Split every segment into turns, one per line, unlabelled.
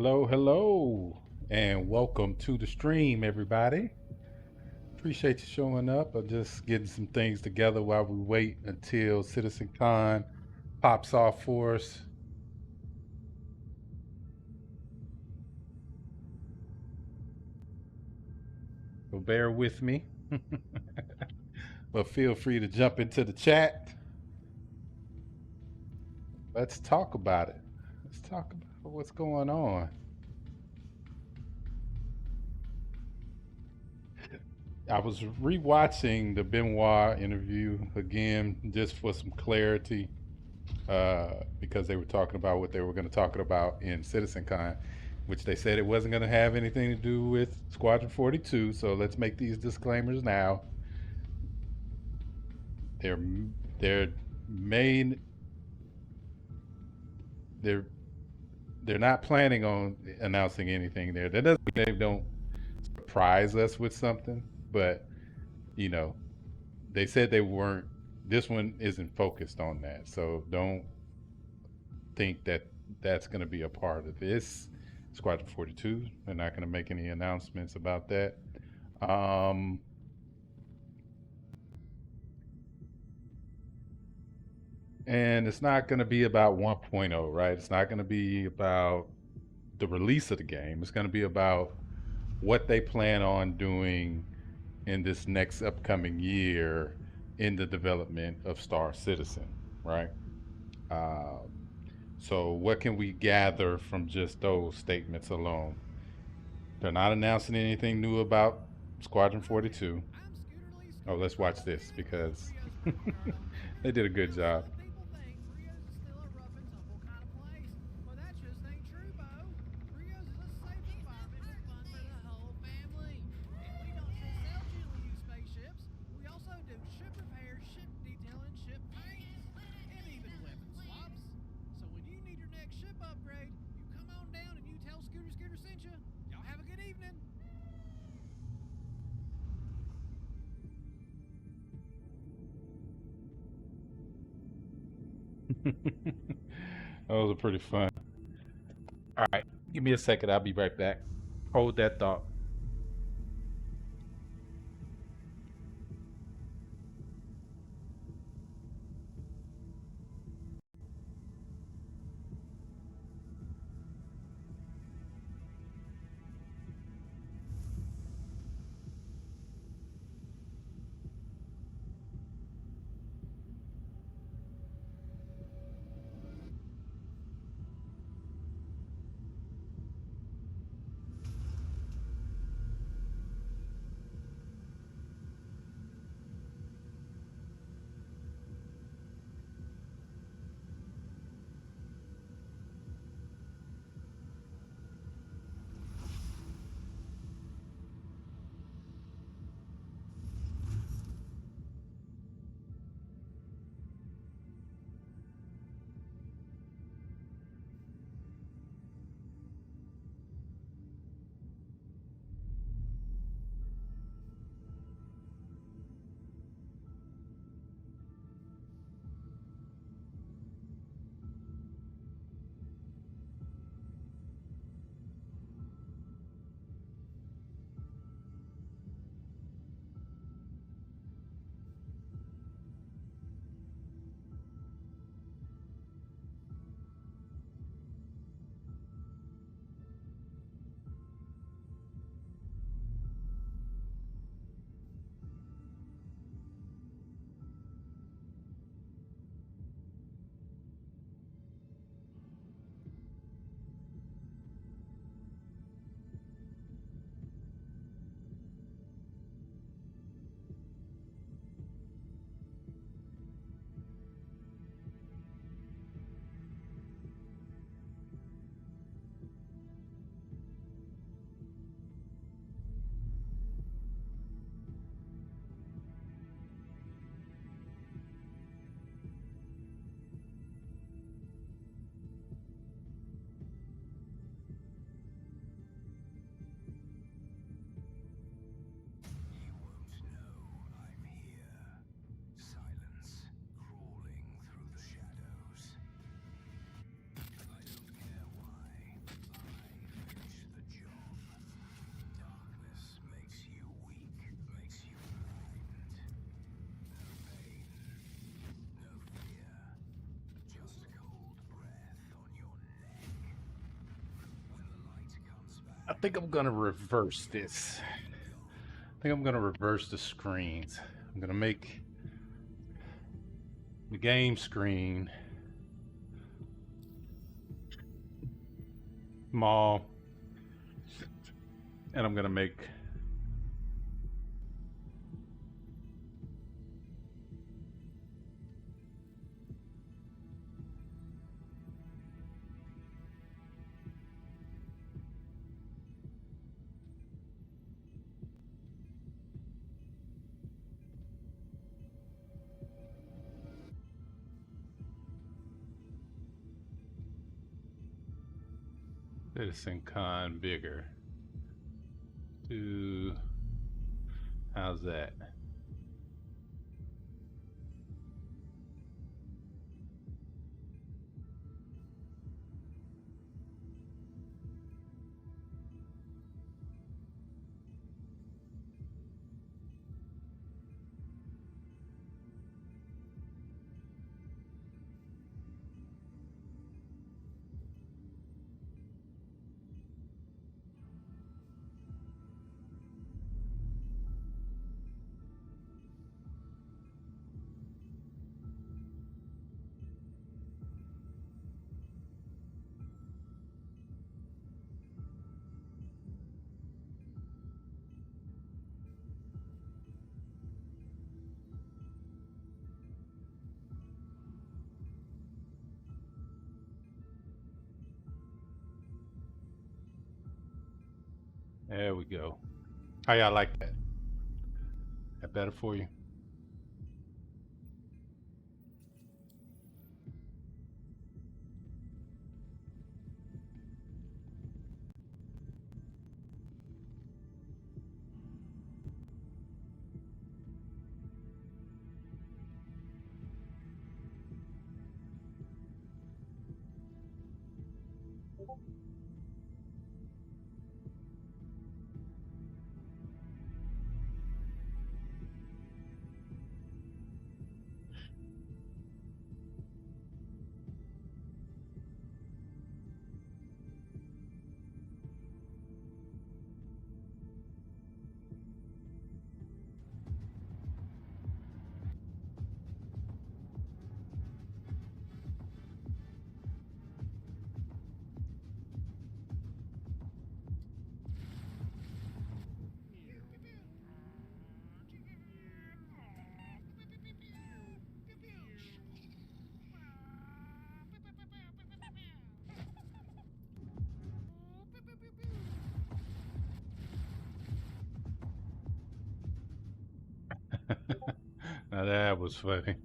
Hello, hello, and welcome to the stream, everybody. Appreciate you showing up. I'm just getting some things together while we wait until CitizenCon pops off for us. So bear with me, but feel free to jump into the chat. Let's talk about it. Let's talk about what's going on. I was rewatching the Benoit interview again just for some clarity because they were talking about what they were going to talk about in CitizenCon, which they said it wasn't going to have anything to do with Squadron 42. So let's make these disclaimers now. Their their main they're they're not planning on announcing anything there. That doesn't mean they don't surprise us with something, but you know they said they weren't. This one isn't focused on that, so don't think that that's going to be a part of this Squadron 42. They're not going to make any announcements about that. Um, and it's not going to be about 1.0, right? It's not going to be about the release of the game. It's going to be about what they plan on doing in this next upcoming year in the development of Star Citizen, right? Uh, so, what can we gather from just those statements alone? They're not announcing anything new about Squadron 42. Oh, let's watch this because they did a good job. Those are pretty fun. All right, give me a second. I'll be right back. Hold that thought. I think I'm gonna reverse this. I think I'm gonna reverse the screens. I'm gonna make the game screen small, and I'm gonna make CitizenCon bigger. How's that? There we go. How y'all like that? That better for you? Now that was funny.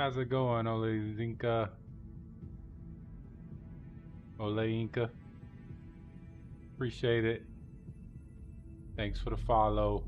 How's it going, Ole Zinka? Ole Inca? Appreciate it. Thanks for the follow.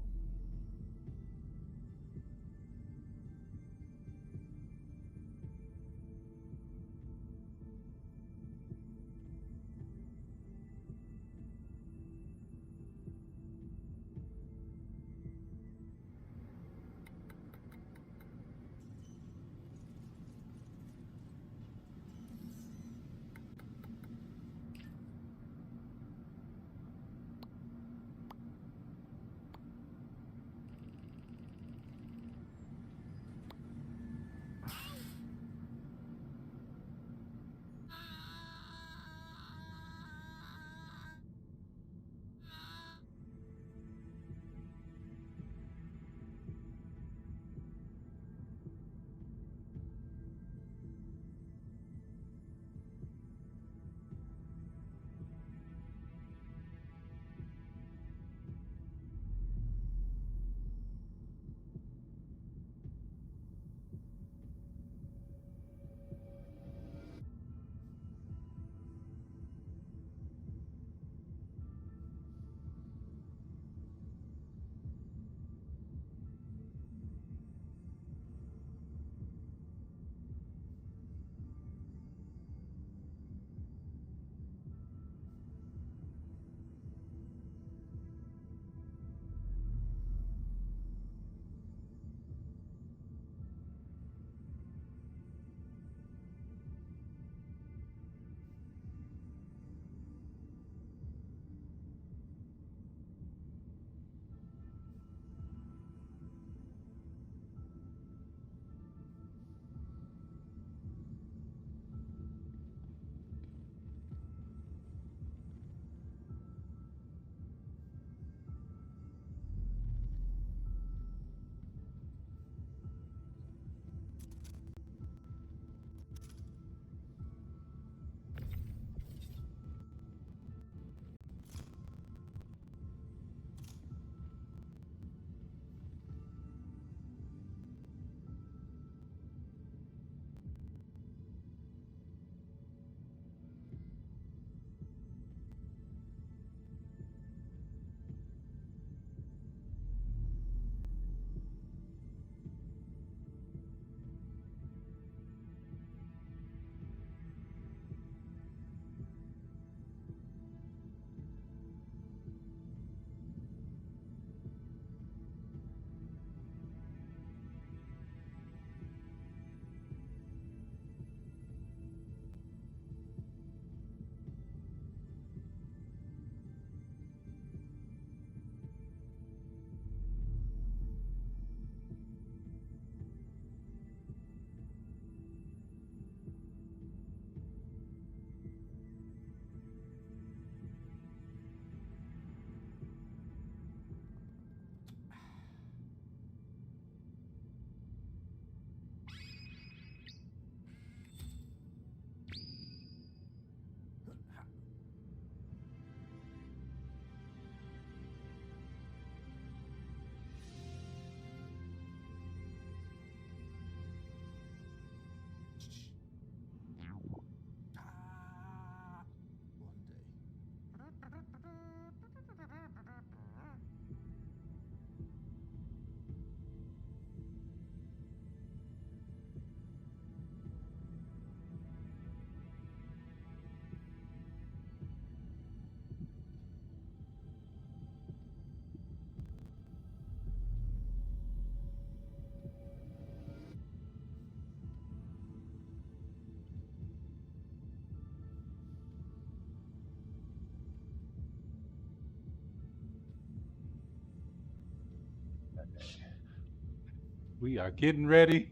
We are getting ready.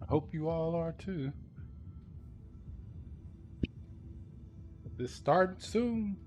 I hope you all are too. This starting soon.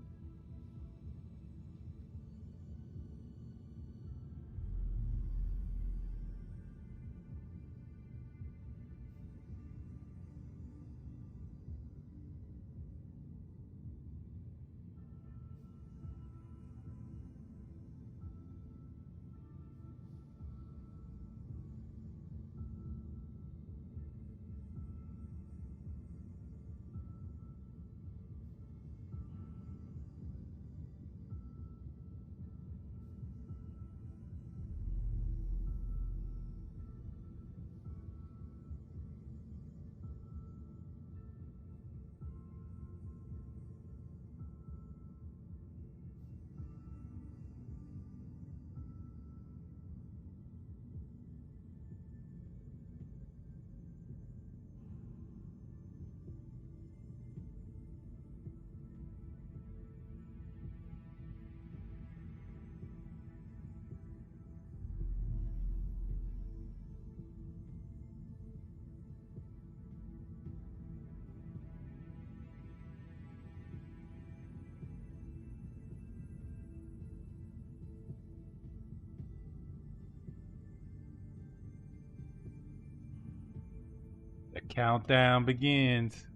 Countdown begins.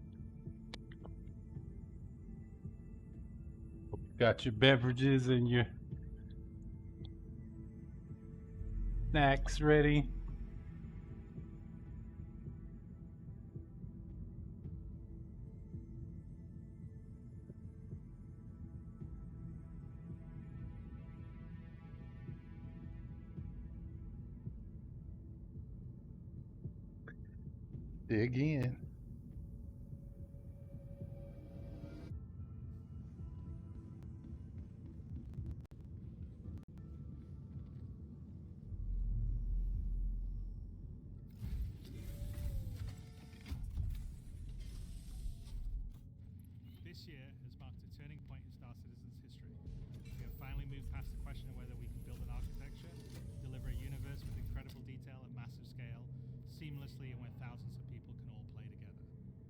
Got your beverages and your snacks ready. Dig in.
This year has marked a turning point in Star Citizen's history. We have finally moved past the question of whether we can build an architecture, deliver a universe with incredible detail at massive scale, seamlessly and where thousands of people can all play together.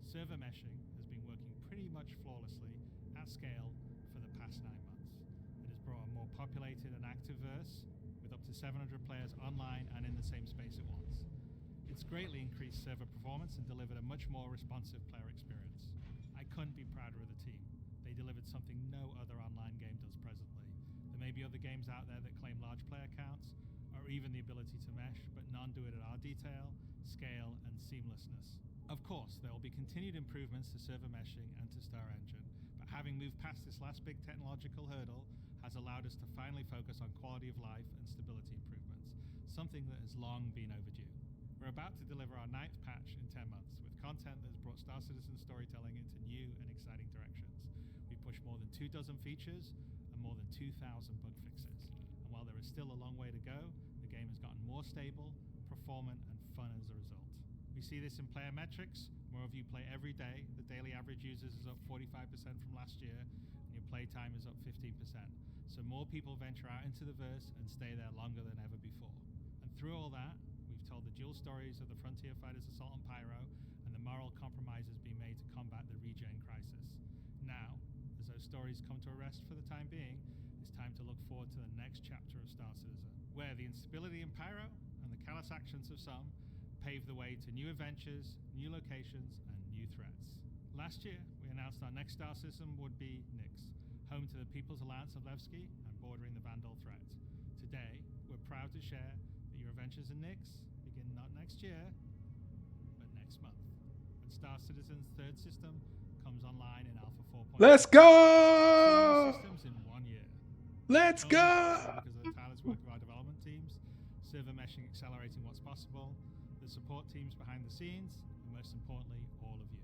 Server meshing has been working pretty much flawlessly at scale for the past 9 months. It has brought a more populated and active verse with up to 700 players online and in the same space at once. It's greatly increased server performance and delivered a much more responsive player experience. I couldn't be prouder of the team. They delivered something no other online game does presently. There may be other games out there that claim large player counts, or even the ability to mesh, but none do it at our detail, scale, and seamlessness. Of course, there will be continued improvements to server meshing and to Star Engine, but having moved past this last big technological hurdle has allowed us to finally focus on quality of life and stability improvements, something that has long been overdue. We're about to deliver our 9th patch in 10 months, with content that has brought Star Citizen storytelling into new and exciting directions. We pushed more than 24 features and more than 2,000 bug fixes. And while there is still a long way to go, the game has gotten more stable, performant, and fun as a result. We see this in player metrics. More of you play every day. The daily average users is up 45% from last year, and your play time is up 15%. So more people venture out into the verse and stay there longer than ever before. And through all that, we've told the dual stories of the Frontier Fighters Assault on Pyro and the moral compromises being made to combat the regen crisis. Now, as those stories come to a rest for the time being, it's time to look forward to the next chapter of Star Citizen, where the instability in Pyro and the callous actions of some pave the way to new adventures, new locations, and new threats. Last year, we announced our next Star Citizen would be Nyx, home to the People's Alliance of Levski and bordering the Vandal threat. Today, we're proud to share that your adventures in Nyx begin not next year, but next month, when Star Citizen's third system comes online in Alpha 4.0.
Let's
Two
go!
new systems in 1 year.
Let's
Only
go!
possible because of the tireless work of our development teams, server meshing accelerating what's possible, the support teams behind the scenes, and most importantly, all of you.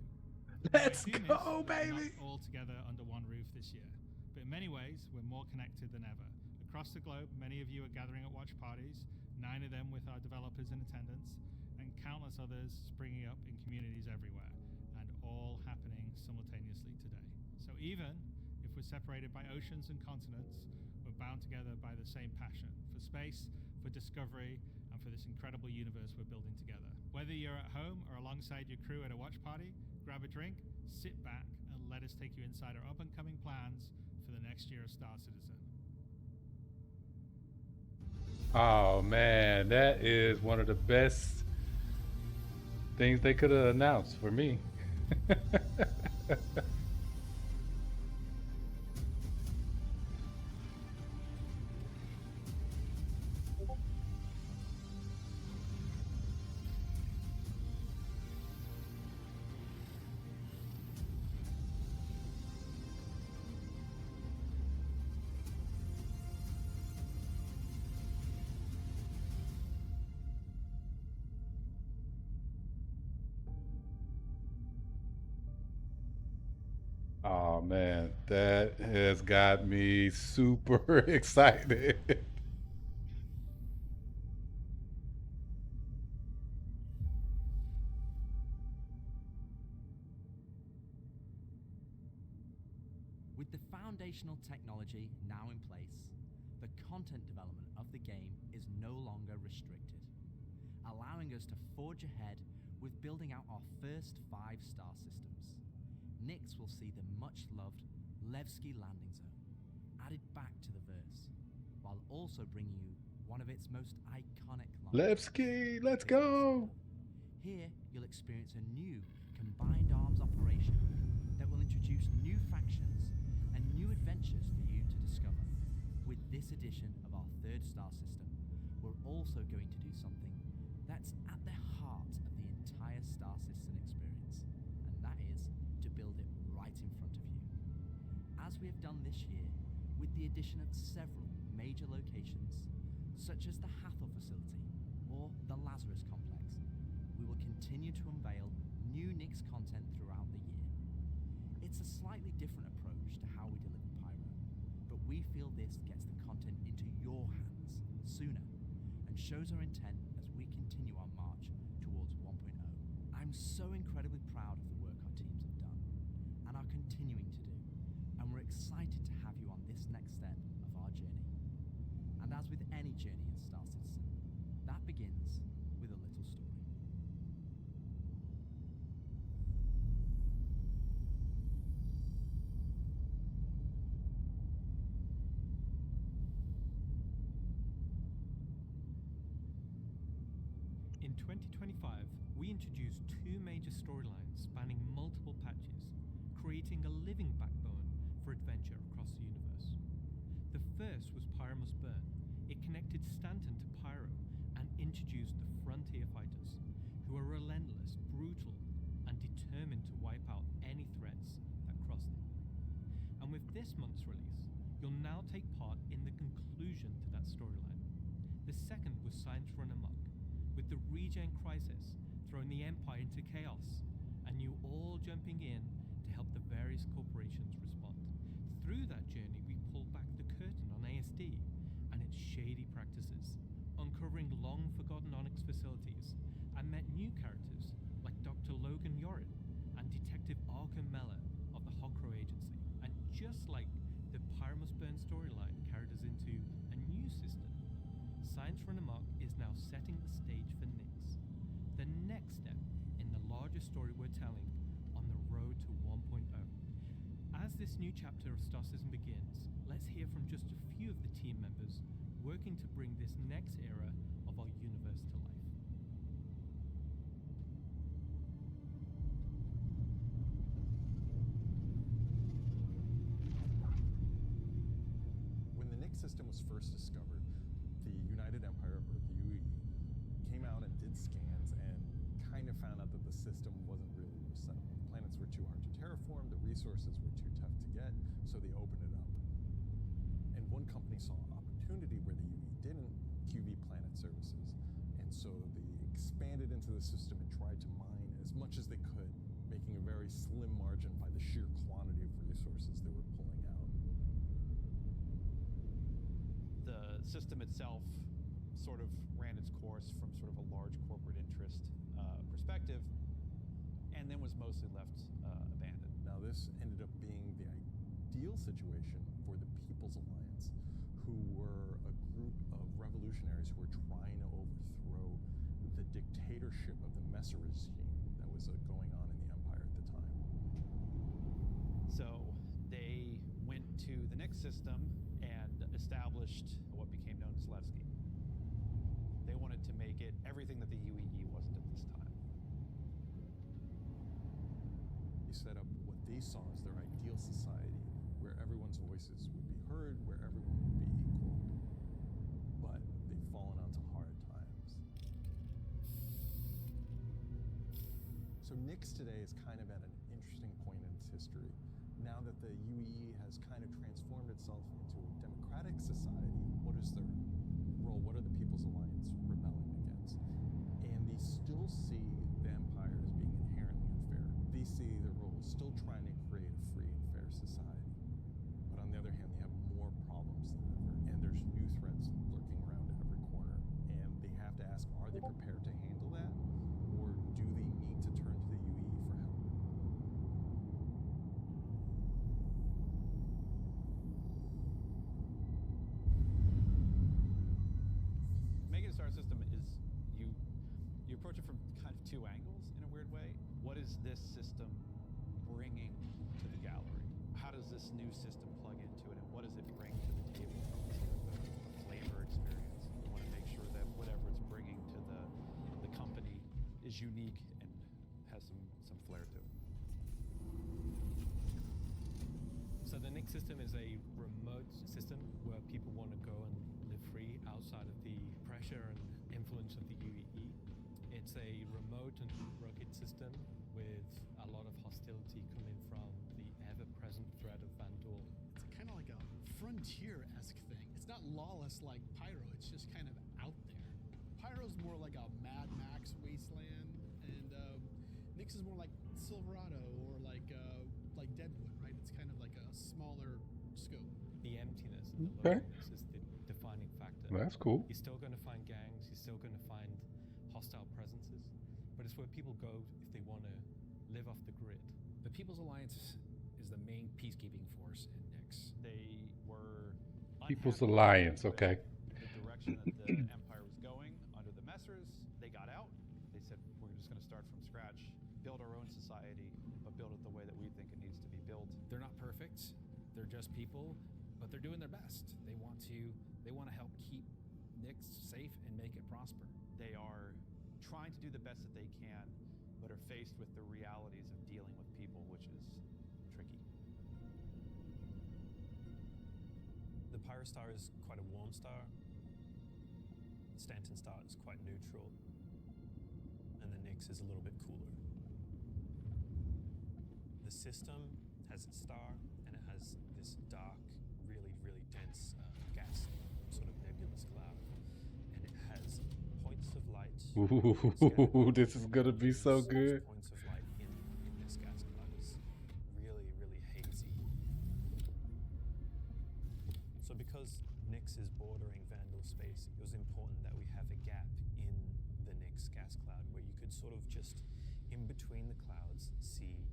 Let's
We do miss
go,
that we're
baby!
not all together under one roof this year, but in many ways, we're more connected than ever. Across the globe, many of you are gathering at watch parties, 9 of them with our developers in attendance, and countless others springing up in communities everywhere, and all happening simultaneously today. So even if we're separated by oceans and continents, we're bound together by the same passion for space, for discovery, and for this incredible universe we're building together. Whether you're at home or alongside your crew at a watch party, grab a drink, sit back, and let us take you inside our up-and-coming plans for the next year of Star Citizen.
Oh man, that is one of the best things they could have announced for me. Oh man, that has got me super excited.
With the foundational technology now in place, the content development of the game is no longer restricted, allowing us to forge ahead with building out our first 5-star systems. Nyx will see the much-loved Levski landing zone added back to the verse, while also bringing you one of its most iconic lines.
Levski, let's go!
Here, you'll experience a new combined arms operation that will introduce new factions and new adventures for you to discover. With this edition of our third star system, we're also going to do something that's at the heart of the entire Star Citizen experience, and that is to build it right in front of you. As we have done this year, with the addition of several major locations, such as the Hathor facility or the Lazarus complex, we will continue to unveil new Nyx content throughout the year. It's a slightly different approach to how we deliver Pyro, but we feel this gets the content into your hands sooner and shows our intent as we continue our march towards 1.0. I'm so incredibly proud of the work our teams have done and are continuing to do, and we're excited to have you on this next step of our journey. And as with any journey in Star Citizen, that begins with a little story.
In 2025, we introduced two major storylines spanning multiple patches, creating a living backbone for adventure across the universe. The first was Pyro Must Burn. It connected Stanton to Pyro and introduced the Frontier Fighters, who are relentless, brutal, and determined to wipe out any threats that cross them. And with this month's release, you'll now take part in the conclusion to that storyline. The second was Science Run Amok, with the regen crisis throwing the Empire into chaos, and you all jumping in to help the various corporations respond. Through that journey, we pulled back the curtain on ASD and its shady practices, uncovering long-forgotten Onyx facilities, and met new characters like Dr. Logan Yorin and Detective Arkham Mella of the Hokro Agency. And just like the Pyro Must Burn storyline carried us into a new system, Science Run Amok is now setting the stage for Nyx, the next step in the larger story we're telling on the road to 1.0. As this new chapter of Star Citizen begins, let's hear from just a few of the team members working to bring this next era of our universe to life.
When the Nyx system was first discovered, the United Empire, or the UE, came out and did scans and kind of found out that the system wasn't really resettled. The planets were too hard to terraform, the resources were too tough to get, so they opened it up. And one company saw an opportunity where the UE didn't, QV Planet Services. And so they expanded into the system and tried to mine as much as they could, making a very slim margin by the sheer quantity of resources they were pulling out.
The system itself sort of ran its course from sort of a large corporate interest perspective, and then was mostly left abandoned.
Now this ended up being the ideal situation for the People's Alliance, who were a group of revolutionaries who were trying to overthrow the dictatorship of the Messer regime that was going on in the Empire at the time.
So they went to the Nyx system and established what became known as Levski. They wanted to make it everything that the UEE wasn't at this time.
They set up what they saw as their ideal society, where everyone's voices would be heard, where everyone would be equal. But they've fallen onto hard times. So Nyx today is kind of at an interesting point in its history. Now that the UEE has kind of transformed itself into a democratic society, what is their role? What are the People's Alliance rebelling against? And they still see the Empire as being inherently unfair. They see their role as still trying to create a free and fair society. But on the other hand, they have more problems than ever, and there's new threats lurking around every corner. And they have to ask, are they prepared to handle that? Or do they need to turn to the UEE for help?
Making a star system is you approach it from kind of two angles in a weird way. What is this system bringing to the gallery? How does this new system plug into it, and what does it bring to the table from sort of a flavor experience? We want to make sure that whatever it's bringing to the company is unique and has some flair to it.
So the Nix system is a remote system where people want to go and live free outside of the pressure and influence of the UEE. It's a remote and rugged system with a lot of hostility coming from the ever-present threat of Vandal.
It's kind of like a frontier-esque thing. It's not lawless like Pyro, it's just kind of out there. Pyro's more like a Mad Max wasteland, and Nix is more like Silverado or like Deadwood, right? It's kind of like a smaller scope.
The emptiness and the
Okay.
loneliness is the defining factor.
That's cool.
You're still going to find gangs, you're still going to find hostile presences, but it's where people go if they want to live off the grid.
The People's Alliance is the main peacekeeping force in Nix.
They were
People's
unhappy
Alliance,
with
okay.
the direction that the Empire was going under the Messers. They got out. They said, we're just going to start from scratch, build our own society, but build it the way that we think it needs to be built.
They're not perfect. They're just people, but they're doing their best. They want to help keep Nix safe and make it prosper.
They are trying to do the best that they can, but are faced with the realities of dealing with people, which is tricky.
The Pyrostar is quite a warm star. Stanton star is quite neutral. And the Nix is a little bit cooler. The system has its star, and it has this dark, really, really dense gas, sort of nebulous cloud. And it has points of light.
Ooh, this is gonna be so
Those
good.
Points of light in this gas cloud is really, really hazy. So because Nix is bordering Vandal space, it was important that we have a gap in the Nix gas cloud where you could sort of just, in between the clouds, see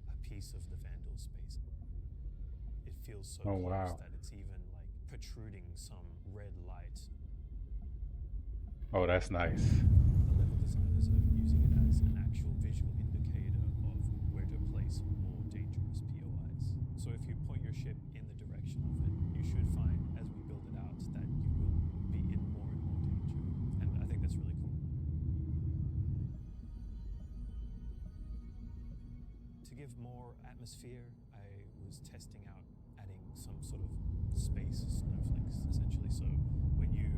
a piece of the Vandal space. It feels so
Oh,
close
wow.
that it's even like protruding some red light.
Oh, that's nice.
The level designers are using it as an actual visual indicator of where to place more dangerous POIs. So if you point your ship in the direction of it, you should find, as we build it out, that you will be in more and more danger. And I think that's really cool. To give more atmosphere, I was testing out adding some sort of space snowflakes, essentially. So when you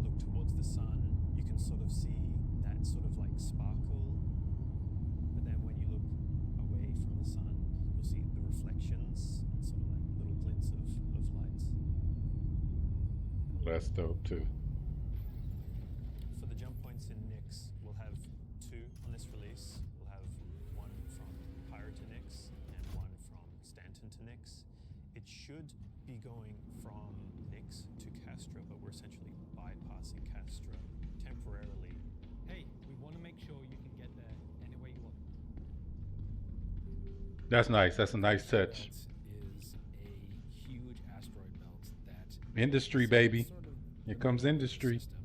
look towards the sun, you can sort of see that sort of like sparkle. But then when you look away from the sun, you'll see the reflections and sort of like little glints of light.
That's dope too.
For the jump points in Nix, we'll have 2 on this release. We'll have one from Pyro to Nix and one from Stanton to Nix. It should be going from Nix to Castra, but we're essentially bypassing Castra temporarily.
Hey, we want to make sure you can get there any way you want.
That's nice. That's a nice touch.
That is a huge asteroid belt that
Industry,
is
baby.
sort of
Here
the
comes
middle
industry.
system.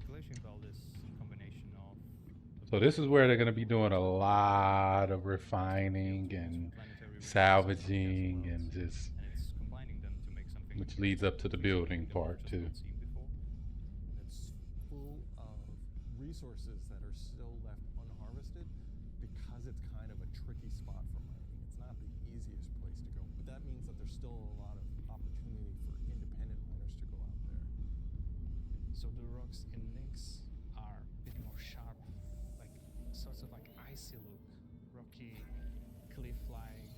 Glacian belt is a combination of
So this is where they're gonna be doing a lot of refining and
planetary
salvaging
gas
and
worlds,
just,
and it's combining them to make something
which leads up to the building
that we've
part
just
too.
not seen before.
It's full of resources that are still left unharvested because it's kind of a tricky spot for mining. It's not the easiest place to go, but that means that there's still a lot of opportunity for independent miners to go out there.
So the rocks in Nix are a bit more sharp, like sorts of like icy look, rocky, cliff-like,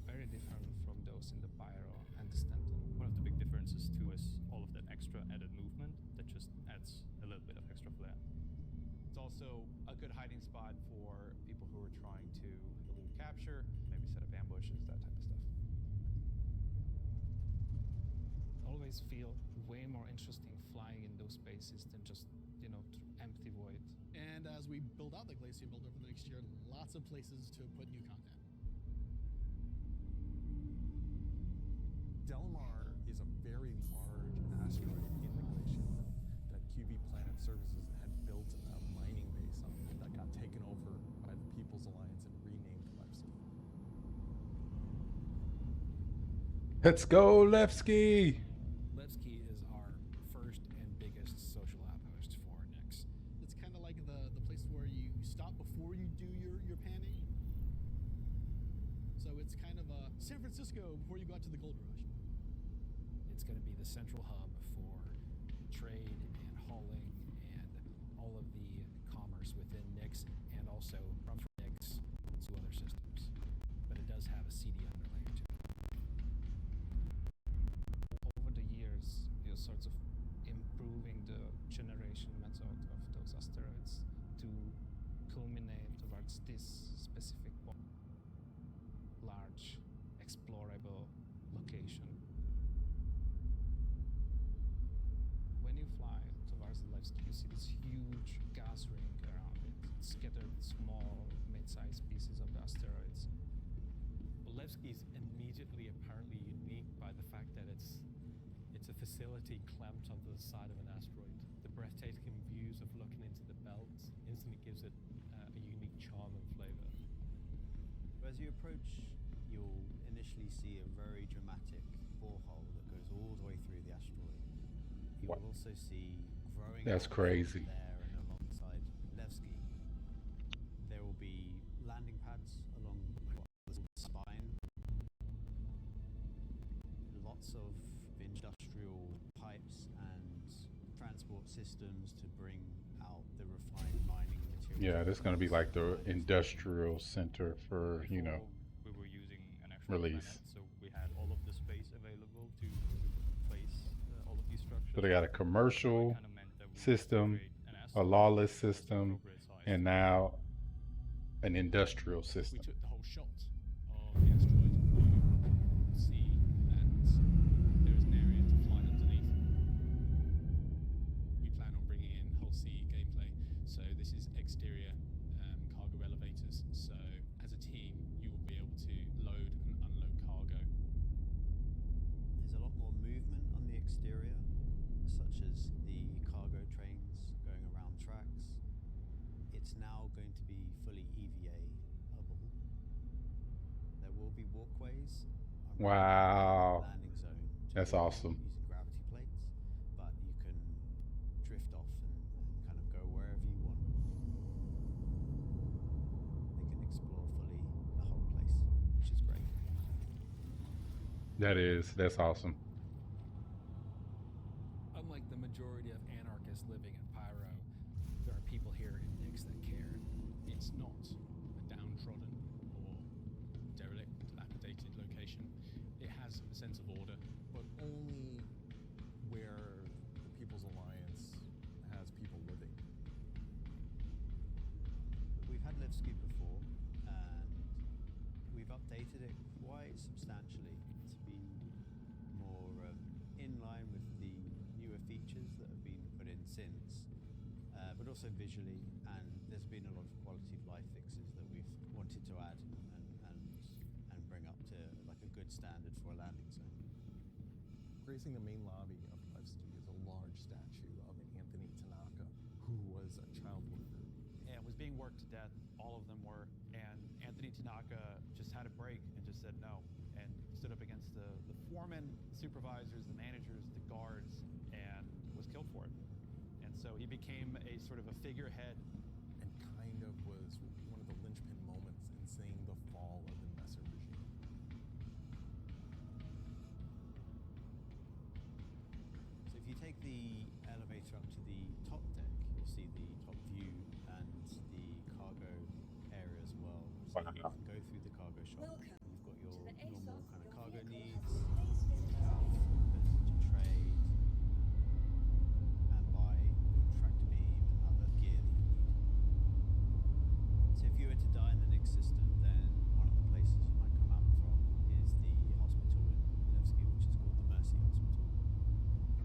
very different from those in the Pyro and the Stanton.
One of the big differences too is all of that extra added movement that just adds a little bit of extra flair.
It's also a good hiding spot for people who are trying to elude capture, maybe set up ambushes, that type of stuff.
Always feel way more interesting flying in those spaces than just, empty void.
And as we build out the Glacian Belt over the next year, lots of places to put new content.
Delmar is a very large asteroid in the Glacian Belt that QV Planet Services had built a mining base on that got taken over by the People's Alliance and renamed Levski.
Let's go, Levski!
Levski is our first and biggest social outpost for Nix.
It's kind of like the place where you stop before you do your It's kind of San Francisco before you got to the gold rush.
It's going to be the central hub for trade and hauling and all of the commerce within Nix and also from Nix to other systems. But it does have a CD underlayer to it.
Over the years, you're sort of improving the generation method of those asteroids to culminate towards this specific point. Large, explorable location. When you fly towards the Levski, you see this huge gas ring around it. It's scattered small, mid-sized pieces of the asteroids.
Levski is immediately apparently unique by the fact that it's a facility clamped onto the side of an asteroid. The breathtaking views of looking into the belt instantly gives it a unique charm and flavor.
As you approach, you'll initially see a very dramatic borehole that goes all the way through the asteroid. You will also see growing
That's
out
crazy.
there and alongside Levski. There will be landing pads along the spine. Lots of industrial pipes and transport systems to bring out the refined mining materials.
Yeah, this is going to be like the industrial center for, you know,
We were using an actual
release.
planet, so we had all of the space available to place all of these structures.
So they got a commercial
Kinda meant that we
system,
create an
a
asteroid
lawless
that's
system,
appropriate size.
and now an industrial
We
system.
took the whole shot of the asteroid. You see that there is an area to fly underneath. We plan on bringing in whole sea gameplay. So this is exterior cargo elevators. So as a team, you will be able to load and unload cargo.
There's a lot more movement on the exterior, such as the cargo trains going around tracks. It's now going to be fully EVA-able. There will be walkways around
Wow.
the landing zone. to
That's
go
awesome.
Using gravity plates, but you can drift off and kind of go wherever you want. They can explore fully the whole place, which is great.
That's awesome.
Unlike the majority of anarchists living in Pyro, there are people here in Nix that care.
It's not a downtrodden or derelict, dilapidated location. It has a sense of order, but only where the People's Alliance has people living.
We've had Levski before, and we've updated it quite substantially to be more in line with the newer features that have been put in since, but also visually, and there's been a lot of quality of life fixes that we've wanted to add and bring up to like a good standard for a landing zone.
Gracing the main lobby of Levski is a large statue of Anthony Tanaka, who was a child worker.
And was being worked to death. All of them were. And Anthony Tanaka just had a break and just said no. And stood up against the foremen, the supervisors, the managers, the guards, and was killed for it. And so he became a sort of a figurehead.
And kind of was one of the linchpin moments in seeing the fall of the Messer regime.
So if you take the elevator up to the top deck, you'll see the top view and the cargo area as well. So you can go through the cargo shop. You've got your normal kind of cargo needs. You have ability to trade and buy your tractor beam and other gear that you need. So if you were to die in the Nix system, then one of the places you might come out from is the hospital in Levski, which is called the Mercy Hospital.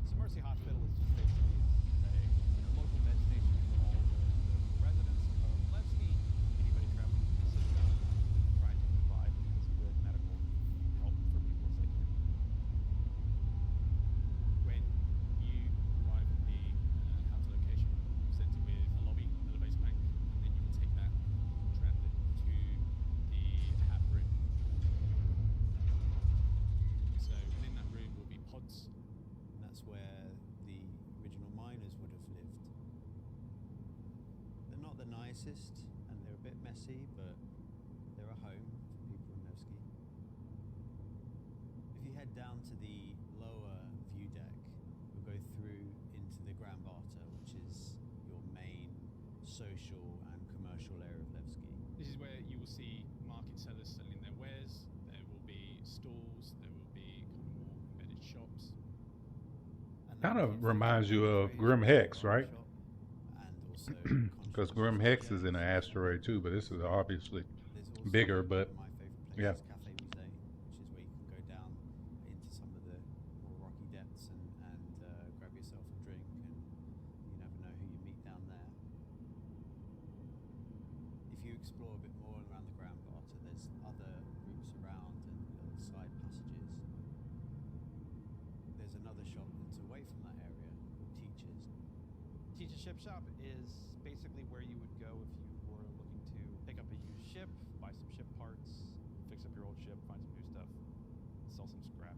So Mercy Hospital is just basically a local med station for all the residents of Levski, anybody traveling to the system, trying to provide this good medical help for people as they can. When you arrive at the house location, you're presented with a lobby, elevator bank, and then you can take that transit to the HAB room. So within that room will be pods.
And that's where the original miners would have lived. They're not the nicest, and they're a bit messy, but they're a home for people in Nevsky. head down to the lower view deck, we'll go through into the Grand Barter, which is your main social and commercial area of Levski.
This is where you will see market sellers selling their wares. There will be stalls. There will be kind of more embedded shops.
And
Kind
then
of
if
reminds
you
you
go
of
through
Grim
is the
Hex,
Garden
right?
Shop, and also
Because
conscious
Grim Hex is
objects.
in an asteroid too, but this is obviously
There's also
bigger,
one
but
of my favorite
yeah.
places, Cafe Musée, which is where you can go down into some of the more rocky depths and grab yourself a drink, and you never know who you meet down there. If you explore a bit more around the Grand Barter, there's other routes around and little side passages. There's another shop that's away from that area called Teachers.
Teacher Ship Shop is basically where you would go if you were looking to pick up a used ship, buy some ship parts, fix up your old ship, find some new stuff, sell some scrap.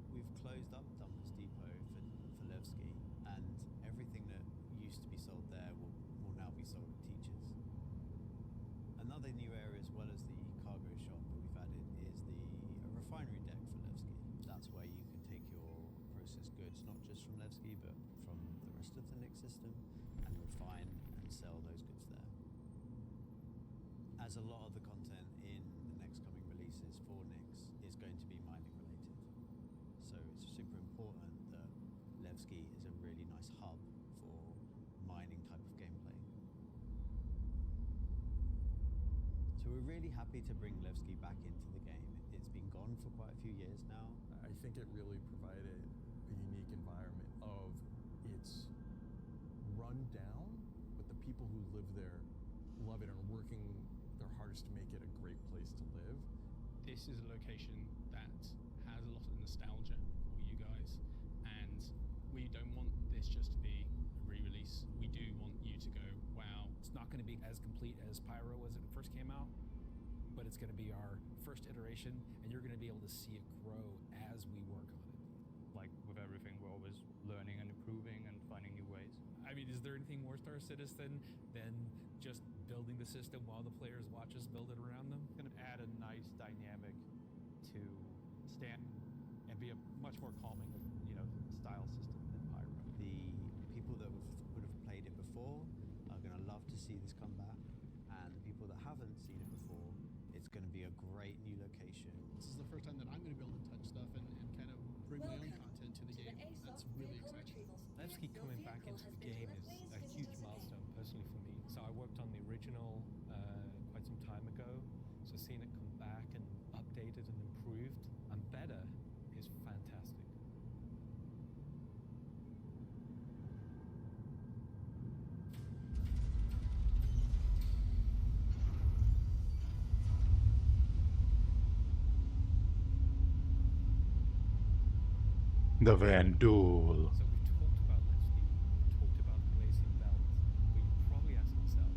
We've closed up Dumpers Depot for Levski, and everything that used to be sold there will now be sold at Teachers. Another new area, as well as the cargo shop that we've added, is the refinery deck for Levski. That's where you can take your processed goods, not just from Levski, but from the rest of the Nix system, and refine and sell those goods there. As a lot of the content in the next coming releases for Nix is going to be mining related. So it's super important that Levski is a really nice hub for mining type of gameplay. So we're really happy to bring Levski back into the game. It's been gone for quite a few years now.
I think it really provided a unique environment of it's run down, but the people who live there love it and are working their hardest to make it a great place to live.
This is a location that has a lot of nostalgia for you guys, and we don't want this just to be a re-release. We do want you to go, wow.
It's not going to be as complete as Pyro was when it first came out, but it's going to be our first iteration, and you're going to be able to see it grow as we work on it.
Like with everything, we're always learning and improving and finding new ways.
I mean, is there anything more Star Citizen than just building the system while the players watch us build it around them?
It's going to add a nice dynamic to Stanton and be a much more calming, style system than Pyro.
The people that would have played it before are going to love to see this come back, and the people that haven't seen it before, it's going to be a great new location.
This is the first time that I'm going to be able to touch stuff and kind of bring my own content to the game. That's really exciting.
Levski coming back into the game is a huge milestone personally for me. So I worked on the original quite some time ago, so seeing it come back and updated and improved and better is fantastic.
The Vandul.
So we've talked about Levski, we've talked about the Glazing Belt, but you probably ask yourself,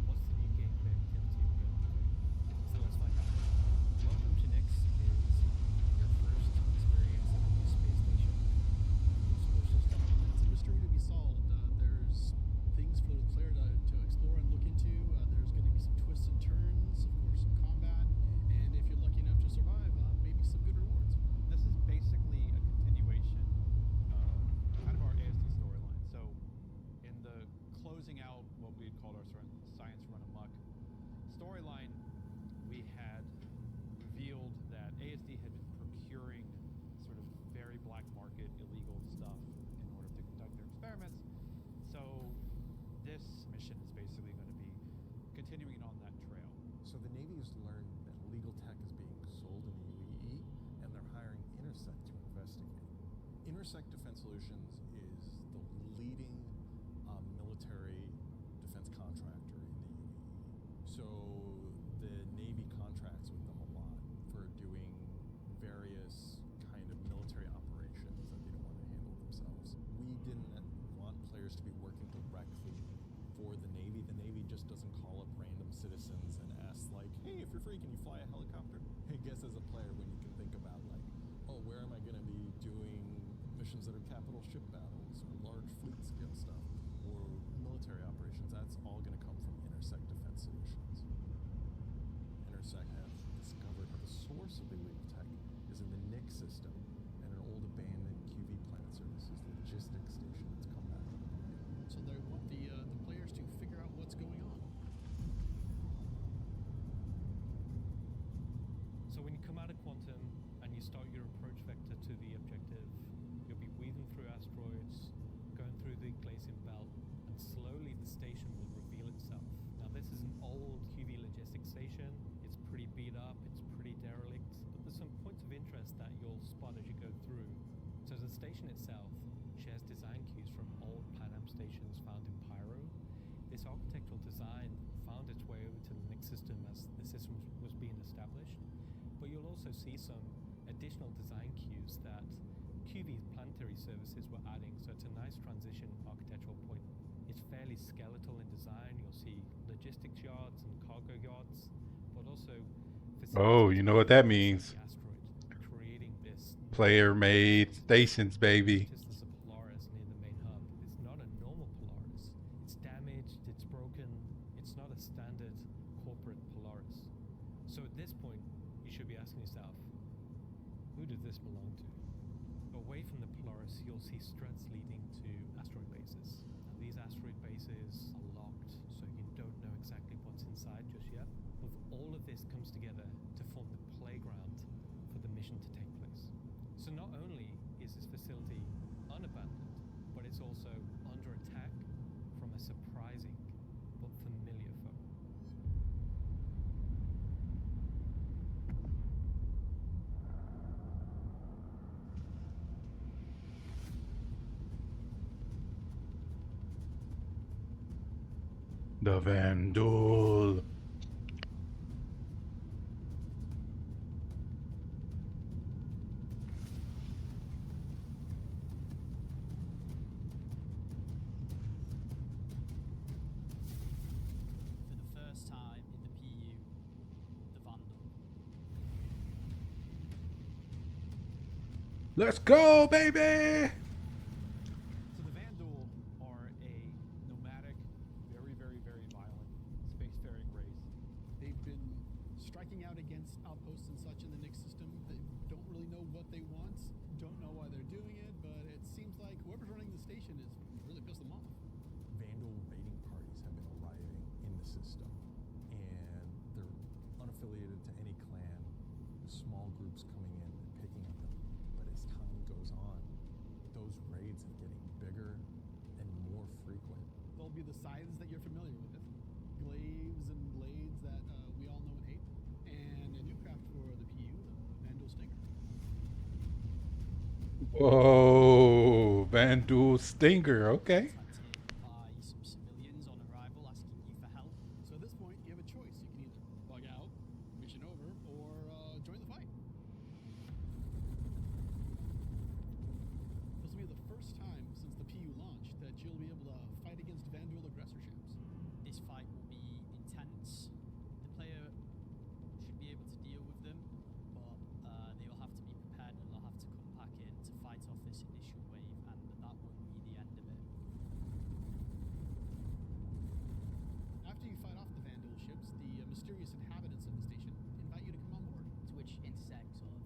what's the new gameplay activity we're going to be doing? So let's find out. Welcome to Nix is your first experience at a new space station. Solar system.
It's a mystery to be solved. There's things for the player to explore and look into. There's going to be some twists and turns, of course, some combat, and if you're lucky enough to survive, maybe some good rewards.
This is basically a continuation of kind of our ASD storyline. So in the closing out what we had called our sort of Science Run Amok storyline, we had revealed that ASD had been procuring sort of very black market illegal stuff in order to conduct their experiments. So this mission is basically going to be continuing on that trail.
So the Navy has learned that illegal tech is being sold in the UEE, and they're hiring Intersect to investigate. Intersect Defense Solutions is the leading military defense contractor in the UEE. So the Navy contracts with them a lot for doing various kind of military operations that they don't want to handle themselves. We didn't want players to be working directly for the Navy. The Navy just doesn't call up random citizens and ask like, hey, if you're free, can you fly a helicopter? I guess as a player, when you can think about like, oh, where am I going to be doing missions that are capital ship battles or large fleet scale stuff or military operations, that's all going to come from Intersect Defense Solutions. Intersect have discovered that the source of the illegal tech is in the Nix system,
come out of quantum and you start your approach vector to the objective, you'll be weaving through asteroids, going through the Glacian belt, and slowly the station will reveal itself. Now this is an old QV logistics station. It's pretty beat up, it's pretty derelict, but there's some points of interest that you'll spot as you go through. So the station itself shares design cues from old PlanAm stations found in Pyro. This architectural design found its way over to the Nix system as the system was being established, but you'll also see some additional design cues that QV's planetary services were adding, so it's a nice transition architectural point. It's fairly skeletal in design. You'll see logistics yards and cargo yards, but also
Oh, you know what that means.
creating this
Player-made stations, baby.
There's a Polaris near the main hub. It's not a normal Polaris. It's damaged, it's broken. It's not a standard corporate Polaris. So at this point, you should be asking yourself, who does this belong to? Away from the Polaris, you'll see struts leading to asteroid bases. Now, these asteroid bases are locked, so you don't know exactly what's inside just yet. But all of this comes together to form the playground for the mission to take place. So not only is this facility unabandoned, but it's also under attack from a surprising but familiar foe.
The Vandal.
For the first time in the PU, the Vandal.
Let's go, baby!
So the Vandal are a nomadic, very, very, very violent spacefaring race.
They've been striking out against outposts and such in the Nix system. They don't really know what they want, don't know why they're doing it, but it seems like whoever's running the station is really pissed them off.
Vandal raiding parties have been arriving in the system, and they're unaffiliated to any clan, with small groups coming in and picking at them. But as time goes on, those raids are getting bigger and more frequent.
They'll be the scythes that you're familiar with, glaives and blades that we all know and hate, and a new craft for the PU, the Vandal Stinger.
Whoa, Vandal Stinger, okay.
Attacked by some civilians on arrival asking you for help.
So at this point, you have a choice. You can either bug out, mission over, or join the fight. This will be the first time since the PU launched that you'll be able to fight against Vandal aggressor ships.
This fight will be intense. The player should be able to deal with them, but they will have to be prepared and they'll have to come back in to fight off this initial wave, and that won't be the end of it.
After you fight off the Vandal ships, the mysterious inhabitants of the station invite you to come on board.
To which Intersect sort of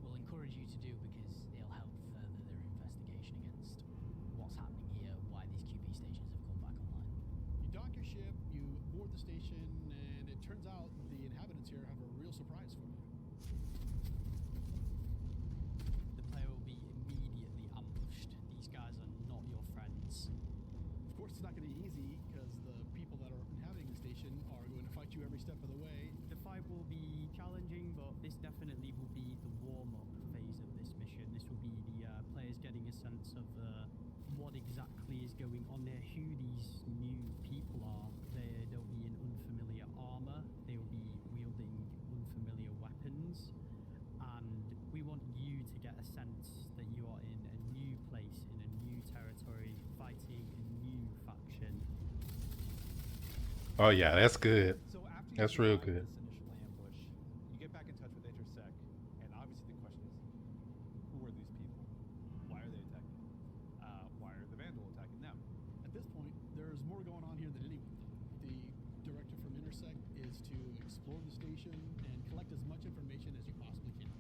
will encourage you to do because it'll help further their investigation against what's happening here, why these QB stations have come back online.
You dock your ship, you board the station, and it turns out the inhabitants here have a real surprise for you.
The player will be immediately ambushed. These guys are not your friends.
Of course, it's not going to be easy because the people that are inhabiting the station are going to fight you every step of the way.
The fight will be challenging, but this definitely will be the warm-up phase of this mission. This will be the players getting a sense of what exactly is going on there, who these new people are. They'll be in unfamiliar armor, they will be wielding unfamiliar weapons, and we want you to get a sense that you are in a new place, in a new territory, fighting a new faction.
Oh yeah, that's good.
So after you
That's real
survive
good.
this initial ambush, you get back in touch with Intersect, and obviously the question is, who are these people? Why are they attacking? Why are the Vandal attacking them?
At this point, there's more going on here than anyone thought. The directive from Intersect is to explore the station and collect as much information as you possibly can.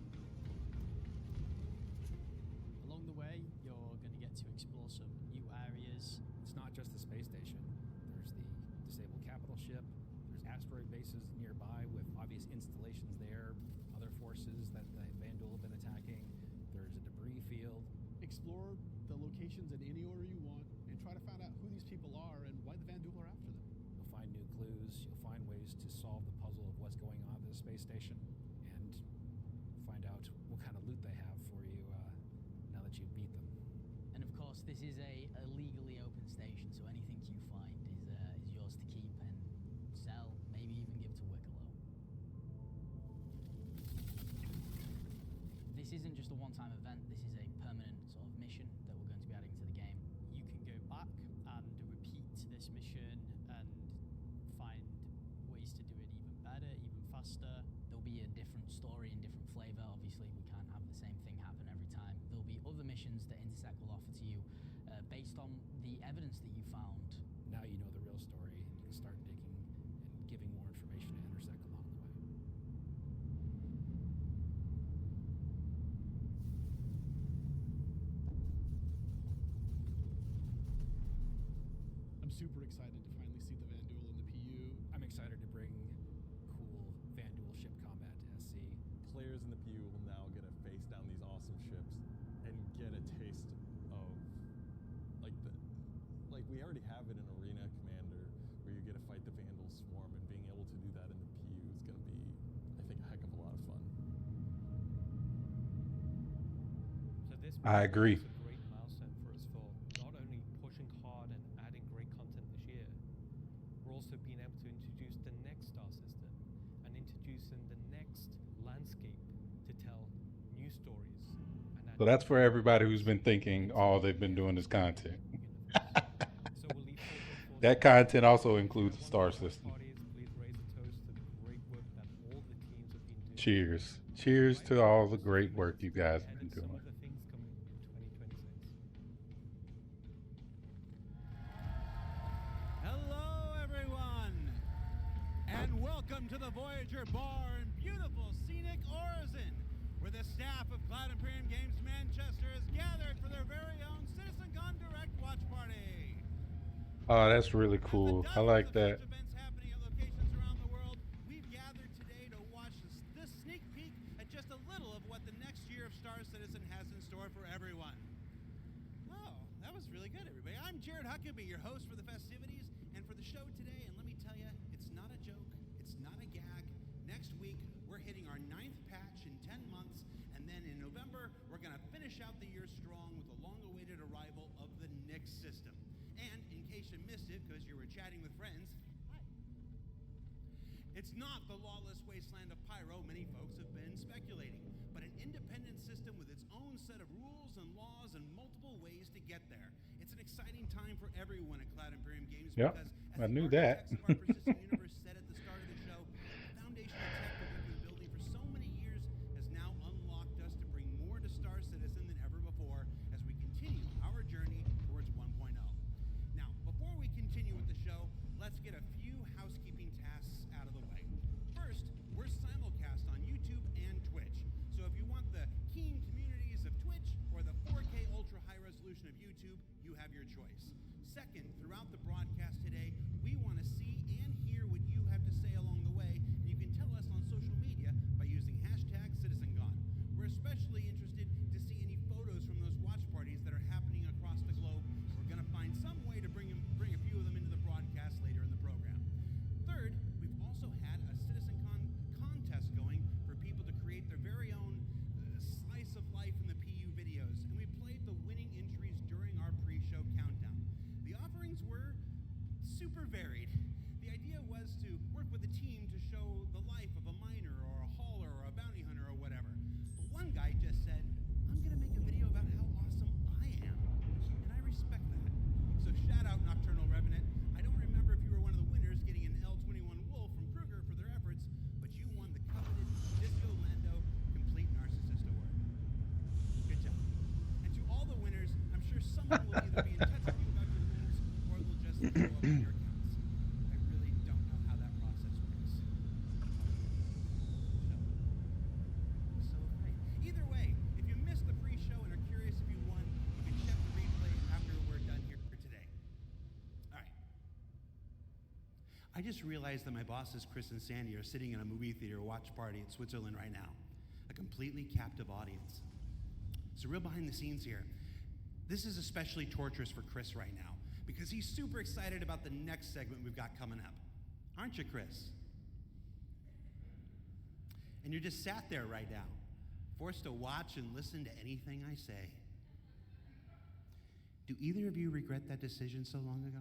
Along the way, you're going to get to explore some new areas.
It's not just the space station. There's the disabled capital ship. There's asteroid bases nearby with obvious installations there, other forces
explore the locations in any order you want and try to find out who these people are and why the Van Duel are after them.
You'll find new clues, you'll find ways to solve the puzzle of what's going on at the space station, and find out what kind of loot they have for you now that you've beat them.
And of course, this is a legally open station, so anything you find is yours to keep and sell, maybe even give to Wicklow. This isn't just a one-time event, this is a permanent sort of mission that we're going to be adding to the game.
You can go back and repeat this mission and find ways to do it even better, even faster.
There'll be a different story and different flavor. Obviously, we can't have the same thing happen every time. There'll be other missions that Intersect will offer to you based on the evidence that you found.
Now you know the real story, and you can start digging and giving more information to Intersect along the way.
I'm super excited to finally see the Van Duel in the PU.
I'm excited to bring cool Van Duel ship combat to SC.
Players in the PU will now get to face down these awesome ships and get a taste of like we already have it in Arena Commander, where you get to fight the Vandal Swarm, and being able to do that in the PU is going to be, I think, a heck of a lot of fun.
So this
I agree.
is a great milestone for us for not only pushing hard and adding great content this year, we're also being able to introduce the next star system and introducing the next landscape to tell new stories.
So that's for everybody who's been thinking all they've been doing is content.
So we'll leave
That content also includes the star system.
parties, please raise a toast to the great work that all the teams have been doing.
Cheers. Cheers to all the great work you guys have been
And some
doing.
of the things coming in 2026.
Hello, everyone, and welcome to the Voyager Bar in beautiful scenic Orison, where the staff of Cloud Imperium Games Manchester is gathered for their very own CitizenCon Direct Watch Party.
Oh, that's really cool. I like that.
Events happening at locations around the world, we've gathered today to watch this sneak peek at just a little of what the next year of Star Citizen has in store for everyone. Oh, that was really good, everybody. I'm Jared Huckabee, your host for the festivities and for the show today, and let me tell you, it's not a joke, it's not a gag. Next week, we're hitting our 9th patch in 10 months, and then in November, we're going to finish out the year strong with the long-awaited arrival of the Nix system. And in case you missed it because you were chatting with friends, hi. It's not the lawless wasteland of Pyro many folks have been speculating, but an independent system with its own set of rules and laws and multiple ways to get there. It's an exciting time for everyone at Cloud Imperium Games
Yep,
because,
I
as
knew
the
that.
architects of our persistent universe said at the start of the show, the foundational tech that we've been building for so many years has now unlocked us to bring more to Star Citizen than ever before as we continue our journey towards 1.0. Now, before we continue with the show, let's get a few housekeeping tasks out of the way. First, we're simulcast on YouTube and Twitch. So if you want the keen communities of Twitch or the 4K ultra high resolution of YouTube, you have your choice. Second, throughout the broadcast today, we want to see and hear what you have to say along the way, and you can tell us on social media by using hashtag CitizenCon. We're especially interested to see any photos from those watch parties that are happening across the globe. We're going to find some way to bring a few of them into the broadcast later in the program. Third, we've also had a CitizenCon contest going for people to create their very own slice of life in the PU videos, and we played the winning entries during our pre-show countdown. The offerings were super varied. The idea was to work with a team to show the life of a miner or a hauler or a bounty hunter or whatever. But one guy just said, I'm going to make a video about how awesome I am. And I respect that. So shout out Nocturnal Revenant. I don't remember if you were one of the winners getting an L21 Wolf from Kruger for their efforts, but you won the coveted Disco Lando Complete Narcissist Award. Good job. And to all the winners, I'm sure someone will either be in touch with you about your wins or they'll just show up in your accounts. I really don't know how that process works. So, either way, if you missed the pre-show and are curious if you won, you can check the replay after we're done here today. All right. I just realized that my bosses, Chris and Sandy, are sitting in a movie theater watch party in Switzerland right now. A completely captive audience. So real behind the scenes here. This is especially torturous for Chris right now because he's super excited about the next segment we've got coming up. Aren't you, Chris? And you're just sat there right now, forced to watch and listen to anything I say. Do either of you regret that decision so long ago?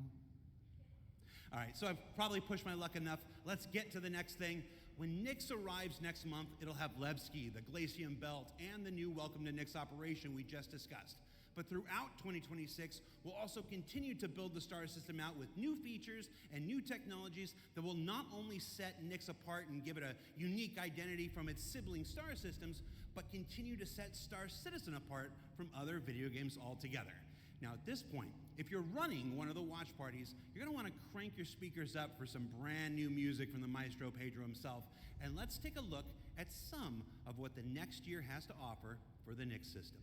All right, so I've probably pushed my luck enough. Let's get to the next thing. When Nyx arrives next month, it'll have Levski, the Glacium Belt, and the new Welcome to Nyx operation we just discussed. But throughout 2026, we'll also continue to build the star system out with new features and new technologies that will not only set Nyx apart and give it a unique identity from its sibling star systems, but continue to set Star Citizen apart from other video games altogether. Now at this point, if you're running one of the watch parties, you're gonna wanna crank your speakers up for some brand new music from the Maestro Pedro himself, and let's take a look at some of what the next year has to offer for the Nyx system.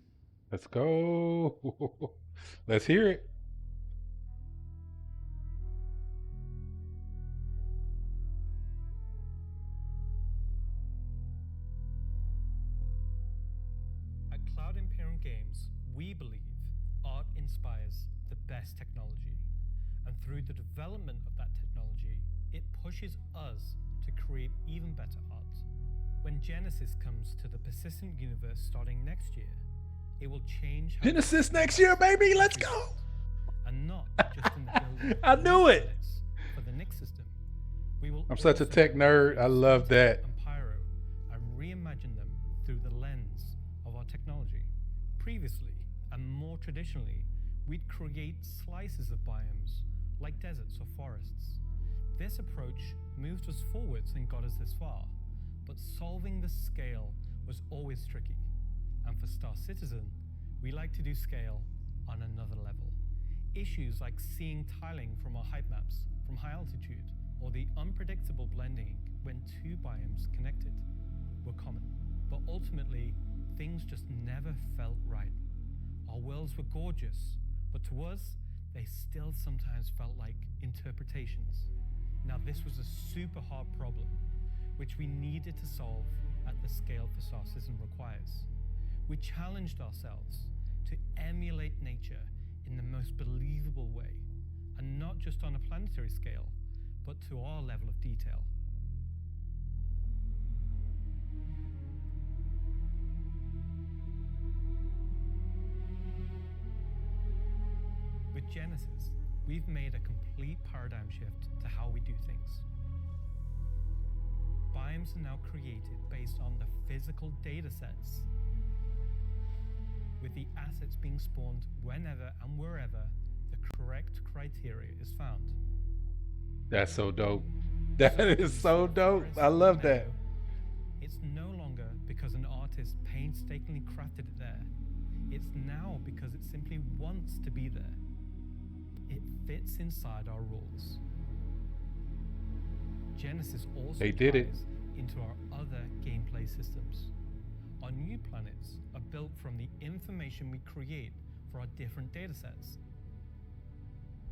Let's go. Let's hear it.
At Cloud Imperium Games, we believe art inspires the best technology. And through the development of that technology, it pushes us to create even better art. When Genesis comes to the persistent universe starting next year, it will change how
Genesis next year, baby. Let's go.
And not just in the building.
I knew it.
For the Nyx system, we will
I'm such a
also
tech nerd. I love that.
and Pyro and reimagine them through the lens of our technology. Previously, and more traditionally, we'd create slices of biomes, like deserts or forests. This approach moved us forwards and got us this far, but solving the scale was always tricky. And for Star Citizen, we like to do scale on another level. Issues like seeing tiling from our height maps from high altitude, or the unpredictable blending when two biomes connected, were common. But ultimately, things just never felt right. Our worlds were gorgeous, but to us, they still sometimes felt like interpretations. Now this was a super hard problem, which we needed to solve at the scale for Star Citizen requires. We challenged ourselves to emulate nature in the most believable way, and not just on a planetary scale, but to our level of detail. With Genesis, we've made a complete paradigm shift to how we do things. Biomes are now created based on the physical data sets, with the assets being spawned whenever and wherever the correct criteria is found.
That's so dope. That is so dope. I love that.
It's no longer because an artist painstakingly crafted it there. It's now because it simply wants to be there. It fits inside our rules. Genesis also
They did it.
ties into our other gameplay systems. Our new planets are built from the information we create for our different datasets,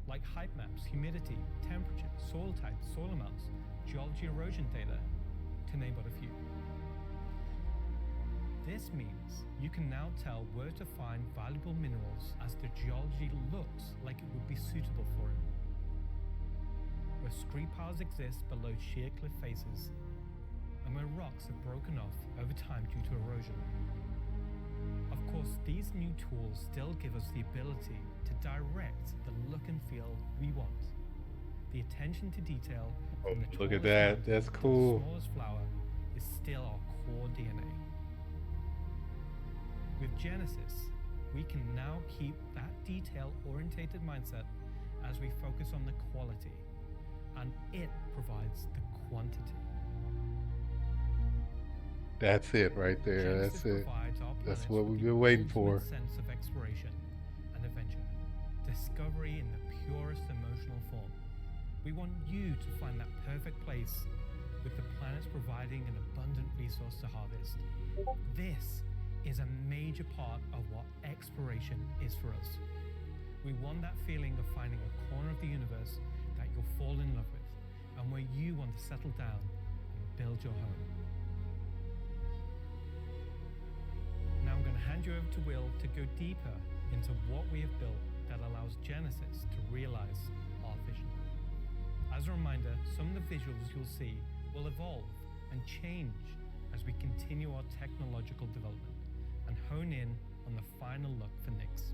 like height maps, humidity, temperature, soil type, soil amounts, geology erosion data, to name but a few. This means you can now tell where to find valuable minerals as the geology looks like it would be suitable for it. Where scree piles exist below sheer cliff faces, and where rocks have broken off over time due to erosion. Of course, these new tools still give us the ability to direct the look and feel we want. The attention to detail from the
Look at
tallest
that.
mountain
That's
to the
cool.
smallest flower is still our core DNA. With Genesis, we can now keep that detail-orientated mindset as we focus on the quality, and it provides the quantity.
That's it right there.
Genesis
That's it.
provides our
That's
planets
what
with
we've
the
been waiting
ultimate
for.
sense of exploration and adventure, discovery in the purest emotional form. We want you to find that perfect place, with the planets providing an abundant resource to harvest. This is a major part of what exploration is for us. We want that feeling of finding a corner of the universe that you'll fall in love with, and where you want to settle down and build your home. Now I'm going to hand you over to Will to go deeper into what we have built that allows Genesis to realize our vision. As a reminder, some of the visuals you'll see will evolve and change as we continue our technological development and hone in on the final look for Nyx.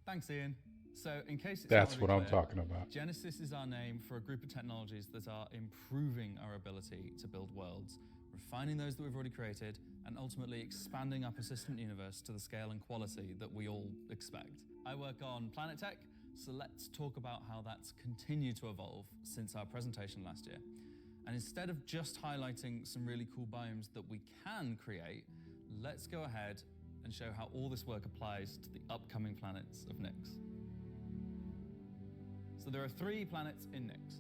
Thanks, Ian. So, in case it's
That's
not
what
already
I'm
clear,
talking about.
Genesis is our name for a group of technologies that are improving our ability to build worlds, refining those that we've already created, and ultimately expanding our persistent universe to the scale and quality that we all expect. I work on Planet Tech, so let's talk about how that's continued to evolve since our presentation last year. And instead of just highlighting some really cool biomes that we can create, let's go ahead and show how all this work applies to the upcoming planets of Nyx. So there are 3 planets in Nyx.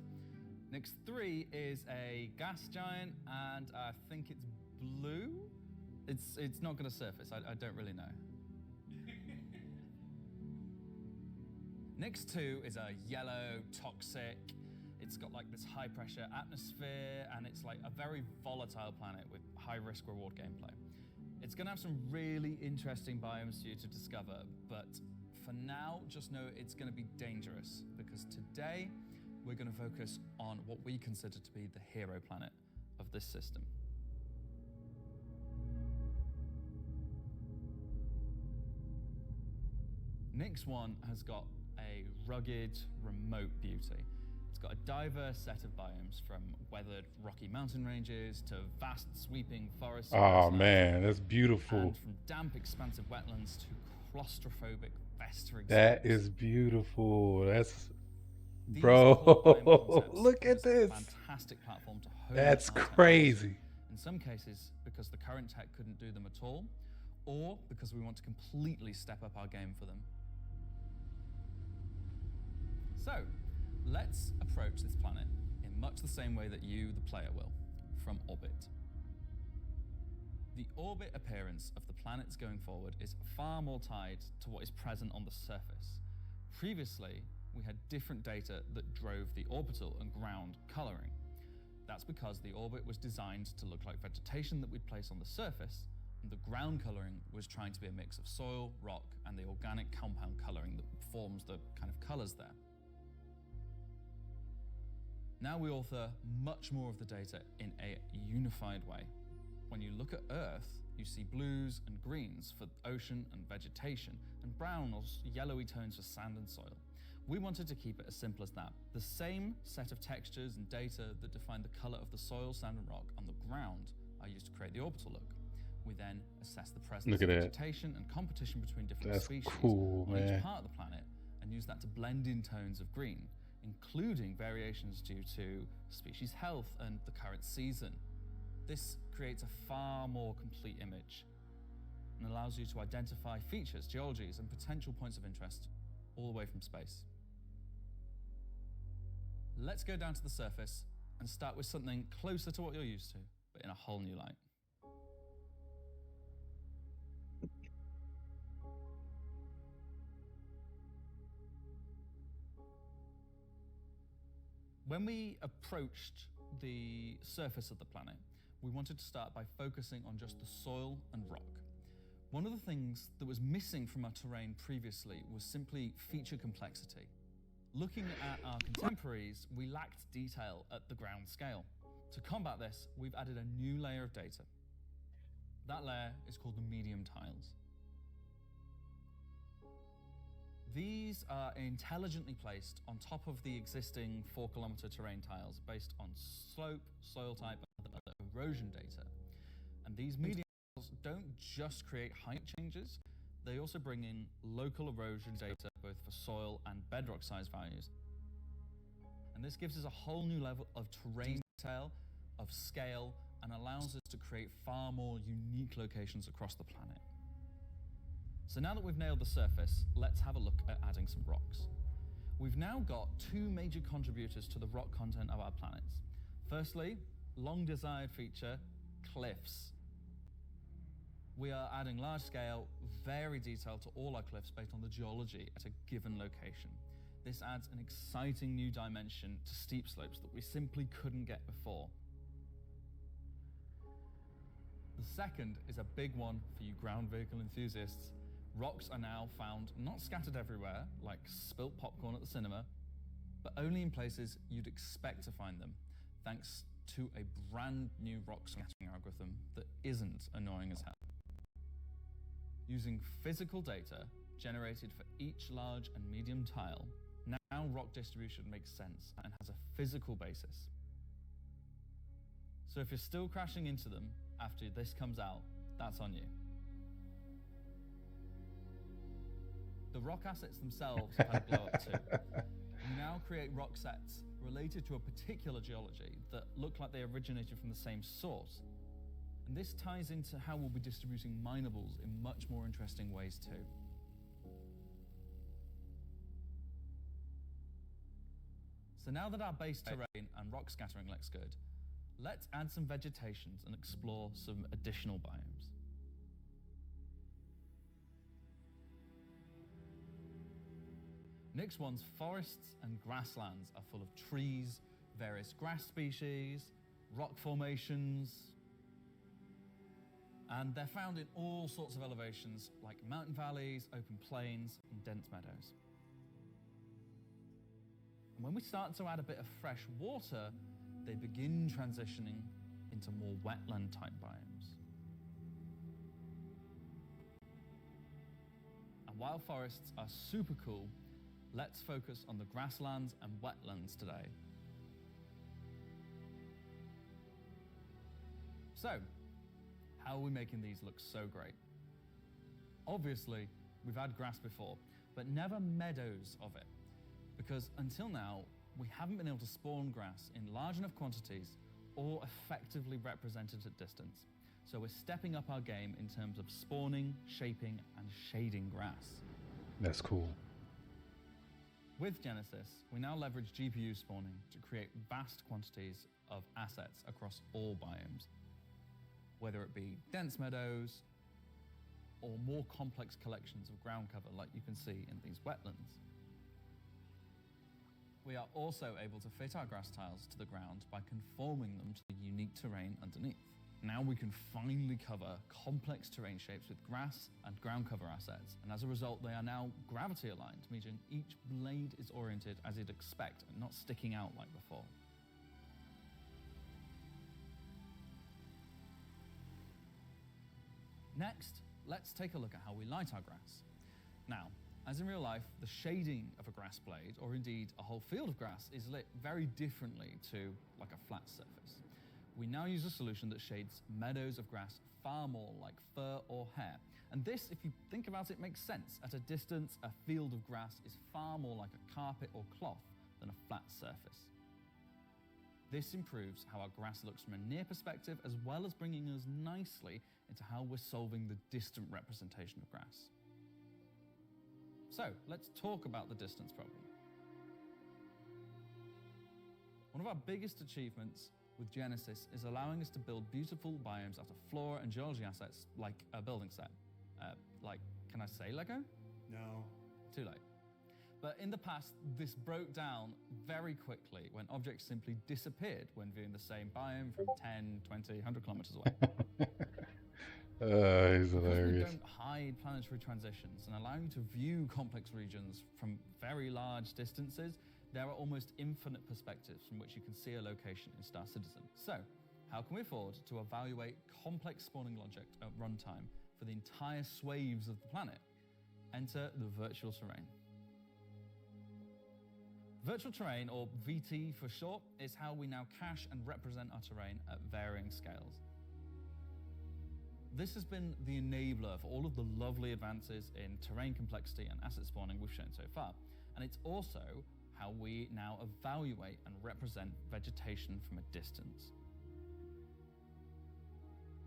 Nyx 3 is a gas giant, and I think it's blue. It's not going to surface. I don't really know. Nyx 2 is a yellow, toxic. It's got like this high pressure atmosphere, and it's like a very volatile planet with high risk reward gameplay. It's going to have some really interesting biomes for you to discover, but for now, just know it's going to be dangerous, because today we're going to focus on what we consider to be the hero planet of this system. Nyx 1 has got a rugged, remote beauty. It's got a diverse set of biomes, from weathered rocky mountain ranges to vast sweeping forests.
Oh man, that's beautiful.
And from damp, expansive wetlands to claustrophobic festering.
That is beautiful. That's bro. Look at this.
Fantastic platform to hone.
That's crazy.
In some cases, because the current tech couldn't do them at all, or because we want to completely step up our game for them. So, let's approach this planet in much the same way that you, the player, will, from orbit. The orbit appearance of the planets going forward is far more tied to what is present on the surface. Previously, we had different data that drove the orbital and ground coloring. That's because the orbit was designed to look like vegetation that we'd place on the surface, and the ground coloring was trying to be a mix of soil, rock, and the organic compound coloring that forms the kind of colors there. Now we author much more of the data in a unified way. When you look at Earth, you see blues and greens for ocean and vegetation, and brown or yellowy tones for sand and soil. We wanted to keep it as simple as that. The same set of textures and data that define the color of the soil, sand, and rock on the ground are used to create the orbital look. We then assess the presence of vegetation and competition between different species on each part of the planet, and use that to blend in tones of green, including variations due to species health and the current season. This creates a far more complete image and allows you to identify features, geologies, and potential points of interest all the way from space. Let's go down to the surface and start with something closer to what you're used to, but in a whole new light. When we approached the surface of the planet, we wanted to start by focusing on just the soil and rock. One of the things that was missing from our terrain previously was simply feature complexity. Looking at our contemporaries, we lacked detail at the ground scale. To combat this, we've added a new layer of data. That layer is called the medium tiles. These are intelligently placed on top of the existing 4-kilometer terrain tiles based on slope, soil type, and other erosion data. And these medium tiles don't just create height changes, they also bring in local erosion data both for soil and bedrock size values. And this gives us a whole new level of terrain detail, of scale, and allows us to create far more unique locations across the planet. So now that we've nailed the surface, let's have a look at adding some rocks. We've now got 2 major contributors to the rock content of our planets. Firstly, long desired feature, cliffs. We are adding large scale, very detailed to all our cliffs based on the geology at a given location. This adds an exciting new dimension to steep slopes that we simply couldn't get before. The second is a big one for you ground vehicle enthusiasts. Rocks are now found not scattered everywhere, like spilt popcorn at the cinema, but only in places you'd expect to find them, thanks to a brand new rock scattering algorithm that isn't annoying as hell. Using physical data generated for each large and medium tile, now rock distribution makes sense and has a physical basis. So if you're still crashing into them after this comes out, that's on you. The rock assets themselves have had a blow up too. We now create rock sets related to a particular geology that look like they originated from the same source. And this ties into how we'll be distributing minables in much more interesting ways too. So now that our base terrain and rock scattering looks good, let's add some vegetations and explore some additional biomes. Nyx 1's forests and grasslands are full of trees, various grass species, rock formations, and they're found in all sorts of elevations like mountain valleys, open plains, and dense meadows. And when we start to add a bit of fresh water, they begin transitioning into more wetland-type biomes. And while forests are super cool, let's focus on the grasslands and wetlands today. So, how are we making these look so great? Obviously, we've had grass before, but never meadows of it. Because until now, we haven't been able to spawn grass in large enough quantities or effectively represented at distance. So we're stepping up our game in terms of spawning, shaping, and shading grass.
That's cool.
With Genesis, we now leverage GPU spawning to create vast quantities of assets across all biomes, whether it be dense meadows or more complex collections of ground cover like you can see in these wetlands. We are also able to fit our grass tiles to the ground by conforming them to the unique terrain underneath. Now we can finally cover complex terrain shapes with grass and ground cover assets, and as a result they are now gravity aligned, meaning each blade is oriented as you'd expect and not sticking out like before. Next, let's take a look at how we light our grass. Now, as in real life, the shading of a grass blade, or indeed a whole field of grass, is lit very differently to like a flat surface. We now use a solution that shades meadows of grass far more like fur or hair. And this, if you think about it, makes sense. At a distance, a field of grass is far more like a carpet or cloth than a flat surface. This improves how our grass looks from a near perspective, as well as bringing us nicely into how we're solving the distant representation of grass. So, let's talk about the distance problem. One of our biggest achievements with Genesis is allowing us to build beautiful biomes out of flora and geology assets like a building set. Can I say Lego?
No.
Too late. But in the past, this broke down very quickly when objects simply disappeared when viewing the same biome from 10, 20, 100 kilometers away.
He's
Because
hilarious.
we don't hide planetary transitions and allow you to view complex regions from very large distances, there are almost infinite perspectives from which you can see a location in Star Citizen. So, how can we afford to evaluate complex spawning logic at runtime for the entire swathes of the planet? Enter the virtual terrain. Virtual terrain, or VT for short, is how we now cache and represent our terrain at varying scales. This has been the enabler for all of the lovely advances in terrain complexity and asset spawning we've shown so far. And it's also how we now evaluate and represent vegetation from a distance.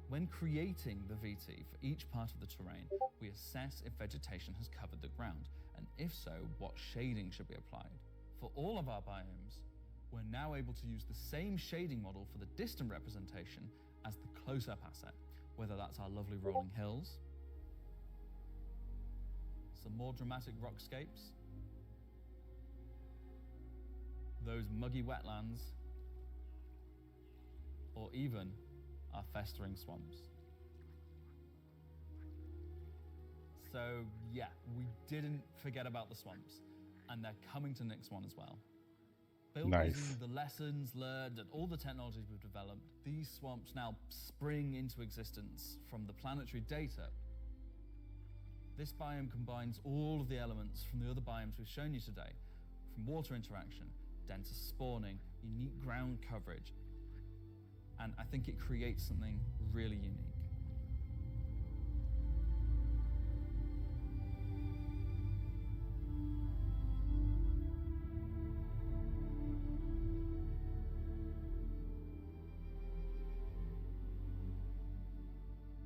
When creating the VT for each part of the terrain, we assess if vegetation has covered the ground, and if so, what shading should be applied. For all of our biomes, we're now able to use the same shading model for the distant representation as the close-up asset, whether that's our lovely rolling hills, some more dramatic rockscapes, those muggy wetlands, or even our festering swamps. So yeah, we didn't forget about the swamps, and they're coming to Nyx 1 as well. Built
Nice.
using the lessons learned and all the technologies we've developed, these swamps now spring into existence from the planetary data. This biome combines all of the elements from the other biomes we've shown you today, from water interaction, denser spawning, unique ground coverage, and I think it creates something really unique.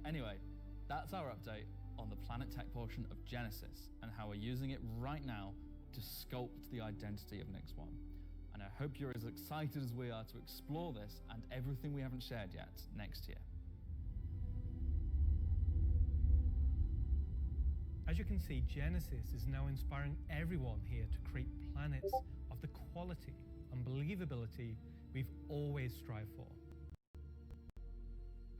Anyway, that's our update on the Planet Tech portion of Genesis and how we're using it right now to sculpt the identity of Nyx 1. And I hope you're as excited as we are to explore this and everything we haven't shared yet next year.
As you can see, Genesis is now inspiring everyone here to create planets of the quality and believability we've always strived for.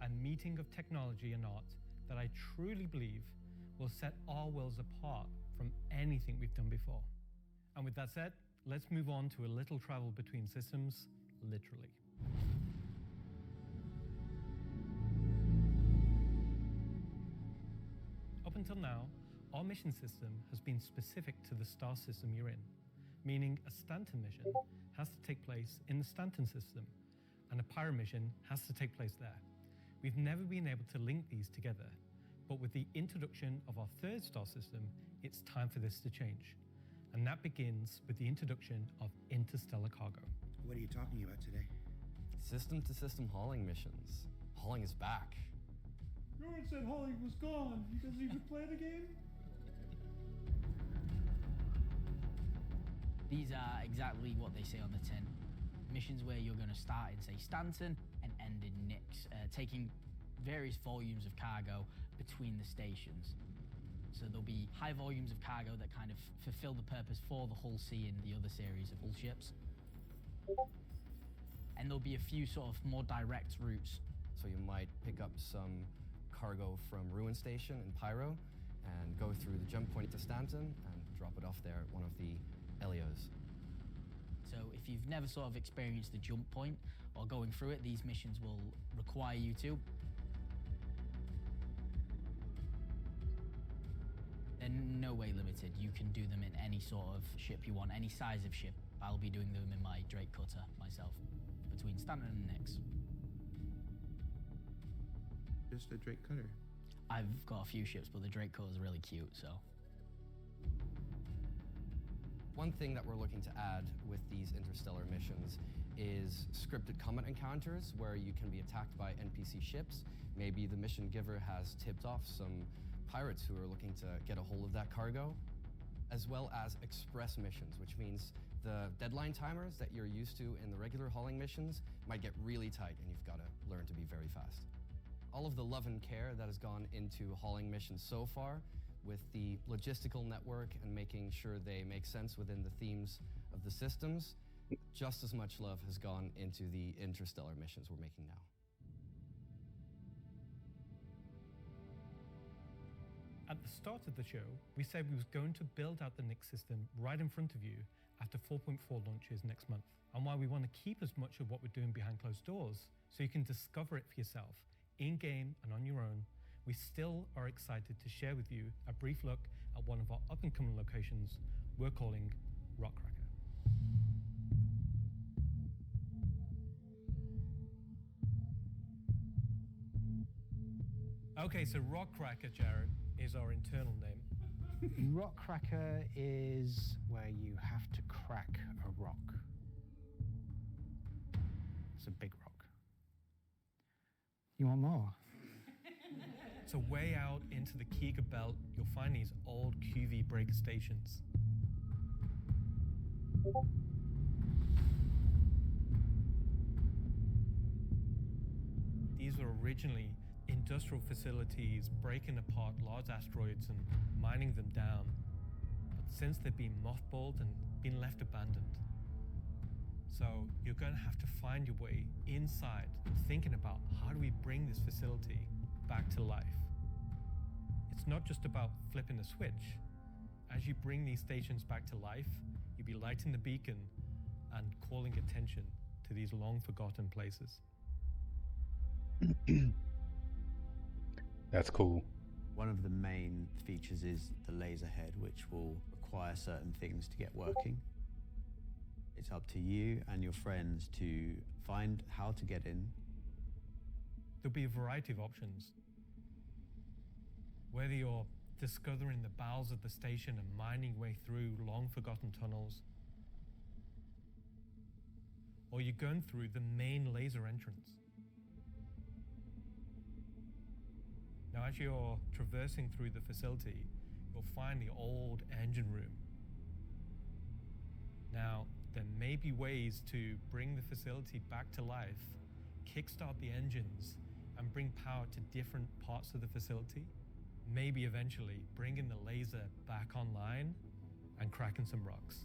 A meeting of technology and art that I truly believe will set our worlds apart from anything we've done before. And with that said, let's move on to a little travel between systems, literally. Up until now, our mission system has been specific to the star system you're in, meaning a Stanton mission has to take place in the Stanton system, and a Pyro mission has to take place there. We've never been able to link these together, but with the introduction of our third star system, it's time for this to change. And that begins with the introduction of interstellar cargo.
What are you talking about today?
System-to-system hauling missions. Hauling is back.
Jordan said Holly was gone. He doesn't even play the game?
These are exactly what they say on the tin. Missions where you're going to start in, say, Stanton and end in Nyx, taking various volumes of cargo between the stations. So there'll be high volumes of cargo that kind of fulfill the purpose for the Hull C and the other series of Hull ships. And there'll be a few sort of more direct routes.
So you might pick up some cargo from Ruin Station in Pyro and go through the jump point to Stanton and drop it off there at one of the Elios.
So if you've never sort of experienced the jump point or going through it, these missions will require you to. They're no way limited. You can do them in any sort of ship you want, any size of ship. I'll be doing them in my Drake Cutter myself, between Stanton and Nyx.
Just a Drake Cutter.
I've got a few ships, but the Drake Cutter is really cute, so.
One thing that we're looking to add with these interstellar missions is scripted combat encounters where you can be attacked by NPC ships. Maybe the mission giver has tipped off some pirates who are looking to get a hold of that cargo, as well as express missions, which means the deadline timers that you're used to in the regular hauling missions might get really tight and you've got to learn to be very fast. All of the love and care that has gone into hauling missions so far, with the logistical network and making sure they make sense within the themes of the systems, just as much love has gone into the interstellar missions we're making now.
At the start of the show, we said we was going to build out the Nyx system right in front of you after 4.4 launches next month, and why we want to keep as much of what we're doing behind closed doors so you can discover it for yourself, in-game and on your own. We still are excited to share with you a brief look at one of our up-and-coming locations we're calling Rockcracker. Okay, so Rockcracker, Jared, is our internal name.
Rockcracker is where you have to crack a rock. It's a big rock. You want more?
So way out into the Keegar Belt, you'll find these old QV breaker stations. These were originally industrial facilities breaking apart large asteroids and mining them down. But since they've been mothballed and been left abandoned. So you're going to have to find your way inside and thinking about how do we bring this facility back to life. It's it's not just about flipping a switch. As you bring these stations back to life, you'll be lighting the beacon and calling attention to these long-forgotten places.
That's cool.
One of the main features is the laser head, which will require certain things to get working. It's up to you and your friends to find how to get in.
There'll be a variety of options. Whether you're discovering the bowels of the station and mining your way through long-forgotten tunnels, or you're going through the main laser entrance. Now, as you're traversing through the facility, you'll find the old engine room. Now, there may be ways to bring the facility back to life, kickstart the engines, and bring power to different parts of the facility. Maybe eventually bringing the laser back online and cracking some rocks.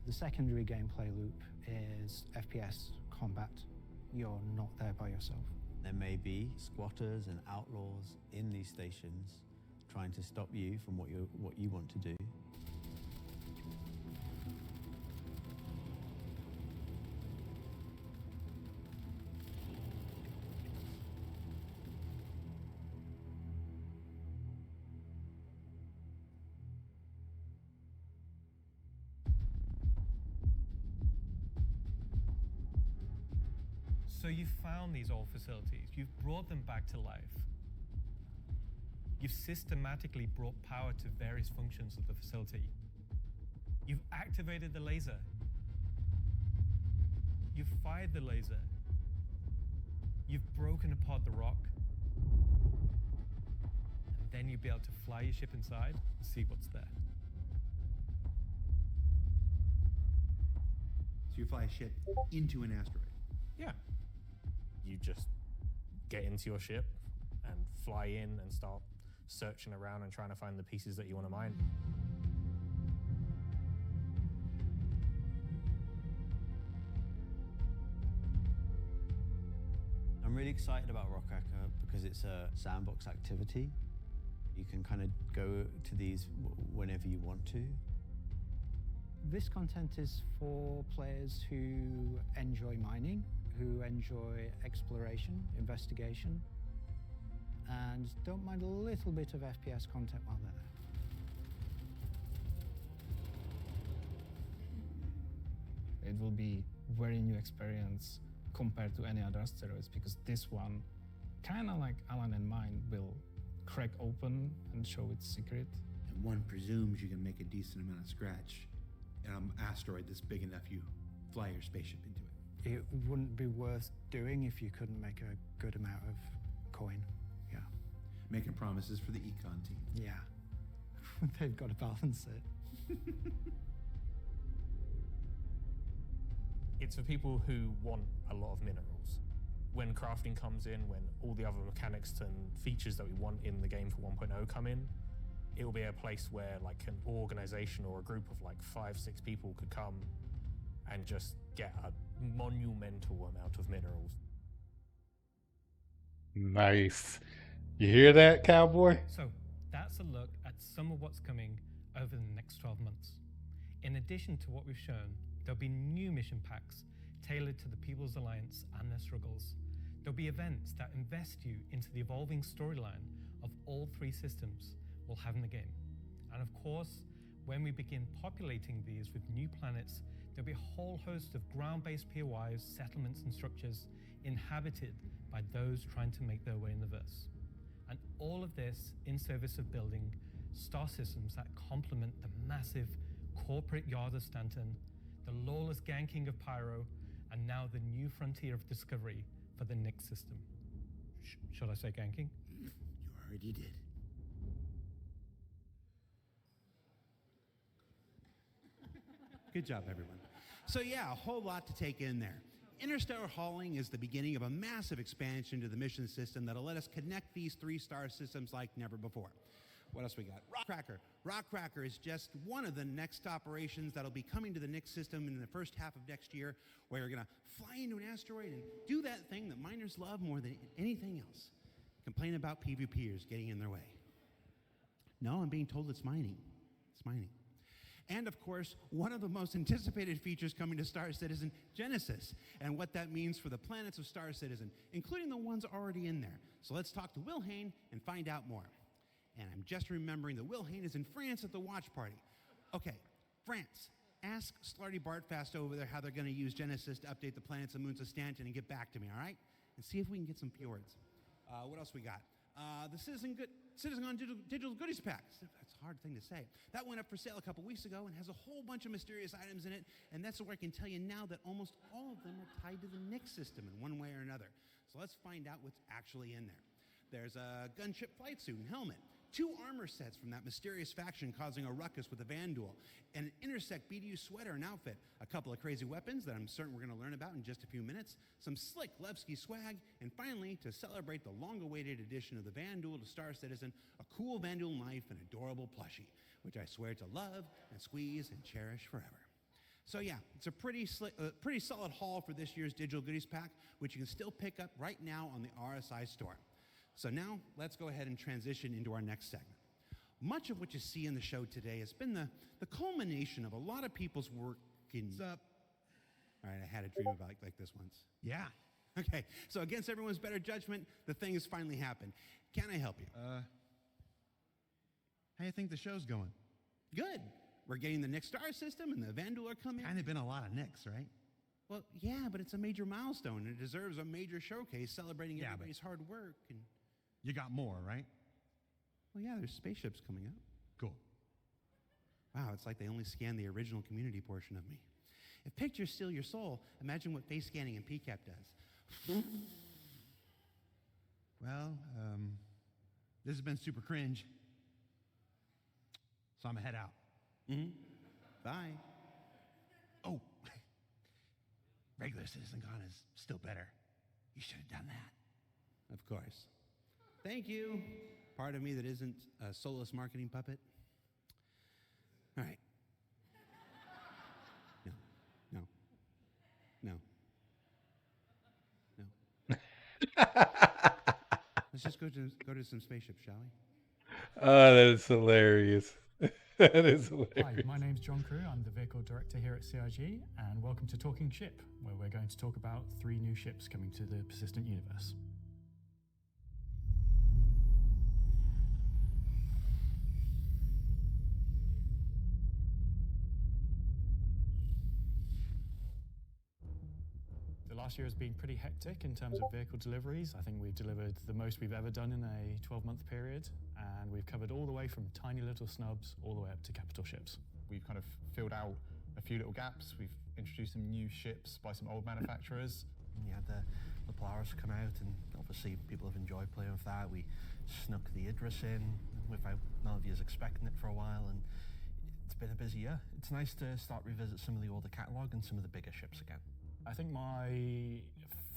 The secondary gameplay loop is FPS combat. You're not there by yourself.
There may be squatters and outlaws in these stations trying to stop you from what you want to do.
So you've found these old facilities, you've brought them back to life. You've systematically brought power to various functions of the facility. You've activated the laser. You've fired the laser. You've broken apart the rock. And then you'll be able to fly your ship inside and see what's there.
So you fly a ship into an asteroid?
Yeah. You just get into your ship and fly in and start searching around and trying to find the pieces that you want to mine.
I'm really excited about Rockcracker because it's a sandbox activity. You can kind of go to these whenever you want to.
This content is for players who enjoy mining, who enjoy exploration, investigation, and don't mind a little bit of FPS content while they're there.
It will be very new experience compared to any other asteroids, because this one, kind of like Alan and mine, will crack open and show its secret.
And one presumes you can make a decent amount of scratch on an asteroid that's big enough you fly your spaceship into it.
It wouldn't be worth doing if you couldn't make a good amount of coin. Yeah.
Making promises for the econ team.
Yeah. They've got to balance it.
It's for people who want a lot of minerals. When crafting comes in, when all the other mechanics and features that we want in the game for 1.0 come in, it will be a place where like an organization or a group of like 5-6 people could come and just get a monumental amount of minerals.
Nice. You hear that, cowboy?
So that's a look at some of what's coming over the next 12 months. In addition to what we've shown, there'll be new mission packs tailored to the People's Alliance and their struggles. There'll be events that invest you into the evolving storyline of all 3 systems we'll have in the game. And of course, when we begin populating these with new planets, there'll be a whole host of ground-based POIs, settlements, and structures inhabited by those trying to make their way in the verse. And all of this in service of building star systems that complement the massive corporate yard of Stanton, the lawless ganking of Pyro, and now the new frontier of discovery for the Nyx system. Should I say ganking?
You already did. Good job, everyone. So yeah, a whole lot to take in there. Interstellar hauling is the beginning of a massive expansion to the mission system that'll let us connect these 3-star systems like never before. What else we got? Rockcracker. Rockcracker is just one of the next operations that'll be coming to the Nyx system in the first half of next year, where you're gonna fly into an asteroid and do that thing that miners love more than anything else. Complain about PvPers getting in their way. No, I'm being told it's mining. It's mining. And of course, one of the most anticipated features coming to Star Citizen, Genesis, and what that means for the planets of Star Citizen, including the ones already in there. So let's talk to Will Hain and find out more. And I'm just remembering that Will Hain is in France at the watch party. Okay, France. Ask Slarty Bartfast over there how they're going to use Genesis to update the planets and moons of Stanton and get back to me, all right? And see if we can get some fjords. What else we got? The CitizenCon Digital Goodies Pack. That's a hard thing to say. That went up for sale a couple weeks ago and has a whole bunch of mysterious items in it, and that's where I can tell you now that almost all of them are tied to the Nix system in one way or another. So let's find out what's actually in there. There's a gunship flight suit and helmet, 2 armor sets from that mysterious faction causing a ruckus with the Vandal, and an Intersect BDU sweater and outfit, a couple of crazy weapons that I'm certain we're going to learn about in just a few minutes, some slick Levski swag, and finally, to celebrate the long-awaited addition of the Vandal to Star Citizen, a cool Vandal knife and adorable plushie, which I swear to love and squeeze and cherish forever. So yeah, it's a pretty solid haul for this year's Digital Goodies Pack, which you can still pick up right now on the RSI store. So now, let's go ahead and transition into our next segment. Much of what you see in the show today has been the culmination of a lot of people's work in... What's up? All right, I had a dream about like this once. Yeah. Okay, so against everyone's better judgment, the thing has finally happened. Can I help you?
How do you think the show's going?
Good. We're getting the Nix star system and the Vandal are coming.
Kind of been a lot of Nix, right?
Well, yeah, but it's a major milestone. It deserves a major showcase celebrating everybody's hard work. And
you got more, right?
well, yeah, there's spaceships coming up.
Cool.
Wow, it's like they only scanned the original community portion of me. If pictures steal your soul, imagine what face scanning and PCAP does.
Well, this has been super cringe. So I'm gonna head out.
Mm-hmm. Bye.
Oh, regular CitizenCon is still better. You should have done that.
Of course. Thank you. Part of me that isn't a soulless marketing puppet. All right. No. Let's just go to some spaceships, shall we?
Oh, that is hilarious. That is hilarious.
Hi, my name's John Crew. I'm the vehicle director here at CIG, and welcome to Talking Ship, where we're going to talk about 3 new ships coming to the persistent universe. The last year has been pretty hectic in terms of vehicle deliveries. I think we've delivered the most we've ever done in a 12-month period, and we've covered all the way from tiny little snubs all the way up to capital ships.
We've kind of filled out a few little gaps. We've introduced some new ships by some old manufacturers.
You had the Polaris come out, and obviously people have enjoyed playing with that. We snuck the Idris in without none of you expecting it for a while, and it's been a busy year. It's nice to start revisit some of the older catalogue and some of the bigger ships again.
I think my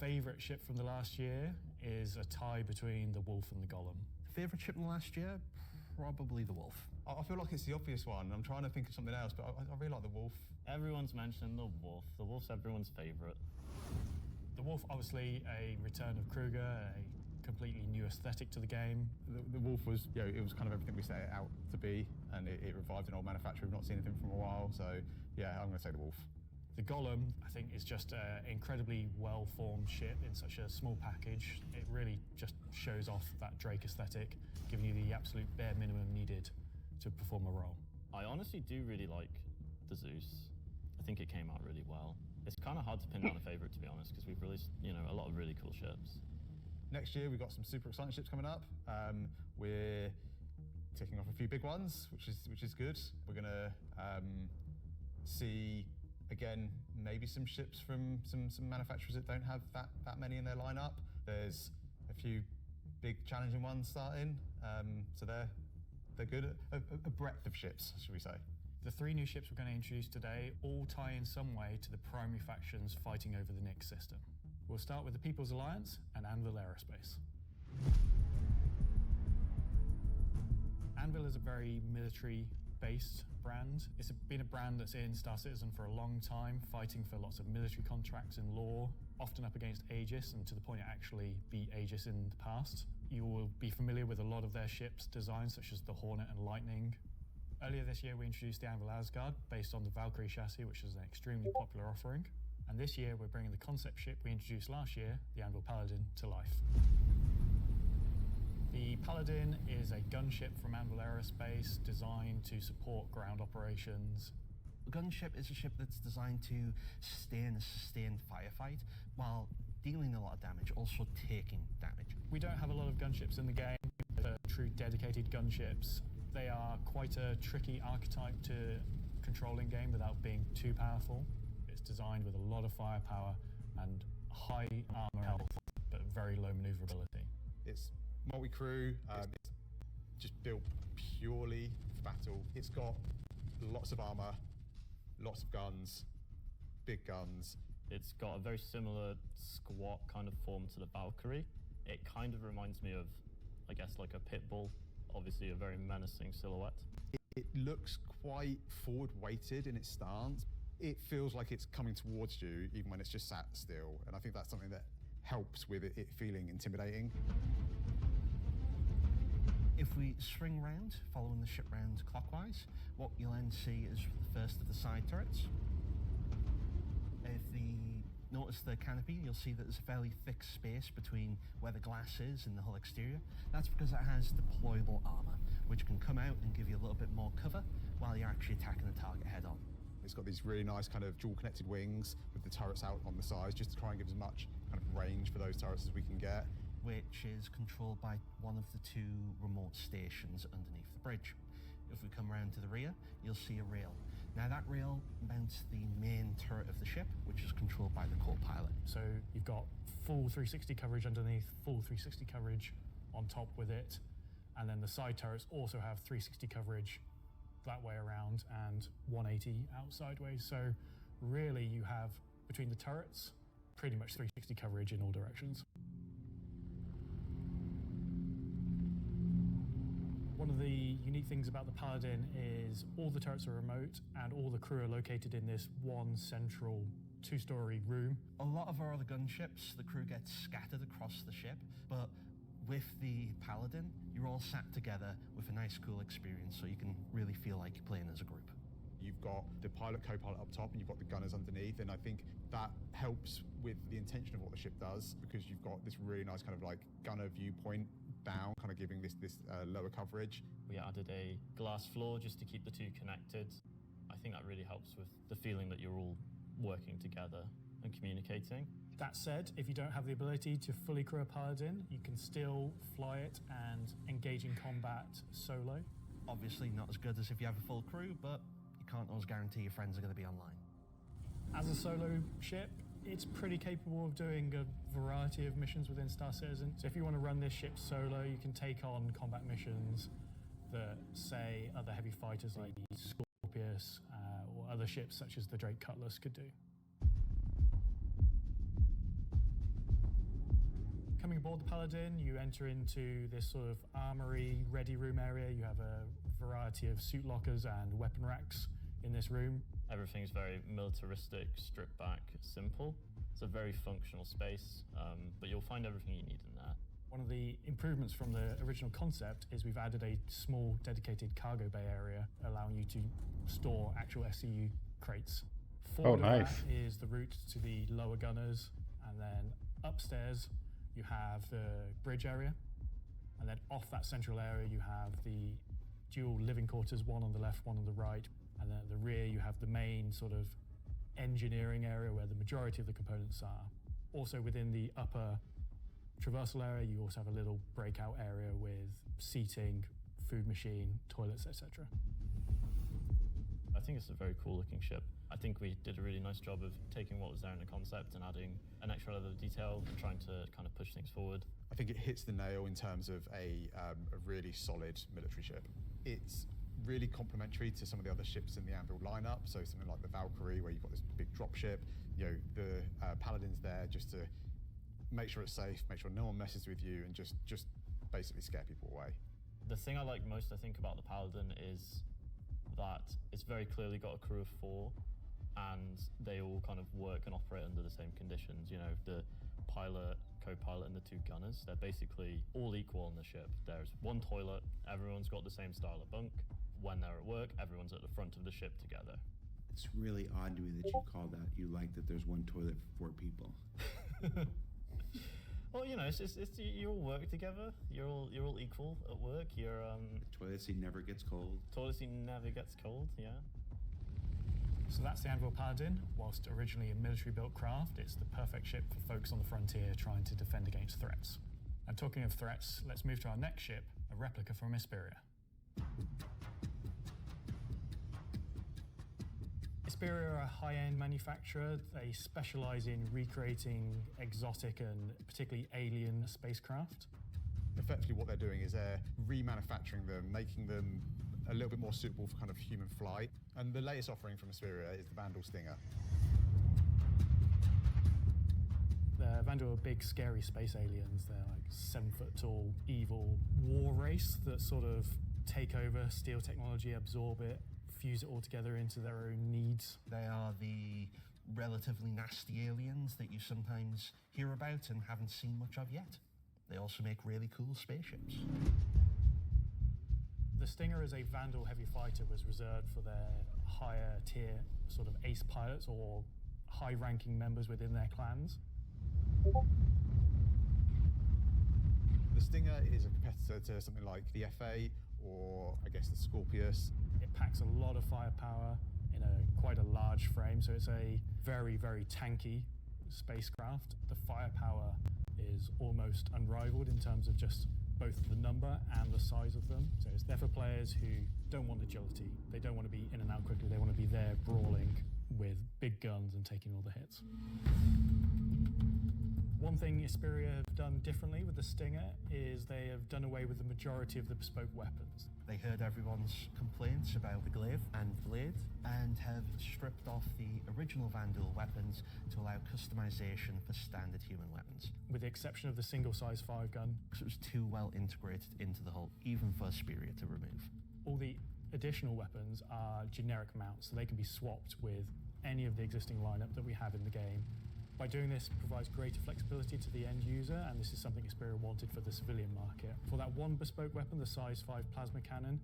favourite ship from the last year is a tie between the Wolf and the Golem.
Favourite ship in the last year? Probably the Wolf.
I feel like it's the obvious one. I'm trying to think of something else, but I really like the Wolf.
Everyone's mentioning the Wolf. The Wolf's everyone's favourite.
The Wolf, obviously, a return of Kruger, a completely new aesthetic to the game.
The Wolf was, it was kind of everything we set it out to be, and it revived an old manufacturer. We've not seen anything from a while, so yeah, I'm going to say the Wolf.
The Golem, I think, is just an incredibly well-formed ship in such a small package. It really just shows off that Drake aesthetic, giving you the absolute bare minimum needed to perform a role.
I honestly do really like the Zeus. I think it came out really well. It's kind of hard to pin down a favourite, to be honest, because we've released, a lot of really cool ships.
Next year, we've got some super exciting ships coming up. We're ticking off a few big ones, which is good. We're going to see, again, maybe some ships from some manufacturers that don't have that many in their lineup. There's a few big challenging ones starting, so they're good. A breadth of ships, should we say.
The 3 new ships we're going to introduce today all tie in some way to the primary factions fighting over the Nix system. We'll start with the People's Alliance and Anvil Aerospace. Anvil is a very military-based brand. It's been a brand that's in Star Citizen for a long time, fighting for lots of military contracts and lore, often up against Aegis, and to the point it actually beat Aegis in the past. You will be familiar with a lot of their ships' designs, such as the Hornet and Lightning. Earlier this year, we introduced the Anvil Asgard, based on the Valkyrie chassis, which is an extremely popular offering. And this year, we're bringing the concept ship we introduced last year, the Anvil Paladin, to life. The Paladin is a gunship from Anvil Aerospace designed to support ground operations.
A gunship is a ship that's designed to sustain a sustained firefight while dealing a lot of damage, also taking damage.
We don't have a lot of gunships in the game, true dedicated gunships. They are quite a tricky archetype to control in game without being too powerful. It's designed with a lot of firepower and high armor health, but very low maneuverability.
It's multi-crew, it's just built purely for battle. It's got lots of armor, lots of guns, big guns.
It's got a very similar squat kind of form to the Valkyrie. It kind of reminds me of, I guess, like a pit bull, obviously a very menacing silhouette.
It looks quite forward-weighted in its stance. It feels like it's coming towards you even when it's just sat still, and I think that's something that helps with it feeling intimidating.
If we swing round, following the ship round clockwise, what you'll then see is the first of the side turrets. If you notice the canopy, you'll see that there's a fairly thick space between where the glass is and the hull exterior. That's because it has deployable armor, which can come out and give you a little bit more cover while you're actually attacking the target head on.
It's got these really nice kind of dual connected wings with the turrets out on the sides, just to try and give as much kind of range for those turrets as we can get.
Which is controlled by one of the two remote stations underneath the bridge. If we come around to the rear, you'll see a rail. Now that rail mounts the main turret of the ship, which is controlled by the co-pilot.
So you've got full 360 coverage underneath, full 360 coverage on top with it, and then the side turrets also have 360 coverage that way around and 180 out sideways. So really you have, between the turrets, pretty much 360 coverage in all directions. One of the unique things about the Paladin is all the turrets are remote and all the crew are located in this one central two-story room.
A lot of our other gunships, the crew gets scattered across the ship, but with the Paladin, you're all sat together with a nice, cool experience, so you can really feel like you're playing as a group.
You've got the pilot, co-pilot up top, and you've got the gunners underneath, and I think that helps with the intention of what the ship does, because you've got this really nice kind of like gunner viewpoint down, kind of giving this lower coverage.
We added a glass floor just to keep the two connected. I think that really helps with the feeling that you're all working together and communicating.
That said, if you don't have the ability to fully crew a Paladin, you can still fly it and engage in combat solo.
Obviously not as good as if you have a full crew, but you can't always guarantee your friends are going to be online.
As a solo ship, it's pretty capable of doing a variety of missions within Star Citizen. So if you want to run this ship solo, you can take on combat missions that, say, other heavy fighters like Scorpius or other ships such as the Drake Cutlass could do. Coming aboard the Paladin, you enter into this sort of armory ready room area. You have a variety of suit lockers and weapon racks in this room.
Everything's very militaristic, stripped back, simple. It's a very functional space, but you'll find everything you need in there.
One of the improvements from the original concept is we've added a small dedicated cargo bay area, allowing you to store actual SCU crates. Forward of that is the route to the lower gunners, and then upstairs you have the bridge area, and then off that central area you have the dual living quarters, one on the left, one on the right, and then at the rear you have the main sort of engineering area where the majority of the components are. Also within the upper traversal area you also have a little breakout area with seating, food machine, toilets, etc.
I think it's a very cool looking ship. I think we did a really nice job of taking what was there in the concept and adding an extra level of detail and trying to kind of push things forward.
I think it hits the nail in terms of a really solid military ship. It's really complementary to some of the other ships in the Anvil lineup, so something like the Valkyrie where you've got this big dropship. You know, the Paladin's there just to make sure it's safe, make sure no one messes with you, and just basically scare people away.
The thing I like most, I think, about the Paladin is that it's very clearly got a crew of 4, and they all kind of work and operate under the same conditions. You know, the pilot, co-pilot, and the 2 gunners, they're basically all equal on the ship. There's 1 toilet, everyone's got the same style of bunk. When they're at work, everyone's at the front of the ship together.
It's really odd to me that you call that, you like that there's 1 toilet for 4 people.
Well, you know, it's you all work together. You're all equal at work. You're
The toilet seat never gets cold.
Toilet seat never gets cold. Yeah.
So that's the Anvil Paladin. Whilst originally a military-built craft, it's the perfect ship for folks on the frontier trying to defend against threats. And talking of threats, let's move to our next ship, a replica from Hesperia. Hesperia are a high-end manufacturer. They specialize in recreating exotic and particularly alien spacecraft.
Effectively what they're doing is they're remanufacturing them, making them a little bit more suitable for kind of human flight. And the latest offering from Hesperia is the Vandal Stinger.
The Vandal are big, scary space aliens. They're like 7-foot-tall, evil war race that sort of take over, steal technology, absorb it, fuse it all together into their own needs.
They are the relatively nasty aliens that you sometimes hear about and haven't seen much of yet. They also make really cool spaceships.
The Stinger as a Vandal heavy fighter was reserved for their higher tier sort of ace pilots or high-ranking members within their clans.
The Stinger is a competitor to something like the FA or I guess the Scorpius.
It packs a lot of firepower in quite a large frame, so it's a very, very tanky spacecraft. The firepower is almost unrivaled in terms of just both the number and the size of them. So it's there for players who don't want agility. They don't want to be in and out quickly. They want to be there brawling with big guns and taking all the hits. One thing Hesperia have done differently with the Stinger is they have done away with the majority of the bespoke weapons.
They heard everyone's complaints about the glaive and blade and have stripped off the original Vandal weapons to allow customization for standard human weapons.
With the exception of the single size 5 gun.
Because it was too well integrated into the whole, even for Hesperia to remove.
All the additional weapons are generic mounts, so they can be swapped with any of the existing lineup that we have in the game. By doing this, it provides greater flexibility to the end user, and this is something Hesperia wanted for the civilian market. For that one bespoke weapon, the size 5 plasma cannon,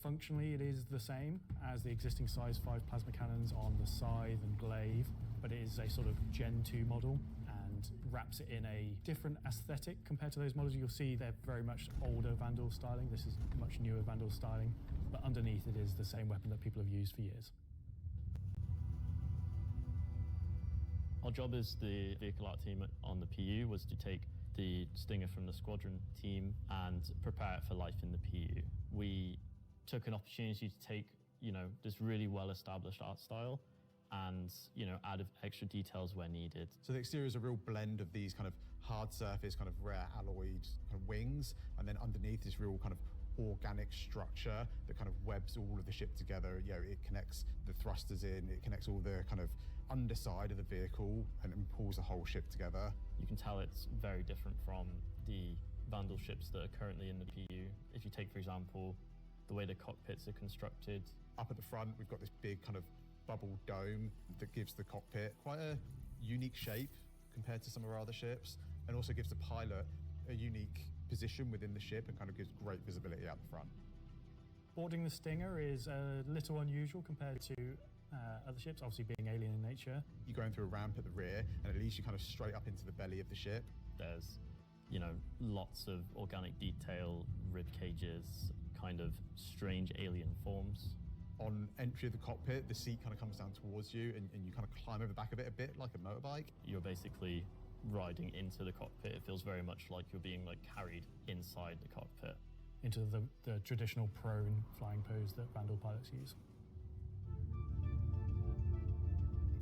functionally it is the same as the existing size 5 plasma cannons on the Scythe and Glaive, but it is a sort of Gen 2 model and wraps it in a different aesthetic compared to those models. You'll see they're very much older Vandal styling. This is much newer Vandal styling, but underneath it is the same weapon that people have used for years.
Our job as the vehicle art team on the PU was to take the Stinger from the squadron team and prepare it for life in the PU. We took an opportunity to take, you know, this really well-established art style and, you know, add extra details where needed.
So the exterior is a real blend of these kind of hard surface, kind of rare alloyed kind of wings, and then underneath this real kind of organic structure that kind of webs all of the ship together. You know, it connects the thrusters in, it connects all the kind of underside of the vehicle and pulls the whole ship together.
You can tell it's very different from the Vandal ships that are currently in the PU. If you take, for example, the way the cockpits are constructed.
Up at the front, we've got this big kind of bubble dome that gives the cockpit quite a unique shape compared to some of our other ships, and also gives the pilot a unique position within the ship and kind of gives great visibility out the front.
Boarding the Stinger is a little unusual compared to other ships, obviously being alien in nature.
You're going through a ramp at the rear, and it leads you kind of straight up into the belly of the ship.
There's, you know, lots of organic detail, rib cages, kind of strange alien forms.
On entry of the cockpit, the seat kind of comes down towards you, and you kind of climb over the back of it a bit like a motorbike.
You're basically riding into the cockpit. It feels very much like you're being like carried inside the cockpit.
Into the traditional prone flying pose that Vandal pilots use.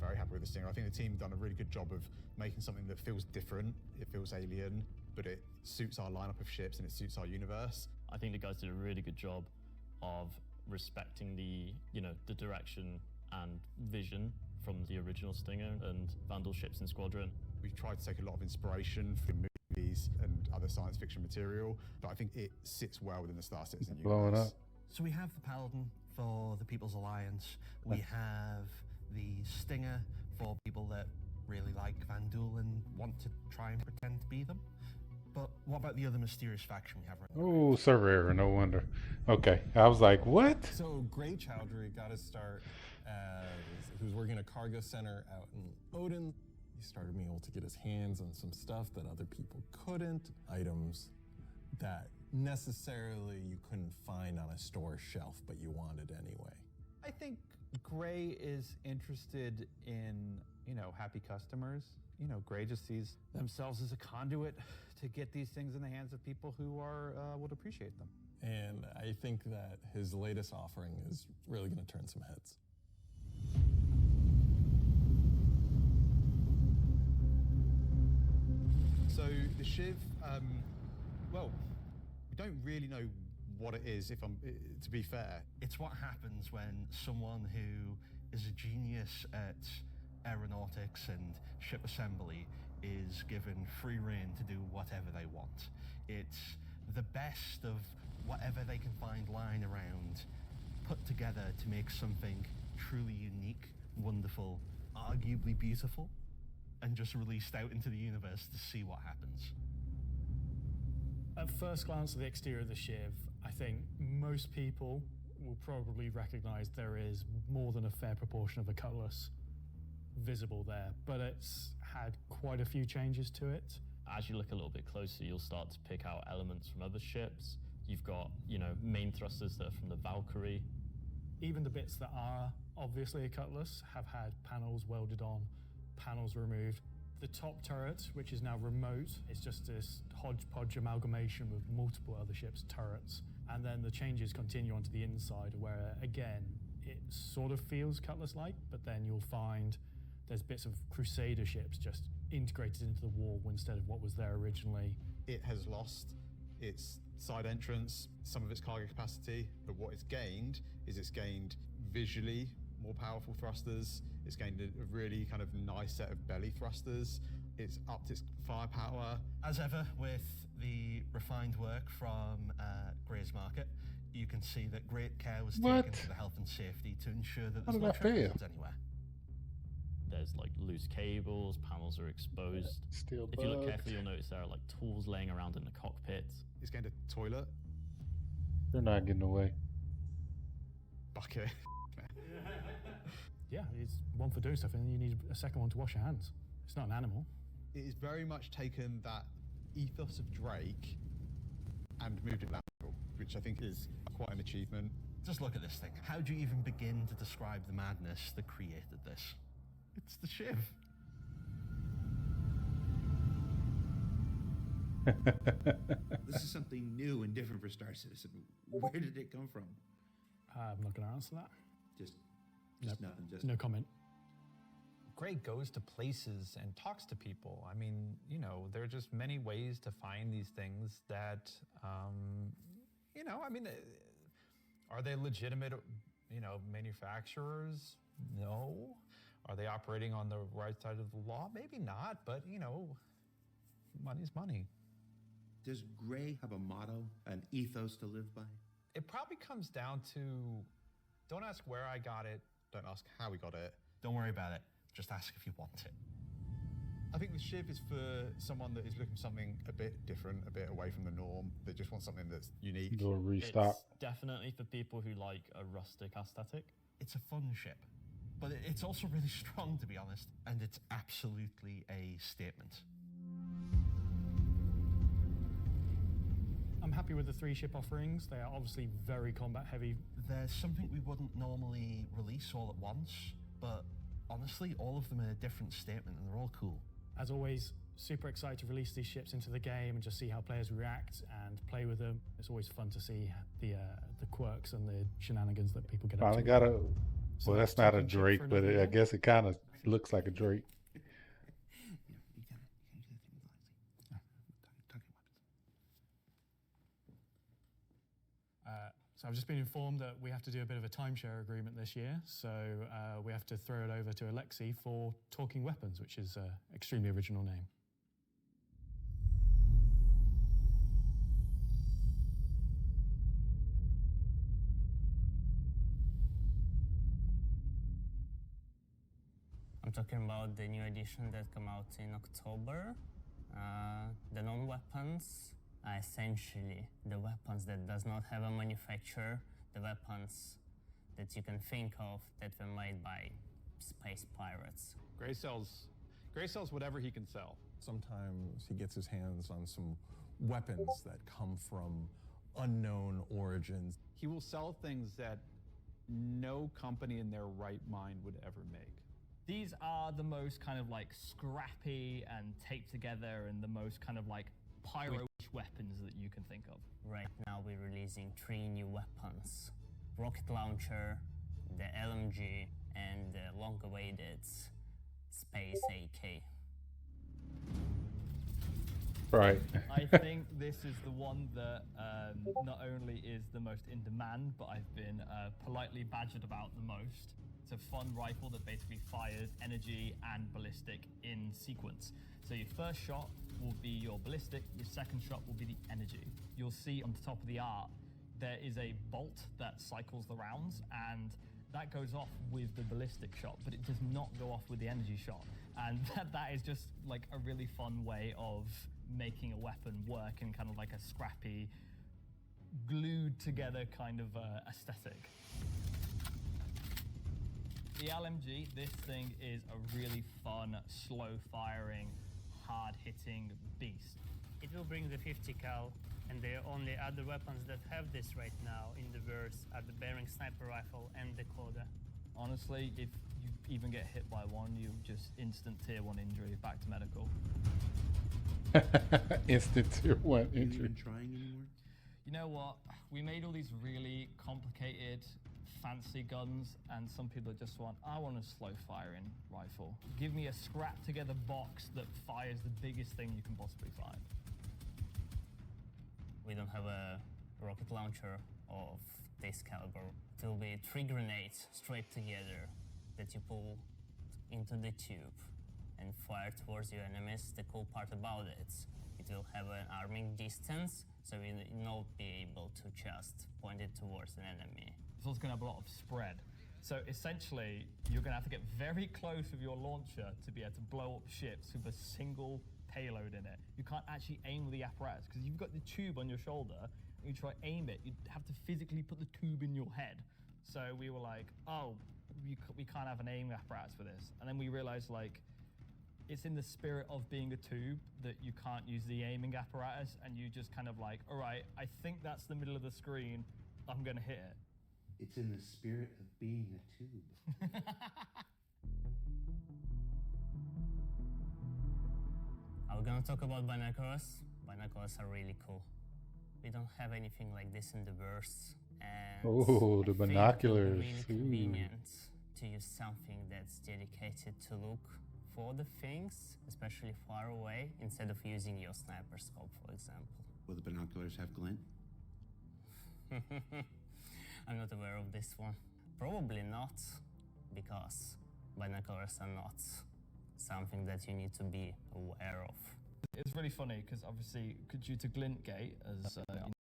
I'm very happy with the Stinger. I think the team done a really good job of making something that feels different, it feels alien, but it suits our lineup of ships and it suits our universe.
I think the guys did a really good job of respecting the, you know, the direction and vision from the original Stinger and Vandal ships in Squadron.
We've tried to take a lot of inspiration from movies and other science fiction material, but I think it sits well within the Star Citizen universe.
Blowing up.
So we have the Paladin for the People's Alliance. We have the Stinger for people that really like Van Duel and want to try and pretend to be them. But what about the other mysterious faction we have right now?
Oh, server error, no wonder. Okay, I was like, what?
So Gray Chowdhury got his start as he was working at a cargo center out in Odin. He started being able to get his hands on some stuff that other people couldn't, items that necessarily you couldn't find on a store shelf, but you wanted anyway.
I think Gray is interested in, happy customers. Gray just sees themselves as a conduit to get these things in the hands of people who would appreciate them.
And I think that his latest offering is really going to turn some heads.
So the Shiv, well, we don't really know what it is, to be fair.
It's what happens when someone who is a genius at aeronautics and ship assembly is given free rein to do whatever they want. It's the best of whatever they can find lying around, put together to make something truly unique, wonderful, arguably beautiful, and just released out into the universe to see what happens.
At first glance at the exterior of the Shiv, I think most people will probably recognize there is more than a fair proportion of a cutlass visible there, but it's had quite a few changes to it.
As you look a little bit closer, you'll start to pick out elements from other ships. You've got, main thrusters that are from the Valkyrie.
Even the bits that are obviously a cutlass have had panels welded on, panels removed. The top turret, which is now remote, is just this hodgepodge amalgamation with multiple other ships' turrets. And then the changes continue onto the inside where, again, it sort of feels cutlass-like, but then you'll find there's bits of Crusader ships just integrated into the wall instead of what was there originally.
It has lost its side entrance, some of its cargo capacity, but what it's gained is it's gained visually more powerful thrusters. It's gained a really kind of nice set of belly thrusters. It's upped its firepower.
As ever with the refined work from Gray's Market, you can see that great care was taken to the health and safety to ensure that there's no trickles anywhere.
There's loose cables, panels are exposed.
Still
if you look carefully, you'll notice there are tools laying around in the cockpit.
It's gained a toilet.
They're not getting away.
Bucket.
Yeah, it's one for doing stuff, and then you need a second one to wash your hands. It's not an animal.
It has very much taken that ethos of Drake and moved it lateral, which I think is quite an achievement.
Just look at this thing. How do you even begin to describe the madness that created this? It's the Shiv.
This is something new and different for Star Citizen. Where did it come from?
I'm not going to answer that.
Just
Nope.
nothing. Just
No comment.
Gray goes to places and talks to people. I mean, there are just many ways to find these things that, are they legitimate, manufacturers? No. Are they operating on the right side of the law? Maybe not, but, money's money.
Does Gray have a motto, an ethos to live by?
It probably comes down to, don't ask where I got it.
Don't ask how we got it.
Don't worry about it. Just ask if you want it.
I think the Shiv is for someone that is looking for something a bit different, a bit away from the norm, that just wants something that's unique.
Do a restock.
It's definitely for people who like a rustic aesthetic.
It's a fun ship, but it's also really strong, to be honest, and it's absolutely a statement.
I'm happy with the 3 ship offerings. They are obviously very combat heavy.
There's something we wouldn't normally release all at once, but honestly, all of them are a different statement and they're all cool.
As always, super excited to release these ships into the game and just see how players react and play with them. It's always fun to see the quirks and the shenanigans that people get up
Finally
to.
got a.
So
Well, that's not a Drake, but I guess it kind of looks like a Drake.
So I've just been informed that we have to do a bit of a timeshare agreement this year. So we have to throw it over to Alexi for Talking Weapons, which is an extremely original name.
I'm talking about the new edition that come out in October. The non-weapons are essentially the weapons that does not have a manufacturer, the weapons that you can think of that were made by space pirates.
Gray sells whatever he can sell.
Sometimes he gets his hands on some weapons that come from unknown origins.
He will sell things that no company in their right mind would ever make.
These are the most kind of like scrappy and taped together and the most kind of like pyro-ish weapons that you can think of.
Right now we're releasing 3 new weapons. Rocket launcher, the LMG, and the long-awaited Space AK.
Right.
I think this is the one that not only is the most in demand, but I've been politely badgered about the most. It's a fun rifle that basically fires energy and ballistic in sequence. So your first shot will be your ballistic, your second shot will be the energy. You'll see on the top of the art, there is a bolt that cycles the rounds, and that goes off with the ballistic shot, but it does not go off with the energy shot. And that is just like a really fun way of making a weapon work in kind of like a scrappy, glued together kind of aesthetic. The LMG, this thing is a really fun, slow-firing, hard-hitting beast.
It will bring the 50 cal, and the only other weapons that have this right now in the verse are the Bearing sniper rifle and the Coda.
Honestly, if you even get hit by one, you just instant tier 1 injury, back to medical.
Instant tier 1 injury.
Are you even trying anymore?
You know what? We made all these really complicated, fancy guns, and some people just want, I want a slow firing rifle. Give me a scrap together box that fires the biggest thing you can possibly find.
We don't have a rocket launcher of this caliber. It will be 3 grenades straight together that you pull into the tube and fire towards your enemies. The cool part about it will have an arming distance, so you will not be able to just point it towards an enemy.
It's also going to have a lot of spread. So essentially, you're going to have to get very close with your launcher to be able to blow up ships with a single payload in it. You can't actually aim with the apparatus because you've got the tube on your shoulder and you try to aim it, you'd have to physically put the tube in your head. So we were like, oh, we can't have an aim apparatus for this. And then we realized like, it's in the spirit of being a tube that you can't use the aiming apparatus, and you just kind of like, all right, I think that's the middle of the screen, I'm gonna hit it.
It's in the spirit of being a tube.
Are we gonna talk about binoculars? Binoculars are really cool. We don't have anything like this in the verse, and
oh, the binoculars.
It would be really convenient to use something that's dedicated to look for the things, especially far away, instead of using your sniper scope, for example.
Will the binoculars have glint?
I'm not aware of this one. Probably not, because binoculars are not something that you need to be aware of.
It's really funny because obviously, due to glint gate, as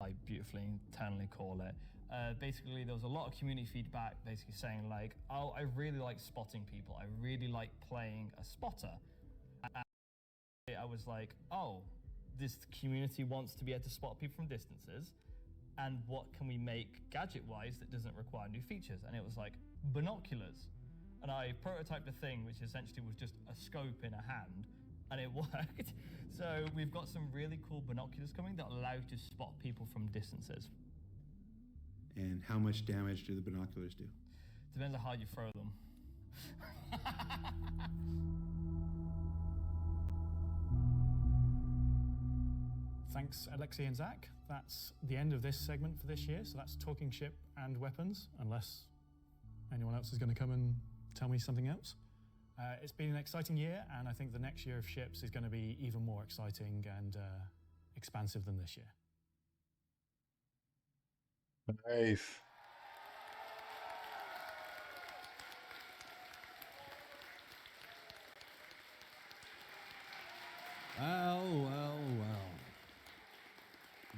I beautifully internally call it, basically there was a lot of community feedback basically saying like, oh, I really like spotting people. I really like playing a spotter. And I was like, oh, this community wants to be able to spot people from distances. And what can we make gadget-wise that doesn't require new features? And it was like, binoculars. And I prototyped a thing which essentially was just a scope in a hand, and it worked. So we've got some really cool binoculars coming that allow you to spot people from distances.
And how much damage do the binoculars do?
Depends on how you throw them.
Thanks, Alexei and Zach. That's the end of this segment for this year. So that's talking ship and weapons, unless anyone else is going to come and tell me something else. It's been an exciting year, and I think the next year of ships is going to be even more exciting and expansive than this year.
Nice.
Well.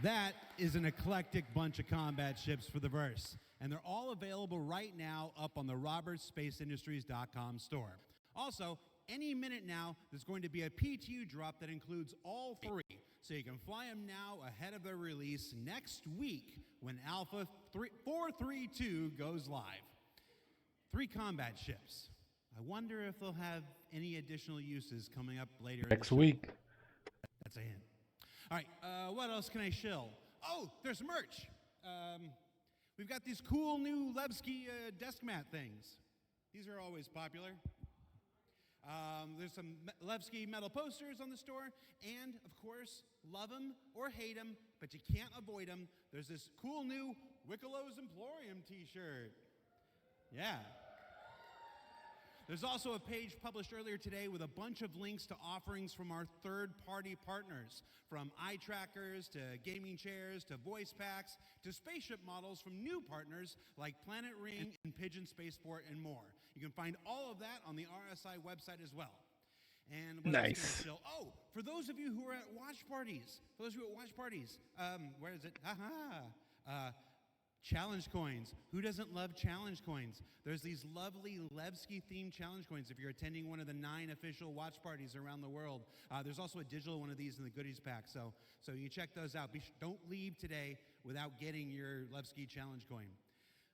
That is an eclectic bunch of combat ships for the verse, and they're all available right now up on the RobertSpaceIndustries.com store. Also, any minute now, there's going to be a PTU drop that includes all 3, so you can fly them now ahead of their release next week when Alpha 432 goes live. 3 combat ships. I wonder if they'll have any additional uses coming up later
Next
in the show.
week.
That's a hint. All right, what else can I shill? Oh, there's merch. We've got these cool new Levski desk mat things. These are always popular. There's some Levski metal posters on the store, and of course, love them or hate them, but you can't avoid them. There's this cool new Wickelow's Emporium t-shirt. Yeah. There's also a page published earlier today with a bunch of links to offerings from our third-party partners, from eye trackers to gaming chairs to voice packs to spaceship models from new partners like Planet Ring and Pigeon Spaceport and more. You can find all of that on the RSI website as well. And what else can I show? Oh, for those of you who are at watch parties, where is it? Challenge coins. Who doesn't love challenge coins? There's these lovely Levski-themed challenge coins if you're attending one of the 9 official watch parties around the world. There's also a digital one of these in the goodies pack, so you check those out. Don't leave today without getting your Levski challenge coin.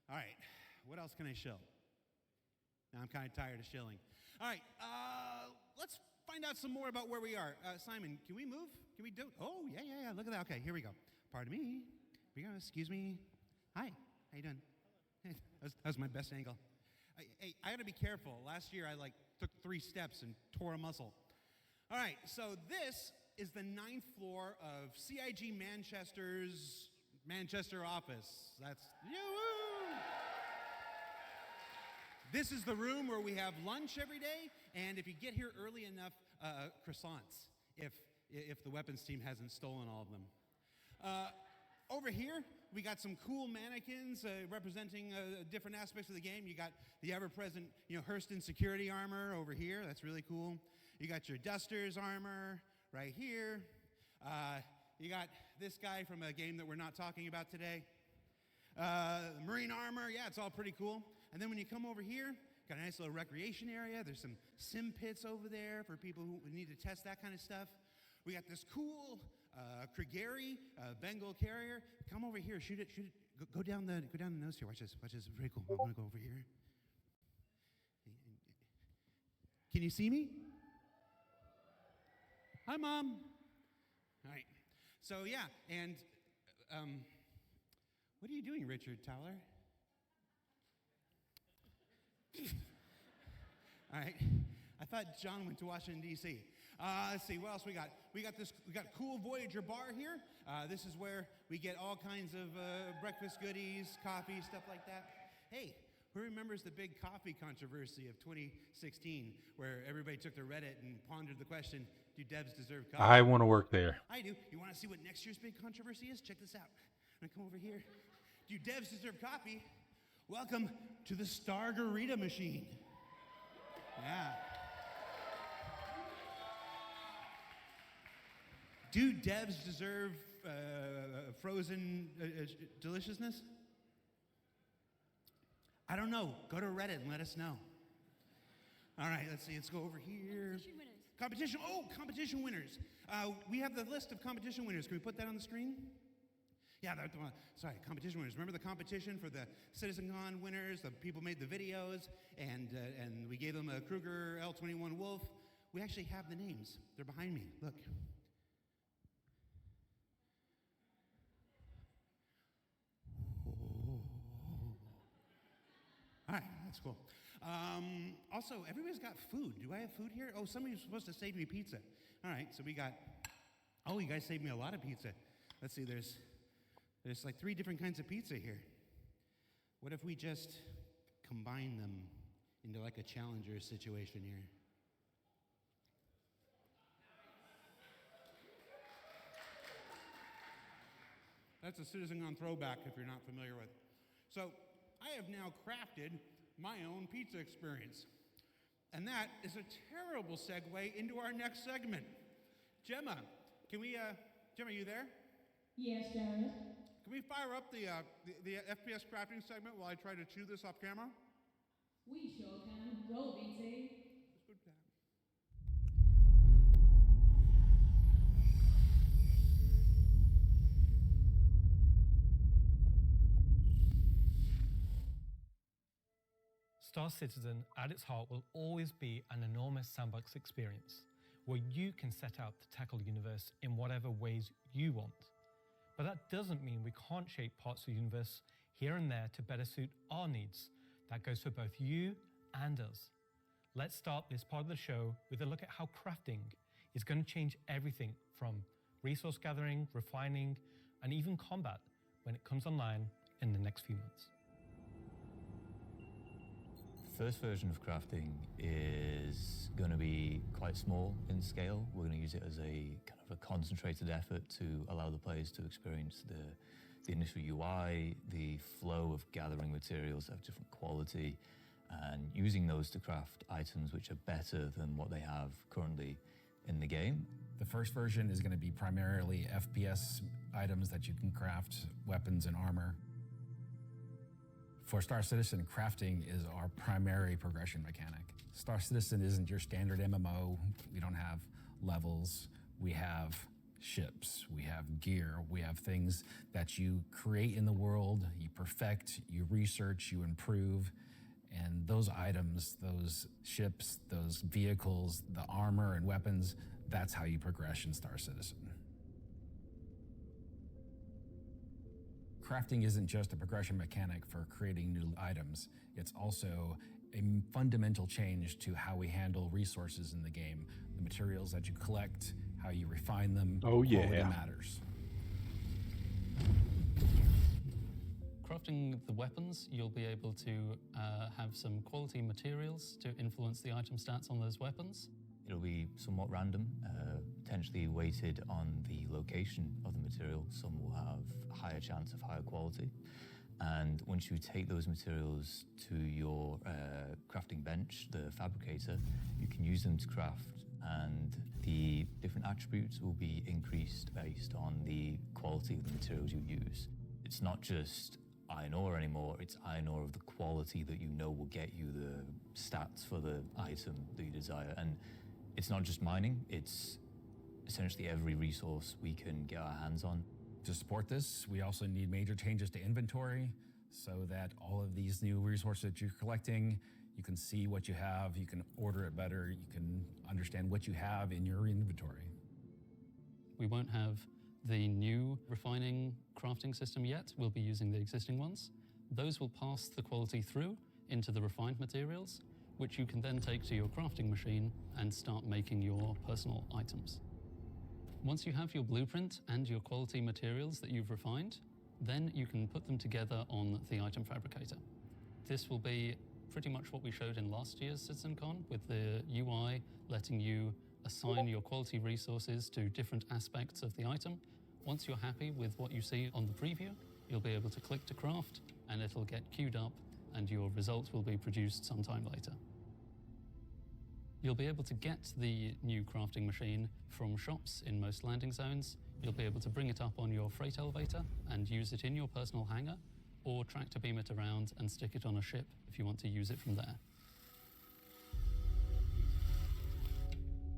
All right, what else can I shill? Now I'm kind of tired of shilling. All right, let's find out some more about where we are. Simon, can we move? Can we do? Oh, yeah. Look at that. Okay, here we go. Pardon me. Here we go. Excuse me. Hi, how you doing? That was my best angle. Hey, I gotta be careful. Last year I took 3 steps and tore a muscle. All right, so this is the 9th floor of CIG Manchester's Manchester office. That's yoo-hoo! This is the room where we have lunch every day, and if you get here early enough, croissants, if the weapons team hasn't stolen all of them. Over here, we got some cool mannequins representing different aspects of the game. You got the ever-present, Hurston security armor over here. That's really cool. You got your Dusters armor right here. You got this guy from a game that we're not talking about today. Marine armor, yeah, it's all pretty cool. And then when you come over here, got a nice little recreation area. There's some sim pits over there for people who need to test that kind of stuff. We got this cool Krigeri Bengal carrier. Come over here, shoot it. Go down the nose here. Watch this. Very cool. I'm gonna go over here. Can you see me? Hi, Mom. All right. So yeah, and what are you doing, Richard Towler? All right. I thought John went to Washington, D.C. Let's see, what else we got? We got cool Voyager bar here. This is where we get all kinds of breakfast goodies, coffee, stuff like that. Hey, who remembers the big coffee controversy of 2016 where everybody took to Reddit and pondered the question, do devs deserve coffee?
I want to work there.
I do. You want to see what next year's big controversy is? Check this out. I'm going to come over here. Do devs deserve coffee? Welcome to the Stargarita machine. Yeah. Do devs deserve frozen deliciousness? I don't know. Go to Reddit and let us know. All right, let's see. Let's go over here. Competition winners. Competition winners. We have the list of competition winners. Can we put that on the screen? Yeah, sorry, competition winners. Remember the competition for the CitizenCon winners? The people made the videos, and we gave them a Kruger L21 Wolf. We actually have the names. They're behind me. Look. All right, that's cool. Also, everybody's got food. Do I have food here? Oh, somebody's supposed to save me pizza. All right, so we got, you guys saved me a lot of pizza. Let's see, there's like 3 different kinds of pizza here. What if we just combine them into like a challenger situation here? That's a CitizenCon throwback if you're not familiar with. So I have now crafted my own pizza experience. And that is a terrible segue into our next segment. Gemma, Gemma, are you there?
Yes, Jared.
Can we fire up the FPS crafting segment while I try to chew this off camera?
We sure can. Roll, BT.
Let's go
Star Citizen, at its heart, will always be an enormous sandbox experience where you can set out to tackle the universe in whatever ways you want. But that doesn't mean we can't shape parts of the universe here and there to better suit our needs. That goes for both you and us. Let's start this part of the show with a look at how crafting is going to change everything from resource gathering, refining, and even combat when it comes online in the next few months.
The first version of crafting is going to be quite small in scale. We're going to use it as a kind of a concentrated effort to allow the players to experience the initial UI, the flow of gathering materials of different quality, and using those to craft items which are better than what they have currently in the game.
The first version is going to be primarily FPS items that you can craft, weapons and armor. For Star Citizen, crafting is our primary progression mechanic. Star Citizen isn't your standard MMO. We don't have levels. We have ships, we have gear, we have things that you create in the world, you perfect, you research, you improve, and those items, those ships, those vehicles, the armor and weapons, that's how you progress in Star Citizen. Crafting isn't just a progression mechanic for creating new items, it's also a fundamental change to how we handle resources in the game. The materials that you collect, how you refine them, quality matters.
Crafting the weapons, you'll be able to have some quality materials to influence the item stats on those weapons.
It'll be somewhat random, potentially weighted on the location of the material. Some will have a higher chance of higher quality. And once you take those materials to your crafting bench, the fabricator, you can use them to craft, and the different attributes will be increased based on the quality of the materials you use. It's not just iron ore anymore, it's iron ore of the quality that you know will get you the stats for the item that you desire. And it's not just mining, it's essentially every resource we can get our hands on.
To support this, we also need major changes to inventory so that all of these new resources that you're collecting, you can see what you have, you can order it better, you can understand what you have in your inventory.
We won't have the new refining crafting system yet. We'll be using the existing ones. Those will pass the quality through into the refined materials, which you can then take to your crafting machine and start making your personal items. Once you have your blueprint and your quality materials that you've refined, then you can put them together on the item fabricator. This will be pretty much what we showed in last year's CitizenCon, with the UI letting you assign your quality resources to different aspects of the item. Once you're happy with what you see on the preview, you'll be able to click to craft and it'll get queued up and your results will be produced sometime later. You'll be able to get the new crafting machine from shops in most landing zones. You'll be able to bring it up on your freight elevator and use it in your personal hangar, or tractor beam it around and stick it on a ship if you want to use it from there.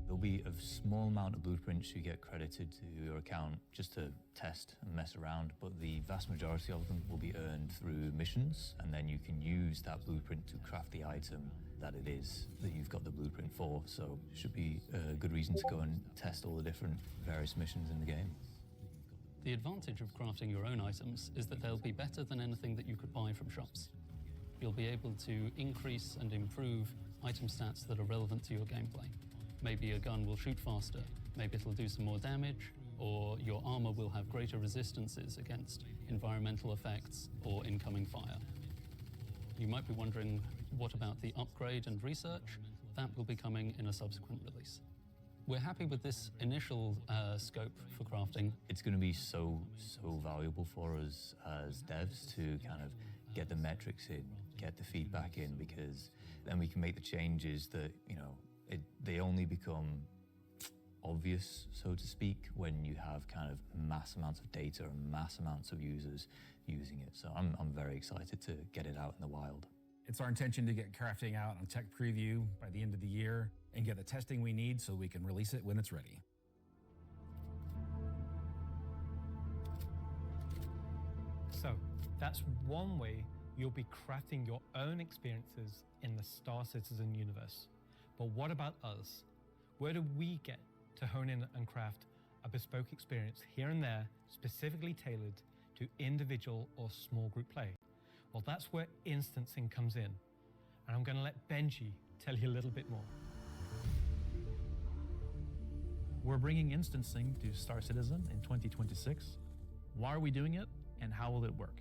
There'll be a small amount of blueprints you get credited to your account just to test and mess around, but the vast majority of them will be earned through missions, and then you can use that blueprint to craft the item that it is that you've got the blueprint for. So it should be a good reason to go and test all the different various missions in the game.
The advantage of crafting your own items is that they'll be better than anything that you could buy from shops. You'll be able to increase and improve item stats that are relevant to your gameplay. Maybe a gun will shoot faster, maybe it'll do some more damage, or your armor will have greater resistances against environmental effects or incoming fire. You might be wondering, what about the upgrade and research? That will be coming in a subsequent release. We're happy with this initial scope for crafting.
It's going to be so valuable for us as devs to kind of get the metrics in, get the feedback in, because then we can make the changes that, you know, they only become obvious, so to speak, when you have kind of mass amounts of data and mass amounts of users using it. So I'm very excited to get it out in the wild.
It's our intention to get crafting out on tech preview by the end of the year and get the testing we need so we can release it when it's ready.
So that's one way you'll be crafting your own experiences in the Star Citizen universe. But what about us? Where do we get to hone in and craft a bespoke experience here and there, specifically tailored to individual or small group play? Well, that's where instancing comes in. And I'm going to let Benji tell you a little bit more.
We're bringing instancing to Star Citizen in 2026. Why are we doing it, and how will it work?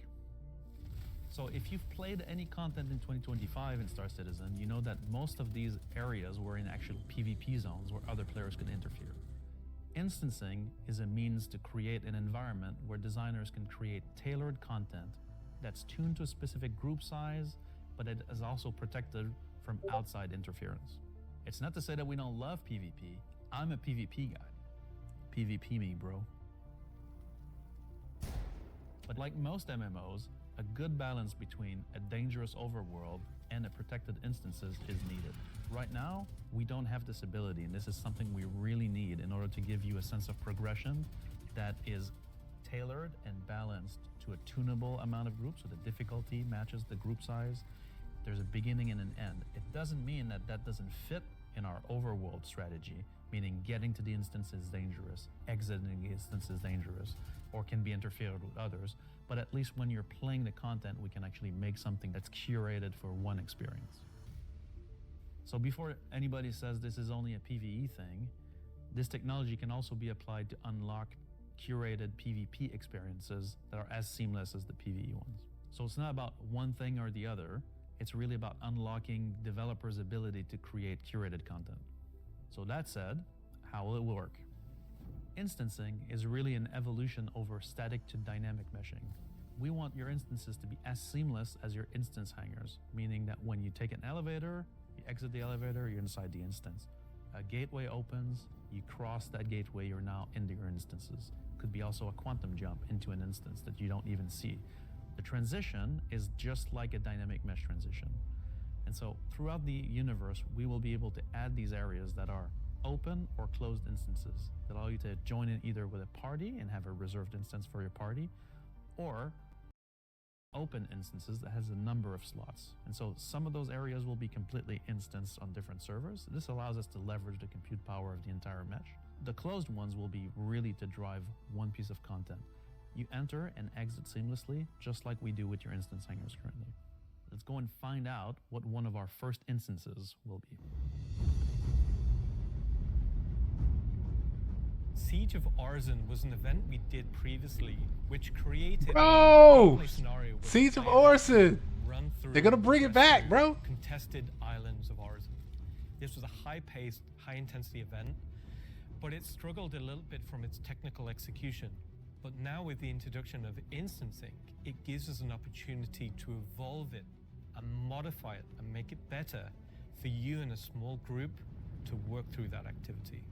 So if you've played any content in 2025 in Star Citizen, you know that most of these areas were in actual PvP zones where other players could interfere. Instancing is a means to create an environment where designers can create tailored content that's tuned to a specific group size, but it is also protected from outside interference. It's not to say that we don't love PvP. I'm a PvP guy. PvP me, bro. But like most MMOs, a good balance between a dangerous overworld and a protected instances is needed. Right now, we don't have this ability, and this is something we really need in order to give you a sense of progression that is tailored and balanced to a tunable amount of groups, so the difficulty matches the group size. There's a beginning and an end. It doesn't mean that that doesn't fit in our overworld strategy, meaning getting to the instance is dangerous, exiting the instance is dangerous, or can be interfered with others. But at least when you're playing the content, we can actually make something that's curated for one experience. So before anybody says this is only a PvE thing, this technology can also be applied to unlock curated PvP experiences that are as seamless as the PvE ones. So it's not about one thing or the other, it's really about unlocking developers' ability to create curated content. So that said, how will it work? Instancing is really an evolution over static to dynamic meshing. We want your instances to be as seamless as your instance hangers, meaning that when you take an elevator, you exit the elevator, you're inside the instance. A gateway opens, you cross that gateway, you're now into your instances. Could be also a quantum jump into an instance that you don't even see. The transition is just like a dynamic mesh transition. And so throughout the universe, we will be able to add these areas that are open or closed instances that allow you to join in either with a party and have a reserved instance for your party, or open instances that has a number of slots. And so some of those areas will be completely instanced on different servers. This allows us to leverage the compute power of the entire mesh. The closed ones will be really to drive one piece of content. You enter and exit seamlessly, just like we do with your instance hangers currently. Let's go and find out what one of our first instances will be.
Siege of Arisen was an event we did previously, which created a gameplay scenario where
Siege
the
of
player had to
Arisen.
run through
They're gonna bring it back, bro.
Contested islands of Arisen. This was a high-paced, high-intensity event, but it struggled a little bit from its technical execution. But now with the introduction of instancing, it gives us an opportunity to evolve it and modify it and make it better for you in a small group to work through that activity.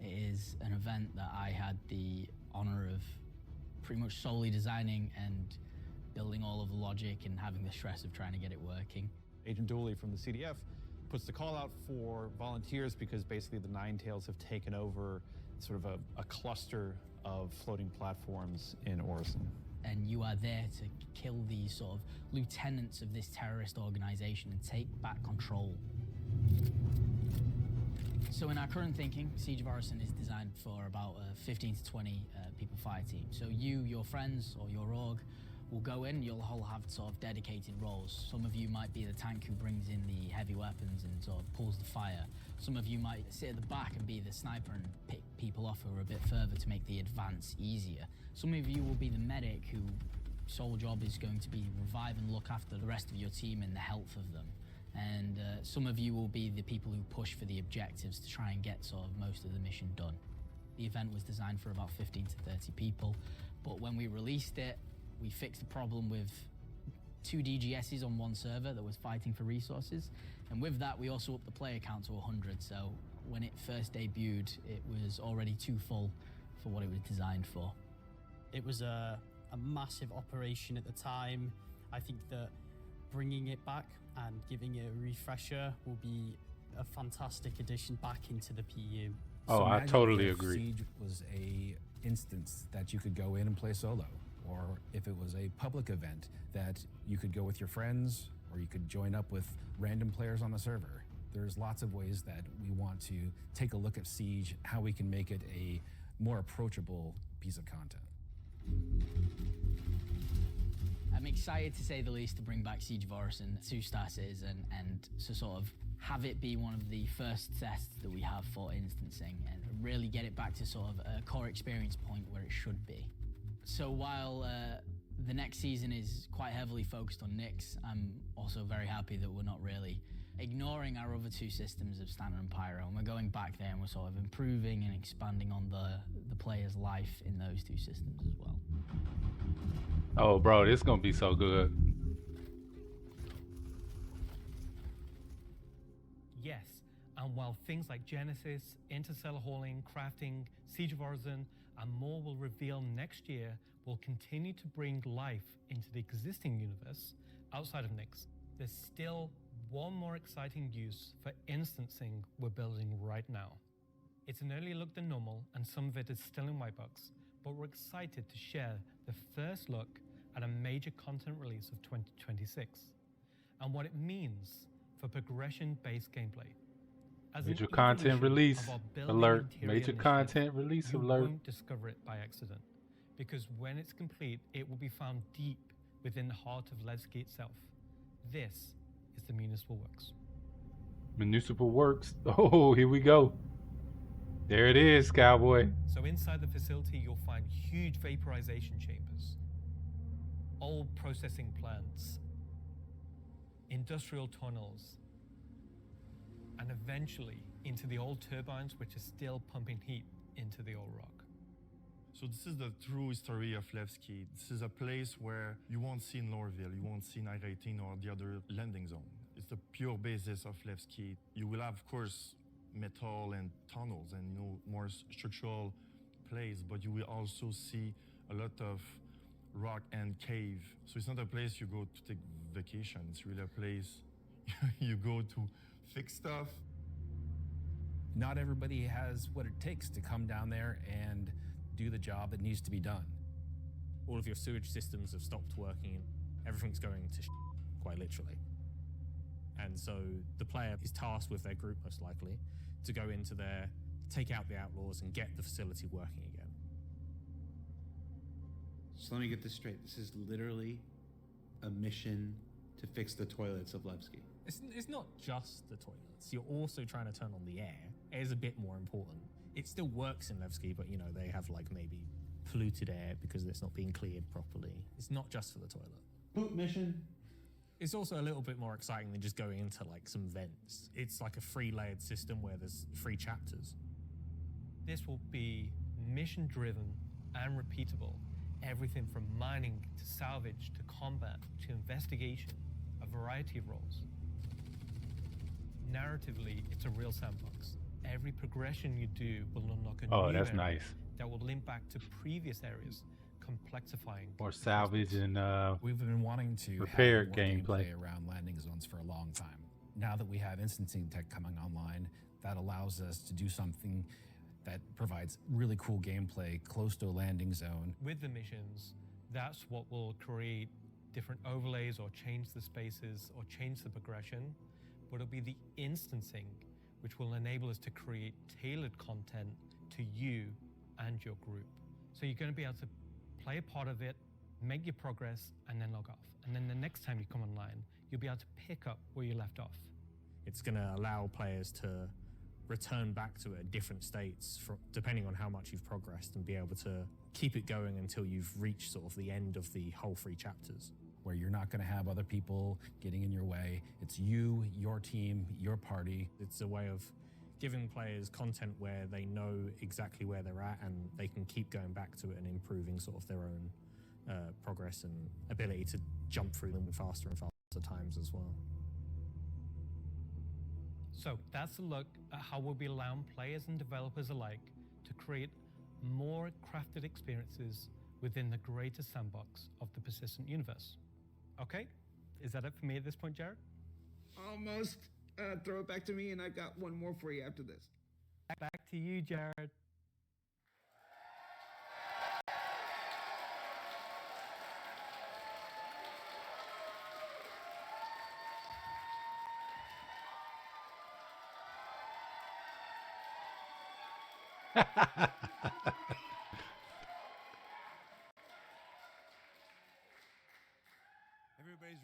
It is an event that I had the honor of pretty much solely designing and building all of the logic and having the stress of trying to get it working.
Agent Dooley from the CDF puts the call out for volunteers because basically the Nine Tails have taken over sort of a cluster of floating platforms in Orison.
And you are there to kill these sort of lieutenants of this terrorist organization and take back control. So in our current thinking, Siege of Arisen is designed for about a 15 to 20 people fire team. So you, your friends, or your org will go in, you'll all have sort of dedicated roles. Some of you might be the tank who brings in the heavy weapons and sort of pulls the fire. Some of you might sit at the back and be the sniper and pick people off who are a bit further to make the advance easier. Some of you will be the medic whose sole job is going to be revive and look after the rest of your team and the health of them. And some of you will be the people who push for the objectives to try and get sort of most of the mission done. The event was designed for about 15 to 30 people, but when we released it, we fixed the problem with 2 DGSs on one server that was fighting for resources. And with that, we also upped the player count to 100. So when it first debuted, it was already too full for what it was designed for.
It was a massive operation at the time. I think that bringing it back and giving it a refresher will be a fantastic addition back into the PU.
Oh, I totally agree.
Siege was a instance that you could go in and play solo,
or if it was a public event that you could go with your friends or you could join up with random players on the server. There's lots of ways that we want to take a look at Siege, how we can make it a more approachable piece of content.
I'm excited, to say the least, to bring back Siege of Orison to Star Citizen and to sort of have it be one of the first tests that we have for instancing and really get it back to sort of a core experience point where it should be. So while the next season is quite heavily focused on Nyx, I'm also very happy that we're not really ignoring our other two systems of Standard and Pyro, and we're going back there and we're sort of improving and expanding on the player's life in those two systems as well.
Oh, bro, this is gonna be so good.
Yes, and while things like Genesis, interstellar hauling, crafting, Siege of Orison, and more will reveal next year, we'll continue to bring life into the existing universe outside of Nyx. There's still one more exciting use for instancing we're building right now. It's an earlier look than normal, and some of it is still in white box, but we're excited to share the first look at a major content release of 2026 and what it means for progression-based gameplay. As an
Major content
evolution
release
of our building
alert.
interior
Major
initiative,
content release
you
alert.
won't discover it by accident, because when it's complete, it will be found deep within the heart of Levski itself. This is the Municipal Works.
Municipal Works. Oh, here we go. There it is, cowboy.
So inside the facility, you'll find huge vaporization chambers, old processing plants, industrial tunnels, and eventually into the old turbines which are still pumping heat into the old rock.
So this is the true history of Levski. This is a place where you won't see in Lorville, you won't see Night 18 or the other landing zone. It's the pure basis of Levski. You will have, of course, metal and tunnels and more structural plays, but you will also see a lot of rock and cave. So it's not a place you go to take vacation. It's really a place you go to fix stuff.
Not everybody has what it takes to come down there and do the job that needs to be done.
All of your sewage systems have stopped working. Everything's going to quite literally. And so the player is tasked with their group, most likely, to go into there, take out the outlaws, and get the facility working again.
So let me get this straight. This is literally a mission to fix the toilets of Levski.
It's not just the toilets. You're also trying to turn on the air. Air is a bit more important. It still works in Levski, but they have like maybe polluted air because it's not being cleared properly. It's not just for the toilet.
Poop mission.
It's also a little bit more exciting than just going into like some vents. It's like a free layered system where there's 3 chapters.
This will be mission driven and repeatable. Everything from mining to salvage to combat to investigation, a variety of roles. Narratively, it's a real sandbox. Every progression you do will unlock a new
that's
area
nice.
that will link back to previous areas, complexifying.
Or salvage and
We've been wanting to
repair
have more
gameplay.
around landing zones for a long time. Now that we have instancing tech coming online, that allows us to do something that provides really cool gameplay close to a landing zone.
With the missions, that's what will create different overlays or change the spaces or change the progression, but it'll be the instancing which will enable us to create tailored content to you and your group. So you're going to be able to play a part of it, make your progress, and then log off. And then the next time you come online, you'll be able to pick up where you left off.
It's going to allow players to return back to it at different states depending on how much you've progressed and be able to keep it going until you've reached sort of the end of the whole 3 chapters.
Where you're not going to have other people getting in your way. It's you, your team, your party.
It's a way of giving players content where they know exactly where they're at and they can keep going back to it and improving sort of their own progress and ability to jump through them faster and faster times as well.
So that's a look at how we'll be allowing players and developers alike to create more crafted experiences within the greater sandbox of the persistent universe. Okay, is that it for me at this point, Jared?
Almost. Throw it back to me, and I've got one more for you after this.
Back to you, Jared.
Everybody's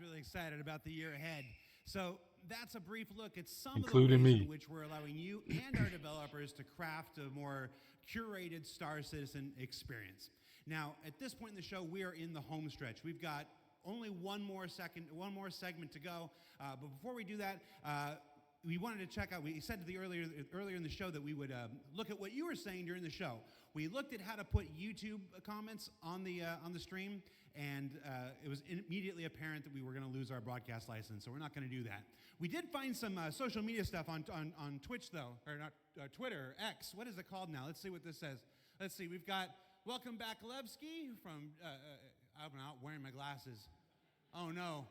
really excited about the year ahead. So that's a brief look at some
Including
of the ways
me.
in which we're allowing you and our developers to craft a more curated Star Citizen experience. Now, at this point in the show, we are in the home stretch. We've got only one more segment to go. But before we do that, we wanted to check out, we said earlier in the show that we would look at what you were saying during the show. We looked at how to put YouTube comments on the stream, and it was immediately apparent that we were going to lose our broadcast license, so we're not going to do that. We did find some social media stuff on Twitch, though, or not Twitter, X. What is it called now? Let's see what this says. Let's see. We've got Welcome Back Levski from, I'm not wearing my glasses. Oh, no.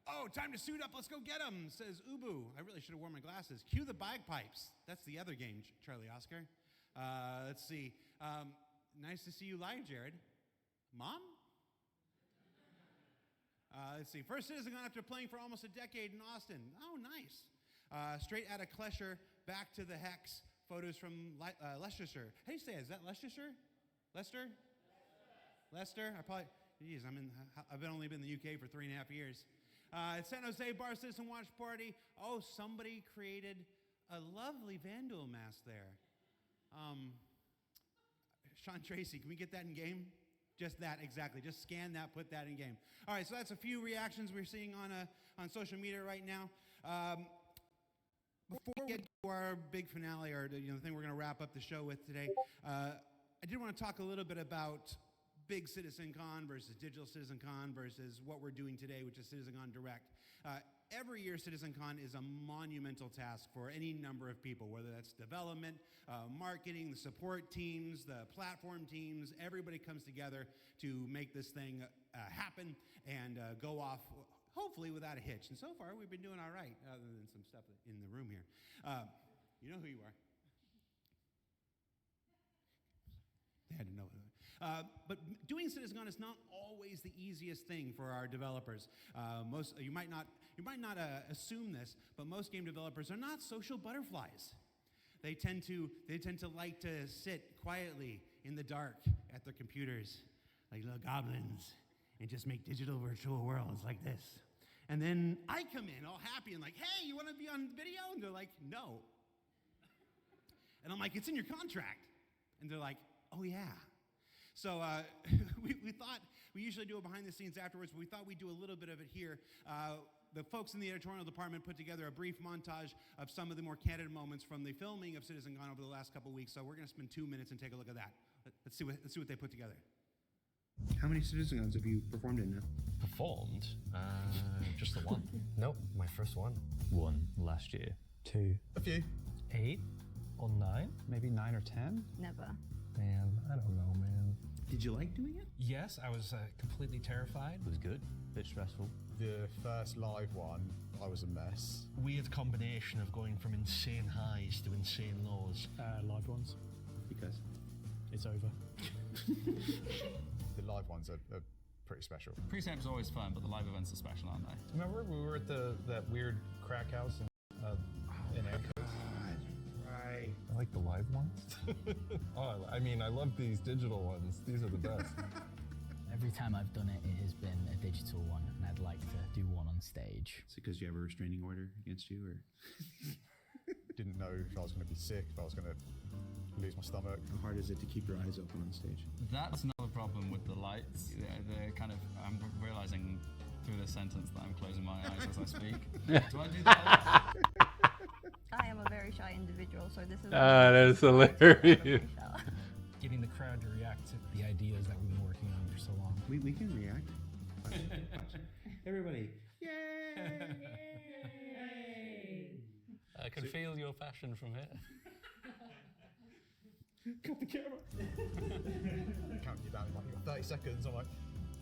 Oh, time to suit up. Let's go get him, says Ubu. I really should have worn my glasses. Cue the bagpipes. That's the other game, Charlie Oscar. Let's see. Nice to see you live, Jared. Mom? Let's see. First CitizenCon after playing for almost a decade in Austin. Oh, nice. Straight out of Klesher, back to the Hex. Photos from Leicestershire. How do you say it? Is that Leicestershire? Leicester? Leicester? I've only been in the UK for 3.5 years. At San Jose Bar Citizen Watch Party. Oh, somebody created a lovely Vandal mask there. Sean Tracy, can we get that in game? Just that, exactly. Just scan that, put that in game. All right, so that's a few reactions we're seeing on social media right now. Before we get to our big finale, or the thing we're going to wrap up the show with today, I did want to talk a little bit about big CitizenCon versus digital CitizenCon versus what we're doing today, which is CitizenCon Direct. Every year, CitizenCon is a monumental task for any number of people, whether that's development, marketing, the support teams, the platform teams. Everybody comes together to make this thing happen and go off, hopefully without a hitch. And so far, we've been doing all right, other than some stuff in the room here. You know who you are. They had to know. But doing CitizenCon is not always the easiest thing for our developers. You might not assume this, but most game developers are not social butterflies. They tend to like to sit quietly in the dark at their computers, like little goblins, and just make digital virtual worlds like this. And then I come in all happy and like, hey, you want to be on video? And they're like, no. And I'm like, it's in your contract. And they're like, oh yeah. So we thought, we usually do it behind the scenes afterwards, but we thought we'd do a little bit of it here. The folks in the editorial department put together a brief montage of some of the more candid moments from the filming of CitizenCon over the last couple of weeks. So we're going to spend 2 minutes and take a look at that. Let's see what they put together. How many CitizenCons have you performed in now?
Performed? Just the one.
Nope, my first one.
One last year. 2.
A few.
8 or 9?
Maybe 9 or 10?
Never.
Man, I don't know, man.
Did you like doing it?
Yes, I was completely terrified.
It was good. A bit stressful.
The first live one, I was a mess.
Weird combination of going from insane highs to insane lows.
Live ones.
Because?
It's over.
The live ones are pretty special.
Pre-samp's always fun, but the live events are special, aren't they?
Remember we were at that weird crack house in Anchorage?
Right.
I like the live ones. Oh, I mean, I love these digital ones. These are the best.
Every time I've done it, it has been a digital one, and I'd like to do one on stage.
Is it because you have a restraining order against you, or?
Didn't know if I was going to be sick, if I was going to lose my stomach.
How hard is it to keep your eyes open on stage?
That's another problem with the lights. They're kind of, I'm realizing through this sentence that I'm closing my eyes as I speak. Do I do that?
I am a very shy individual, so this is.
That is hilarious.
Getting the crowd to react to the ideas that we've been working on for so long.
We can react. Everybody. Yay!
I can feel your passion from here.
Cut the camera. Counting you down in like 30 seconds. I'm like,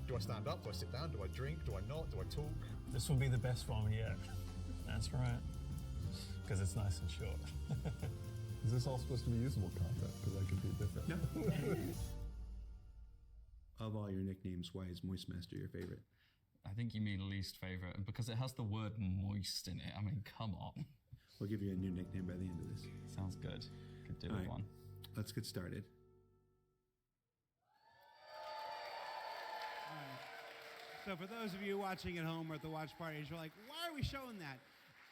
do I stand up? Do I sit down? Do I drink? Do I not? Do I talk?
This will be the best one yet. That's right. Because it's nice and short.
Is this all supposed to be usable content? Because I could be different.
No. Of all your nicknames, why is Moist Master your favorite?
I think you mean least favorite, and because it has the word moist in it. I mean, come on.
We'll give you a new nickname by the end of this.
Sounds good. Could do
all
with
right.
one.
let's get started. So for those of you watching at home or at the watch parties, you're like, why are we showing that?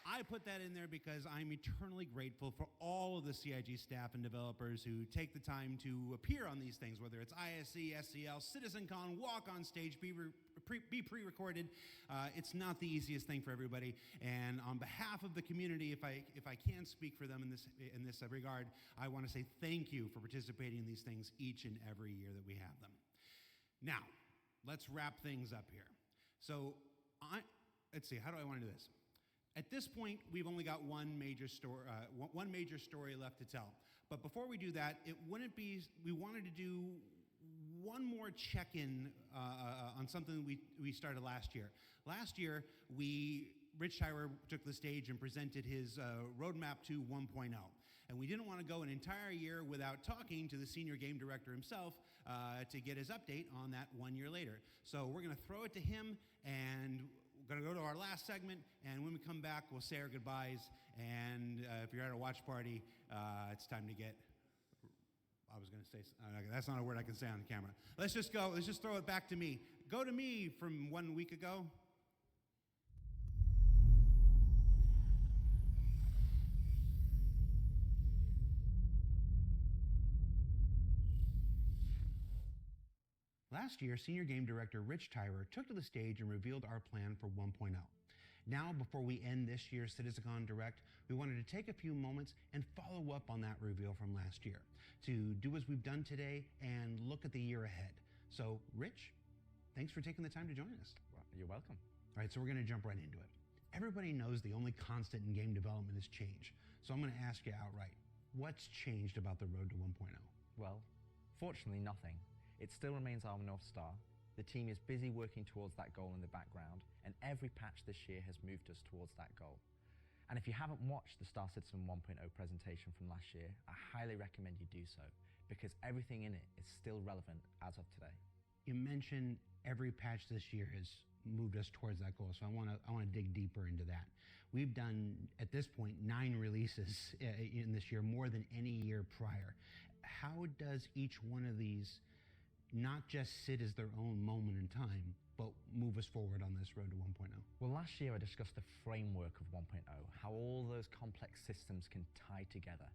I put that in there because I'm eternally grateful for all of the CIG staff and developers who take the time to appear on these things, whether it's ISC, SCL, CitizenCon, walk on stage, be pre-recorded. It's not the easiest thing for everybody. And on behalf of the community, if I can speak for them in this regard, I want to say thank you for participating in these things each and every year that we have them. Now, let's wrap things up here. So, let's see, how do I want to do this? At this point, we've only got one major story left to tell. But before we do that, we wanted to do one more check-in on something we started last year. Last year, Rich Tyler took the stage and presented his roadmap to 1.0. And we didn't want to go an entire year without talking to the senior game director himself to get his update on that 1 year later. So we're going to throw it to him, and we're going to go to our last segment, and when we come back, we'll say our goodbyes. And if you're at a watch party, it's time to get... I was going to say... that's not a word I can say on camera. Let's just go. Let's just throw it back to me. Go to me from 1 week ago. Last year, Senior Game Director Rich Tyler took to the stage and revealed our plan for 1.0. Now, before we end this year's CitizenCon Direct, we wanted to take a few moments and follow up on that reveal from last year, to do as we've done today and look at the year ahead. So, Rich, thanks for taking the time to join us.
Well, you're welcome.
All right, so we're going to jump right into it. Everybody knows the only constant in game development is change. So I'm going to ask you outright, what's changed about the road to 1.0?
Well, fortunately, nothing. It still remains our North Star. The team is busy working towards that goal in the background, and every patch this year has moved us towards that goal. And if you haven't watched the Star Citizen 1.0 presentation from last year, I highly recommend you do so, because everything in it is still relevant as of today.
You mentioned every patch this year has moved us towards that goal, so I want to dig deeper into that. We've done, at this point, 9 releases in this year, more than any year prior. How does each one of these not just sit as their own moment in time, but move us forward on this road to 1.0?
Well, last year I discussed the framework of 1.0, how all those complex systems can tie together.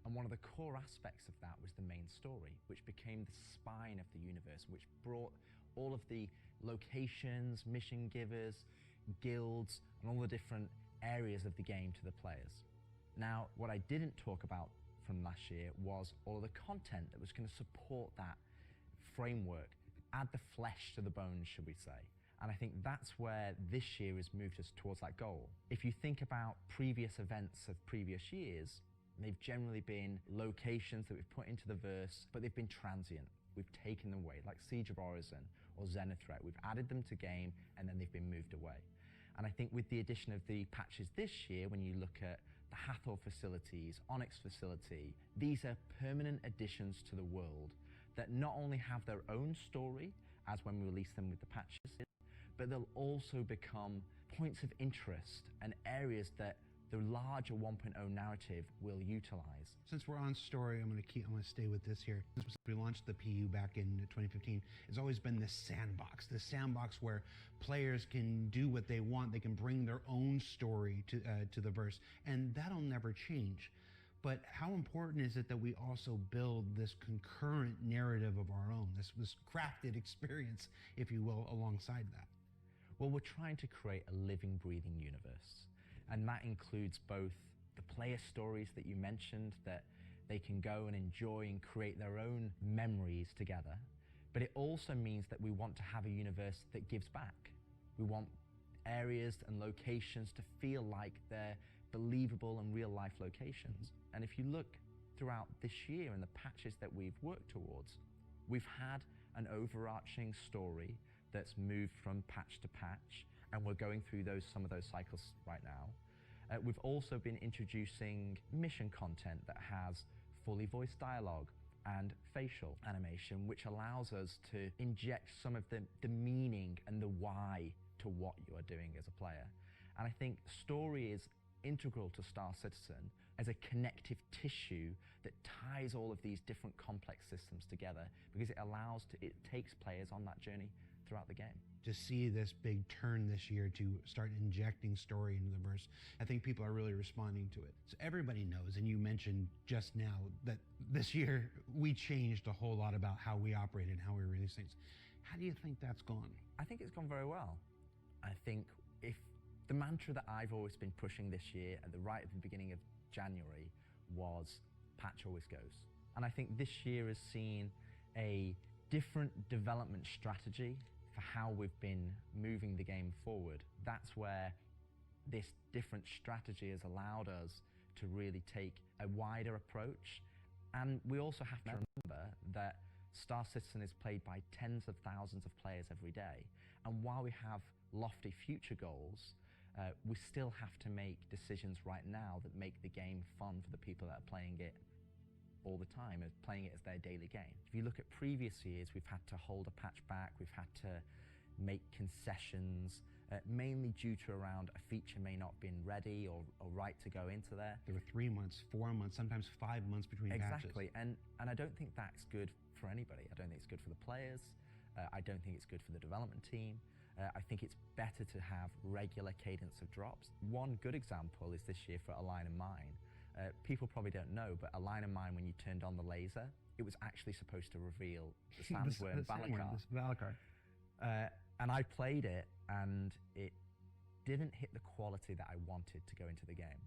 And one of the core aspects of that was the main story, which became the spine of the universe, which brought all of the locations, mission givers, guilds, and all the different areas of the game to the players. Now, what I didn't talk about from last year was all of the content that was going to support that framework, add the flesh to the bones, should we say. And I think that's where this year has moved us towards that goal. If you think about previous events of previous years, they've generally been locations that we've put into the verse, but they've been transient. We've taken them away, like Siege of Orison or Zenithreat. We've added them to game, and then they've been moved away. And I think with the addition of the patches this year, when you look at the Hathor facilities, Onyx facility, these are permanent additions to the world that not only have their own story, as when we release them with the patches, but they'll also become points of interest and areas that the larger 1.0 narrative will utilize.
Since we're on story, I'm going to stay with this here. Since we launched the PU back in 2015, it's always been this sandbox where players can do what they want. They can bring their own story to the verse, and that'll never change. But how important is it that we also build this concurrent narrative of our own, this crafted experience, if you will, alongside that?
Well, we're trying to create a living, breathing universe. And that includes both the player stories that you mentioned, that they can go and enjoy and create their own memories together. But it also means that we want to have a universe that gives back. We want areas and locations to feel like they're believable and real life locations. And if you look throughout this year and the patches that we've worked towards, we've had an overarching story that's moved from patch to patch, and we're going through some of those cycles right now. We've also been introducing mission content that has fully voiced dialogue and facial animation, which allows us to inject some of the meaning and the why to what you are doing as a player. And I think story is integral to Star Citizen as a connective tissue that ties all of these different complex systems together, because it takes players on that journey throughout the game.
To see this big turn this year to start injecting story into the verse, I think people are really responding to it. So everybody knows, and you mentioned just now, that this year we changed a whole lot about how we operate and how we release things. How do you think that's gone?
I think it's gone very well. I think if the mantra that I've always been pushing this year at the beginning of January was patch always goes. And I think this year has seen a different development strategy for how we've been moving the game forward. That's where this different strategy has allowed us to really take a wider approach. And we also have to remember that Star Citizen is played by tens of thousands of players every day. And while we have lofty future goals, we still have to make decisions right now that make the game fun for the people that are playing it all the time, as playing it as their daily game. If you look at previous years, we've had to hold a patch back, we've had to make concessions, mainly due to around a feature may not been ready or right to go into there.
There were 3 months, 4 months, sometimes 5 months between patches.
Exactly, and I don't think that's good for anybody. I don't think it's good for the players. I don't think it's good for the development team. I think it's better to have regular cadence of drops. One good example is this year for A Line of Mine. People probably don't know, but A Line of Mine, when you turned on the laser, it was actually supposed to reveal the Sandworm Valakar. And I played it, and it didn't hit the quality that I wanted to go into the game.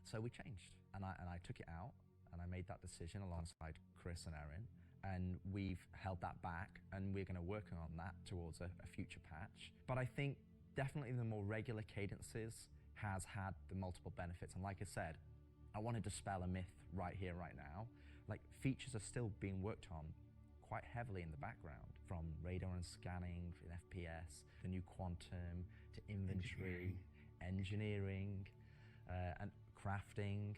So we changed, and I took it out, and I made that decision alongside Chris and Erin, and we've held that back, and we're going to work on that towards a future patch. But I think definitely the more regular cadences has had the multiple benefits, and like I said, I want to dispel a myth right here, right now. Like, features are still being worked on quite heavily in the background, from radar and scanning in FPS, the new quantum, to inventory, engineering and crafting,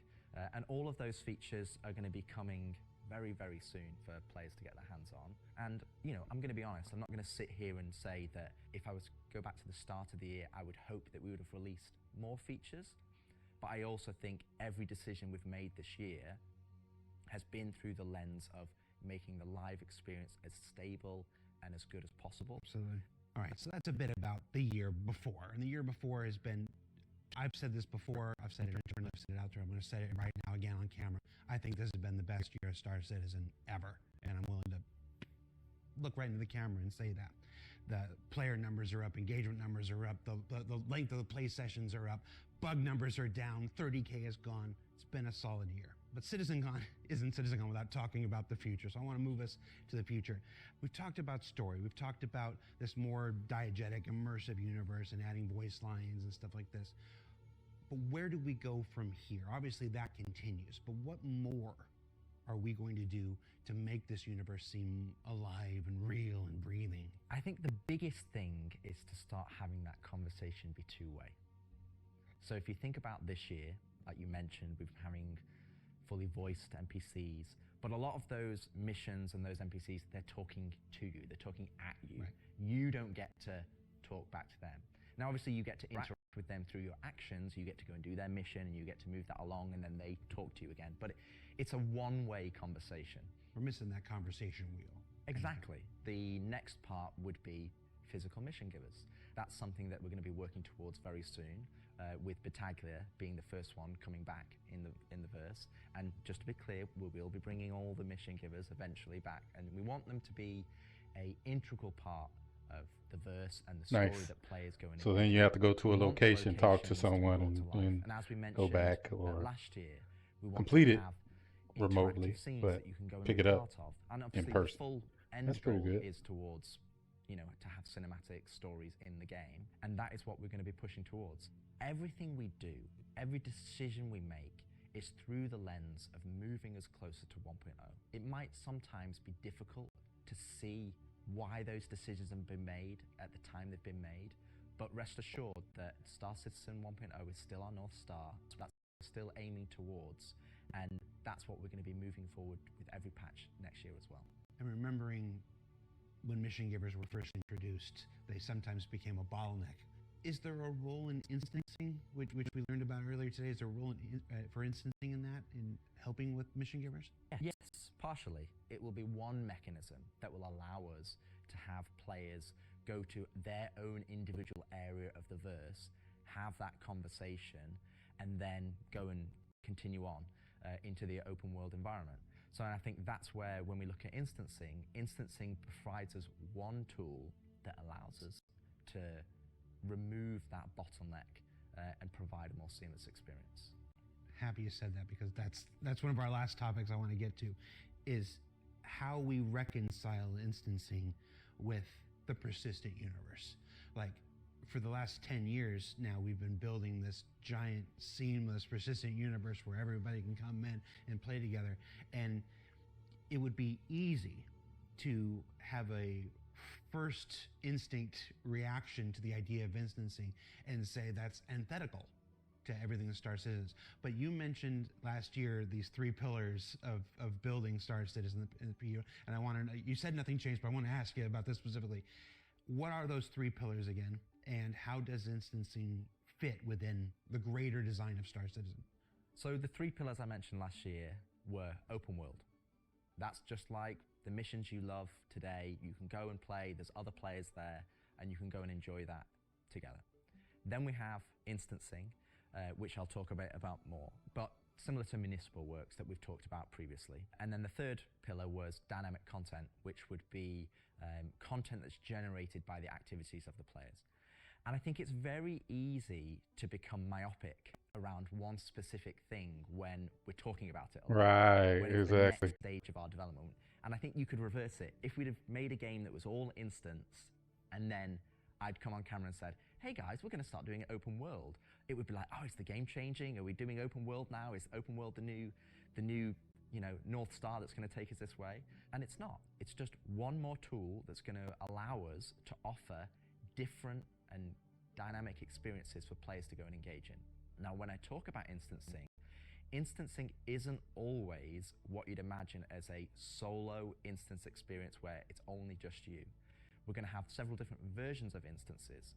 and all of those features are going to be coming very, very soon for players to get their hands on. And, you know, I'm going to be honest, I'm not going to sit here and say that if I was to go back to the start of the year, I would hope that we would have released more features. But I also think every decision we've made this year has been through the lens of making the live experience as stable and as good as possible.
Absolutely. All right, so that's a bit about the year before. And the year before has been, I've said this before, I've said it internally, I've said it out there, I'm going to say it right now again on camera. I think this has been the best year of Star Citizen ever. And I'm willing to look right into the camera and say that. The player numbers are up, engagement numbers are up, the length of the play sessions are up, bug numbers are down, 30K is gone. It's been a solid year. But CitizenCon isn't CitizenCon without talking about the future. So I want to move us to the future. We've talked about story. We've talked about this more diegetic, immersive universe and adding voice lines and stuff like this. But where do we go from here? Obviously that continues, but what more are we going to do to make this universe seem alive and real and breathing?
I think the biggest thing is to start having that conversation be two-way. So if you think about this year, like you mentioned, we've been having fully voiced NPCs, but a lot of those missions and those NPCs, they're talking to you, they're talking at you. Right. You don't get to talk back to them. Now, obviously, you get to interact with them through your actions, you get to go and do their mission, and you get to move that along, and then they talk to you again. But it's a one-way conversation.
We're missing that conversation wheel.
Exactly. The next part would be physical mission givers. That's something that we're going to be working towards very soon, with Battaglia being the first one coming back in the verse. And just to be clear, we will be bringing all the mission givers eventually back, and we want them to be an integral part of the verse and the story that players go in.
So then you have to go to a location, talk to someone, and
as we mentioned,
go back, or
last year, we
complete it
have
remotely, but
that you can go and
pick
be
it up
part of. And
in
obviously
person.
The full end
That's pretty
goal
good.
is towards, you know, to have cinematic stories in the game, and that is what we're going to be pushing towards. Everything we do, every decision we make, is through the lens of moving us closer to 1.0. It might sometimes be difficult to see why those decisions have been made at the time they've been made, but rest assured that Star Citizen 1.0 is still our North Star. That's still aiming towards, and that's what we're going to be moving forward with every patch next year as well.
And remembering when mission givers were first introduced, they sometimes became a bottleneck
Is there a role in instancing, which we learned about earlier today? Is there a role for instancing in that, in helping with mission givers?
Yes, partially. It will be one mechanism that will allow us to have players go to their own individual area of the verse, have that conversation, and then go and continue on into the open world environment. So I think that's where, when we look at instancing provides us one tool that allows us to remove that bottleneck and provide a more seamless experience.
Happy you said that, because that's one of our last topics I want to get to, is how we reconcile instancing with the persistent universe. Like, for the last 10 years now, we've been building this giant, seamless, persistent universe where everybody can come in and play together. And it would be easy to have a first instinct reaction to the idea of instancing and say that's antithetical to everything that Star Citizen is. But you mentioned last year these 3 pillars of building Star Citizen in the PU, and I want to know, you said nothing changed, but I want to ask you about this specifically. What are those 3 pillars again, and how does instancing fit within the greater design of Star Citizen?
So the 3 pillars I mentioned last year were open world. That's just like the missions you love today. You can go and play, there's other players there, and you can go and enjoy that together. Then we have instancing, which I'll talk about more, but similar to municipal works that we've talked about previously. And then the 3rd pillar was dynamic content, which would be content that's generated by the activities of the players. And I think it's very easy to become myopic around one specific thing when we're talking about it.
Right,
when it's
exactly.
the next stage of our development. And I think you could reverse it. If we'd have made a game that was all instance, and then I'd come on camera and said, hey guys, we're going to start doing it open world, it would be like, oh, is the game changing? Are we doing open world now? Is open world the new North Star that's going to take us this way? And it's not. It's just one more tool that's going to allow us to offer different and dynamic experiences for players to go and engage in. Now, when I talk about instancing isn't always what you'd imagine as a solo instance experience where it's only just you. We're going to have several different versions of instances.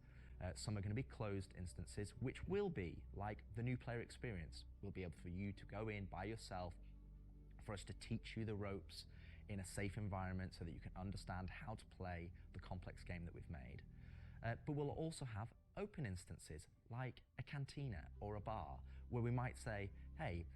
Some are going to be closed instances, which will be like the new player experience. We'll be able for you to go in by yourself, for us to teach you the ropes in a safe environment so that you can understand how to play the complex game that we've made. But we'll also have open instances like a cantina or a bar, where we might say, hey,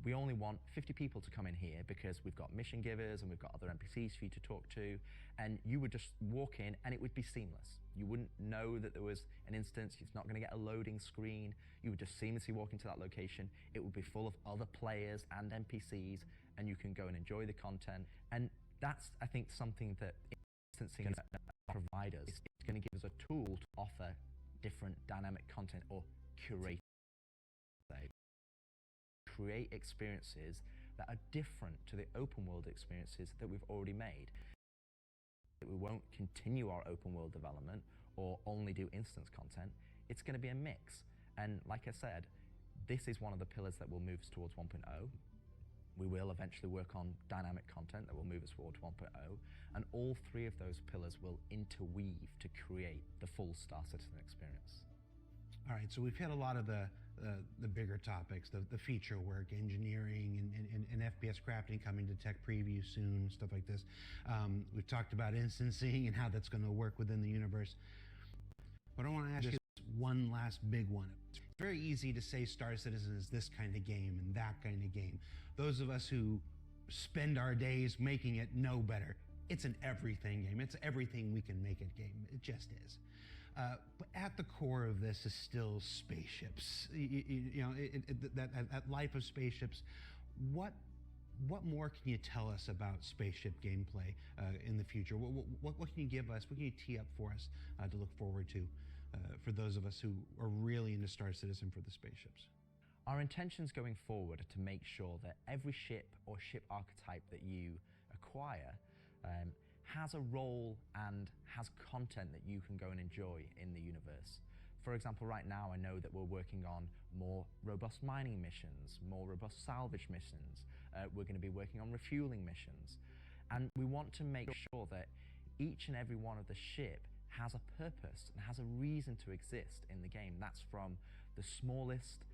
we only want 50 people to come in here because we've got mission givers and we've got other NPCs for you to talk to, and you would just walk in and it would be seamless. You wouldn't know that there was an instance, it's not going to get a loading screen, you would just seamlessly walk into that location, it would be full of other players and NPCs, and you can go and enjoy the content. And that's, I think, something that instancing is going to provide us. It's going to give us a tool to offer different dynamic content, or curate experiences that are different to the open world experiences that we've already made. We won't continue our open world development or only do instance content. It's going to be a mix. And like I said, this is one of the pillars that will move us towards 1.0. We will eventually work on dynamic content that will move us towards 1.0. And all 3 of those pillars will interweave to create the full Star Citizen experience.
All right, so we've hit a lot of the bigger topics, the feature work, engineering, and FPS crafting coming to tech preview soon, stuff like this. We've talked about instancing and how that's going to work within the universe. But I want to ask you one last big one. It's very easy to say Star Citizen is this kind of game and that kind of game. Those of us who spend our days making it know better. It's an everything game. It's everything we can make it game. It just is. But at the core of this is still spaceships. That life of spaceships. What more can you tell us about spaceship gameplay in the future? What can you give us? What can you tee up for us to look forward to for those of us who are really into Star Citizen for the spaceships?
Our intentions going forward are to make sure that every ship or ship archetype that you acquire has a role and has content that you can go and enjoy in the universe. For example, right now I know that we're working on more robust mining missions, more robust salvage missions. We're going to be working on refueling missions. And we want to make sure that each and every one of the ship has a purpose and has a reason to exist in the game. That's from the smallest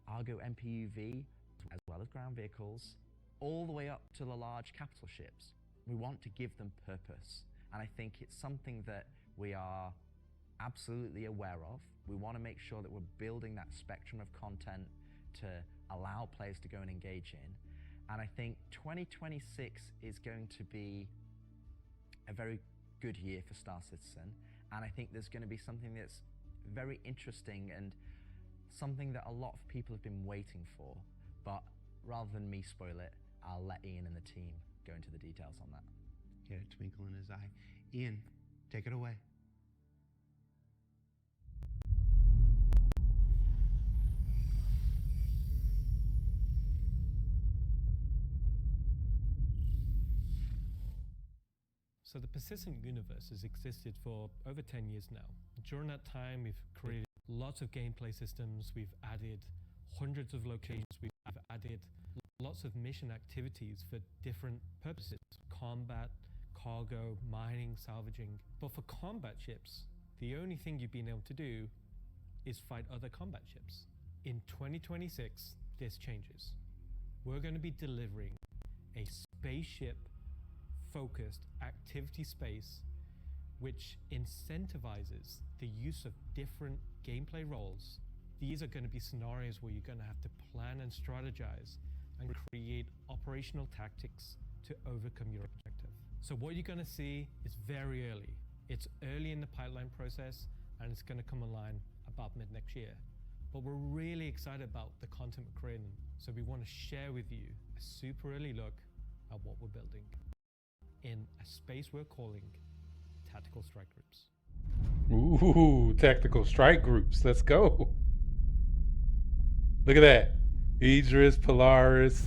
Argo MPUV, as well as ground vehicles, all the way up to the large capital ships. We want to give them purpose, and I think it's something that we are absolutely aware of. We want to make sure that we're building that spectrum of content to allow players to go and engage in. And I think 2026 is going to be a very good year for Star Citizen, and I think there's going to be something that's very interesting and something that a lot of people have been waiting for. But rather than me spoil it, I'll let Ian and the team go into the details on that.
He had a twinkle in his eye. Ian, take it away.
So the persistent universe has existed for over 10 years now. During that time, we've created lots of gameplay systems, we've added hundreds of locations, we've added lots of mission activities for different purposes: combat, cargo, mining, salvaging. But for combat ships, the only thing you've been able to do is fight other combat ships. In 2026, this changes. We're going to be delivering a spaceship focused activity space which incentivizes the use of different gameplay roles. These are going to be scenarios where you're going to have to plan and strategize and create operational tactics to overcome your objective. So what you're going to see is very early. It's early in the pipeline process, and it's going to come online about mid next year. But we're really excited about the content we're creating, so we want to share with you a super early look at what we're building in a space we're calling Tactical Strike Groups.
Ooh, Tactical Strike Groups. Let's go. Look at that. Idris, Polaris,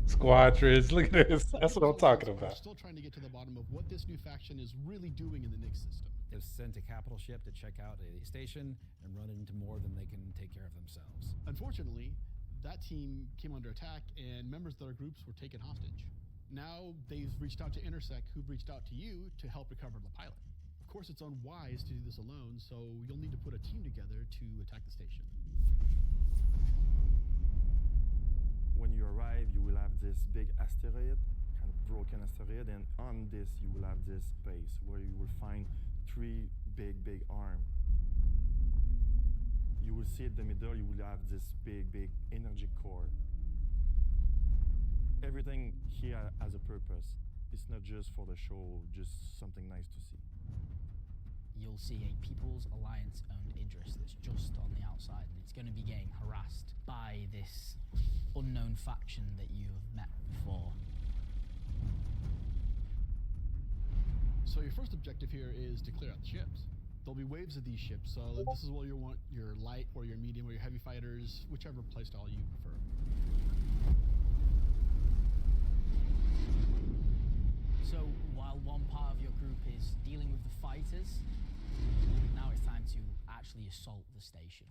Squadrons. Look at this. That's what I'm talking about.
We're still trying to get to the bottom of what this new faction is really doing in the Nyx system.
They've sent a capital ship to check out a station and run into more than they can take care of themselves.
Unfortunately, that team came under attack and members of their groups were taken hostage. Now they've reached out to Intersec, who've reached out to you to help recover the pilot. Of course, it's unwise to do this alone, so you'll need to put a team together to attack the station.
When you arrive, you will have this big asteroid, kind of broken asteroid, and on this you will have this space where you will find three big arms. You will see at the middle, you will have this big energy core. Everything here has a purpose. It's not just for the show, just something nice to see.
You'll see a People's Alliance-owned Idris that's just on the outside, and it's going to be getting harassed by this unknown faction that you've met before.
So your first objective here is to clear out the ships. There'll be waves of these ships, so this is where you want your light or your medium or your heavy fighters, whichever playstyle you prefer.
So while one part of your group is dealing with the fighters, now it's time to actually assault the station.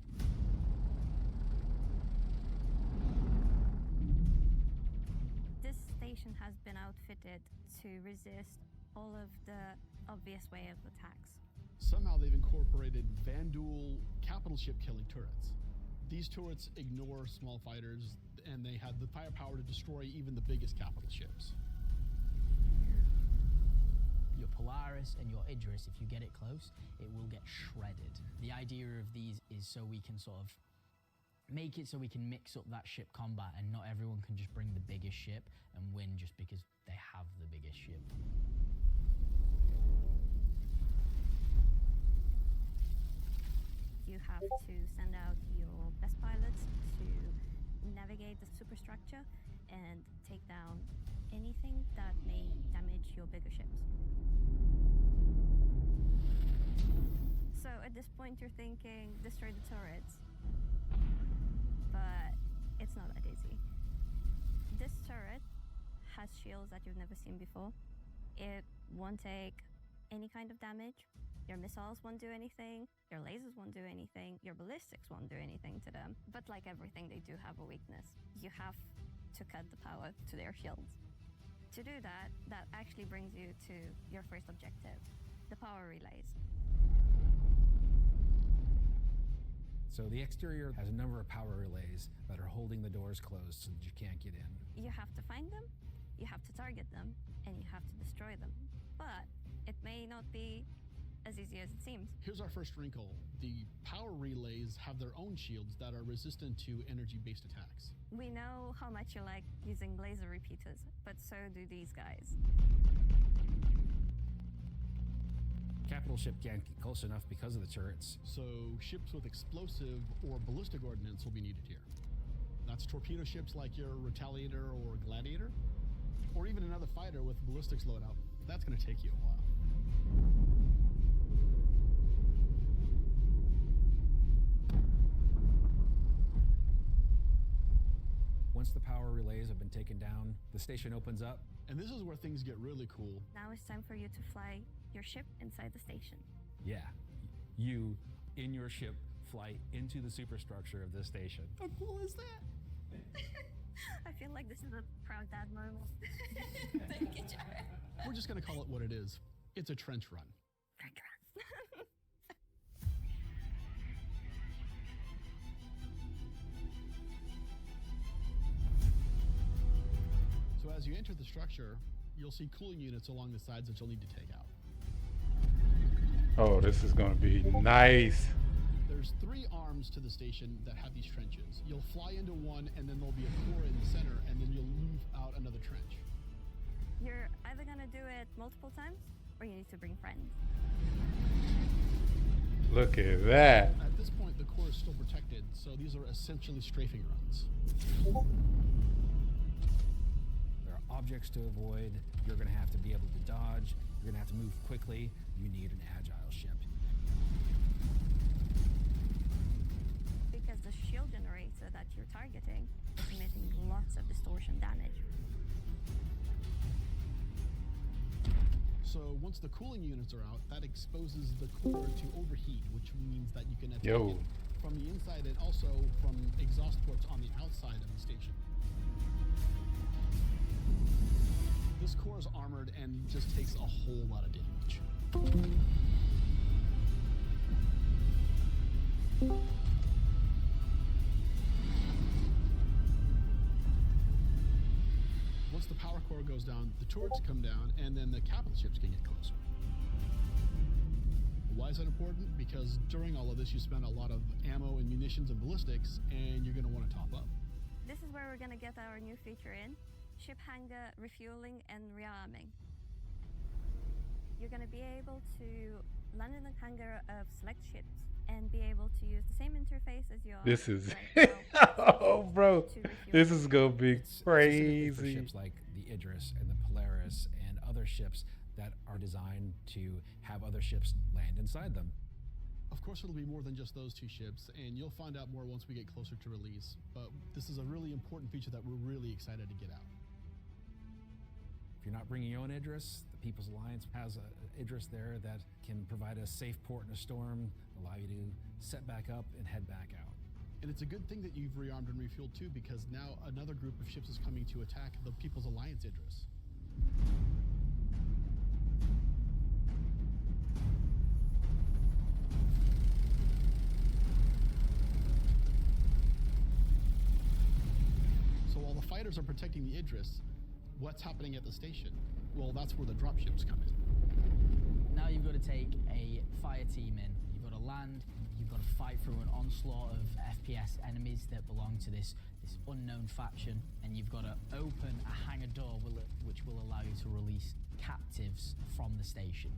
This station has been outfitted to resist all of the obvious way of attacks.
Somehow they've incorporated Vanduul capital ship killing turrets. These turrets ignore small fighters, and they have the firepower to destroy even the biggest capital ships.
Your Polaris and your Idris, if you get it close, it will get shredded. The idea of these is so we can sort of make it so we can mix up that ship combat, and not everyone can just bring the biggest ship and win just because they have the biggest ship.
You have to send out your best pilots to navigate the superstructure and take down anything that may damage your bigger ships. So at this point you're thinking, destroy the turrets. But it's not that easy. This turret has shields that you've never seen before. It won't take any kind of damage. Your missiles won't do anything, your lasers won't do anything, your ballistics won't do anything to them. But like everything, they do have a weakness. You have to cut the power to their shields. To do that, that actually brings you to your first objective, the power relays.
So the exterior has a number of power relays that are holding the doors closed so that you can't get in.
You have to find them, you have to target them, and you have to destroy them. But it may not be as easy as it seems.
Here's our first wrinkle. The power relays have their own shields that are resistant to energy-based attacks.
We know how much you like using laser repeaters, but so do these guys.
Capital ship can't get close enough because of the turrets.
So ships with explosive or ballistic ordnance will be needed here. That's torpedo ships like your Retaliator or Gladiator, or even another fighter with ballistics loadout. That's going to take you a while.
Once the power relays have been taken down, the station opens up.
And this is where things get really cool.
Now it's time for you to fly your ship inside the station.
Yeah, you, in your ship, fly into the superstructure of this station.
How cool is that?
I feel like this is a proud dad moment. Thank you, Jared.
We're just going to call it what it is. It's a trench run.
Trench run.
So as you enter the structure, you'll see cooling units along the sides that you'll need to take out.
Oh, this is going to be nice.
There's 3 arms to the station that have these trenches. You'll fly into one, and then there'll be a core in the center, and then you'll move out another trench.
You're either gonna do it multiple times, or you need to bring friends.
Look at that.
At this point, the core is still protected, so these are essentially strafing runs.
There are objects to avoid. You're going to have to be able to dodge. You're going to have to move quickly. You need an agile ship.
Because the shield generator that you're targeting is emitting lots of distortion damage.
So once the cooling units are out, that exposes the core to overheat, which means that you can attack it from the inside and also from exhaust ports on the outside of the station. This core is armored and just takes a whole lot of damage. Once the power core goes down, the turrets come down, and then the capital ships can get closer. Why is that important? Because during all of this, you spend a lot of ammo and munitions and ballistics, and you're going to want to top up.
This is where we're gonna get our new feature in: ship hangar refueling and rearming. You're gonna be able to land in the hangar of select ships and be able to use the same interface as your.
This is, oh, bro, this is gonna be crazy.
For ships like the Idris and the Polaris and other ships that are designed to have other ships land inside them.
Of course, it'll be more than just those 2 ships, and you'll find out more once we get closer to release. But this is a really important feature that we're really excited to get out.
If you're not bringing your own Idris, the People's Alliance has an Idris there that can provide a safe port in a storm, allow you to set back up and head back out.
And it's a good thing that you've rearmed and refueled too, because now another group of ships is coming to attack the People's Alliance Idris. So while the fighters are protecting the Idris, what's happening at the station? Well, that's where the dropships come in.
Now you've got to take a fire team in. You've got to land, you've got to fight through an onslaught of FPS enemies that belong to this unknown faction, and you've got to open a hangar door which will allow you to release captives from the station.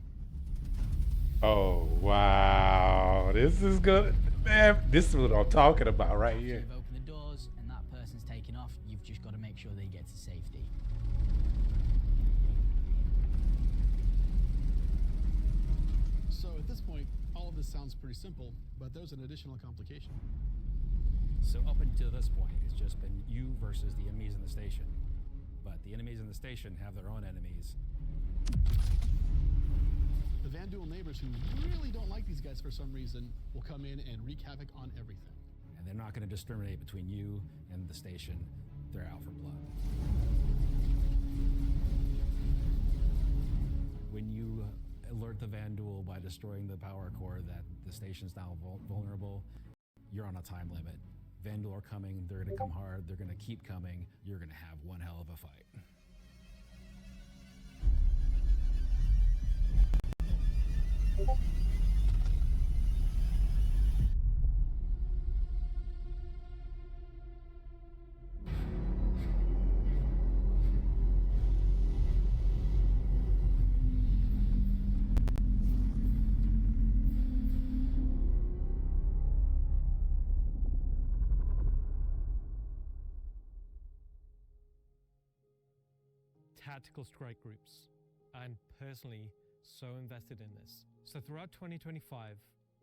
Oh, wow. This is good. Man, this is what I'm talking about right here.
You've opened the doors and that person's taken off. You've just got to make sure they get to safety.
So at this point, all of this sounds pretty simple, but there's an additional complication.
So up until this point, it's just been you versus the enemies in the station. But the enemies in the station have their own enemies.
The Van Duel neighbors, who really don't like these guys for some reason, will come in and wreak havoc on everything.
And they're not going to discriminate between you and the station. They're out for blood. When you alert the Van Duel by destroying the power core that the station's now vulnerable, you're on a time limit. Vandal are coming, they're going to come hard, they're going to keep coming, you're going to have one hell of a fight.
Tactical strike groups. I'm personally so invested in this. So throughout 2025,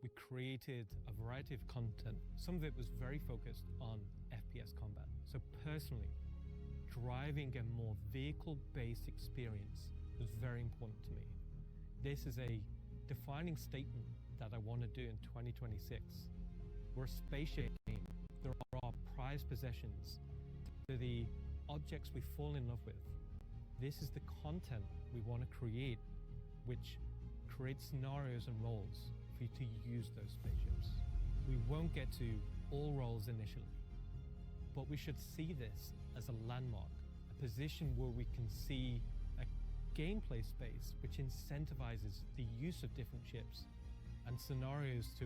we created a variety of content. Some of it was very focused on FPS combat. So personally, driving a more vehicle-based experience was very important to me. This is a defining statement that I want to do in 2026. We're a spaceship game. There are our prized possessions. They're the objects we fall in love with. This is the content we want to create, which creates scenarios and roles for you to use those spaceships. We won't get to all roles initially, but we should see this as a landmark, a position where we can see a gameplay space which incentivizes the use of different ships and scenarios to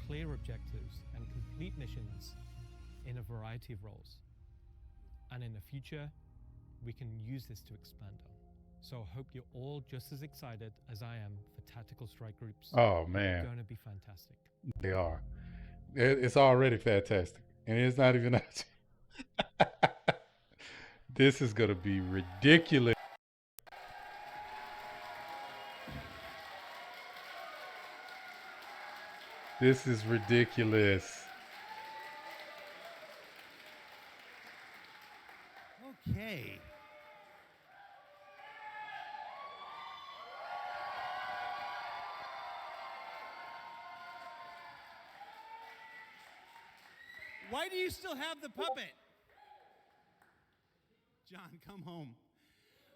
clear objectives and complete missions in a variety of roles. And in the future, we can use this to expand on. So I hope you're all just as excited as I am for tactical strike groups.
Oh, man.
It's going to be fantastic.
They are. It's already fantastic. And it's not even this is going to be ridiculous. This is ridiculous.
Okay. Why do you still have the puppet? John, come home.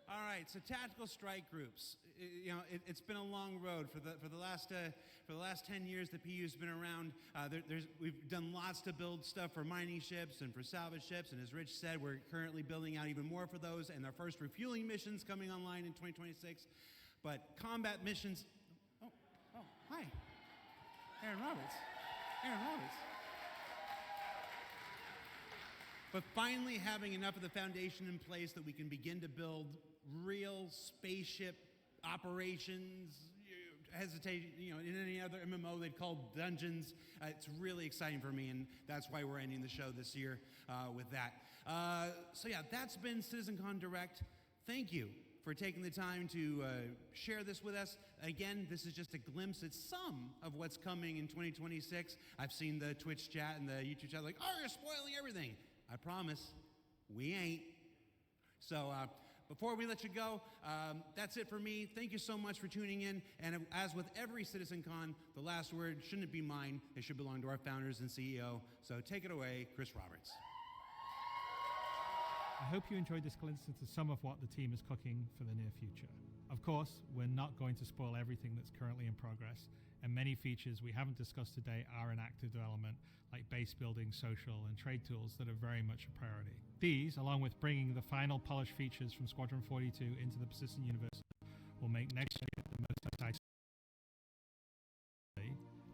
All right, so tactical strike groups. You know, it's been a long road for the last 10 years. The PU's been around. We've done lots to build stuff for mining ships and for salvage ships. And as Rich said, we're currently building out even more for those. And our first refueling missions coming online in 2026. But combat missions. Oh, hi, Aaron Roberts. Aaron Roberts. But finally having enough of the foundation in place that we can begin to build real spaceship operations. Hesitate, in any other MMO they'd call dungeons. It's really exciting for me, and that's why we're ending the show this year with that. So yeah, that's been CitizenCon Direct. Thank you for taking the time to share this with us. Again, this is just a glimpse at some of what's coming in 2026. I've seen the Twitch chat and the YouTube chat like, oh, you're spoiling everything. I promise, we ain't. So before we let you go, that's it for me. Thank you so much for tuning in. And as with every CitizenCon, the last word shouldn't be mine. It should belong to our founders and CEO. So take it away, Chris Roberts.
I hope you enjoyed this glimpse into some of what the team is cooking for the near future. Of course, we're not going to spoil everything that's currently in progress, and many features we haven't discussed today are in active development, like base building, social, and trade tools that are very much a priority. These, along with bringing the final polished features from Squadron 42 into the persistent universe, will make next year the most exciting.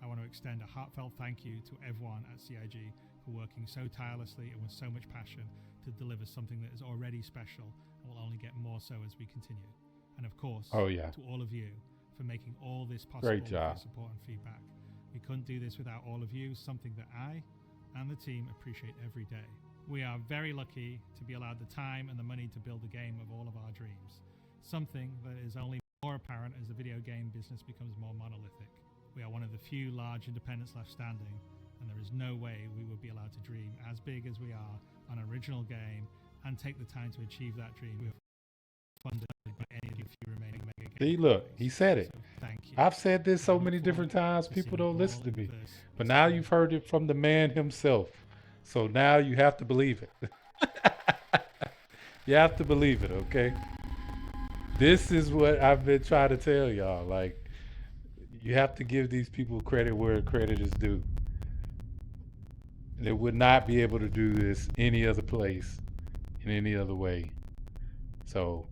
I want to extend a heartfelt thank you to everyone at CIG for working so tirelessly and with so much passion to deliver something that is already special and will only get more so as we continue. And of course, to all of you for making all this possible with your support and feedback. We couldn't do this without all of you, something that I and the team appreciate every day. We are very lucky to be allowed the time and the money to build a game of all of our dreams, something that is only more apparent as the video game business becomes more monolithic. We are one of the few large independents left standing, and there is no way we would be allowed to dream as big as we are on an original game and take the time to achieve that dream. We are funded by any of you few remaining mega games.
See, look, he said it.
So thank you.
I've said this so many different times, people don't listen to me. But now you've heard it from the man himself. So now you have to believe it. You have to believe it, okay? This is what I've been trying to tell y'all. Like, you have to give these people credit where credit is due. They would not be able to do this any other place in any other way. So,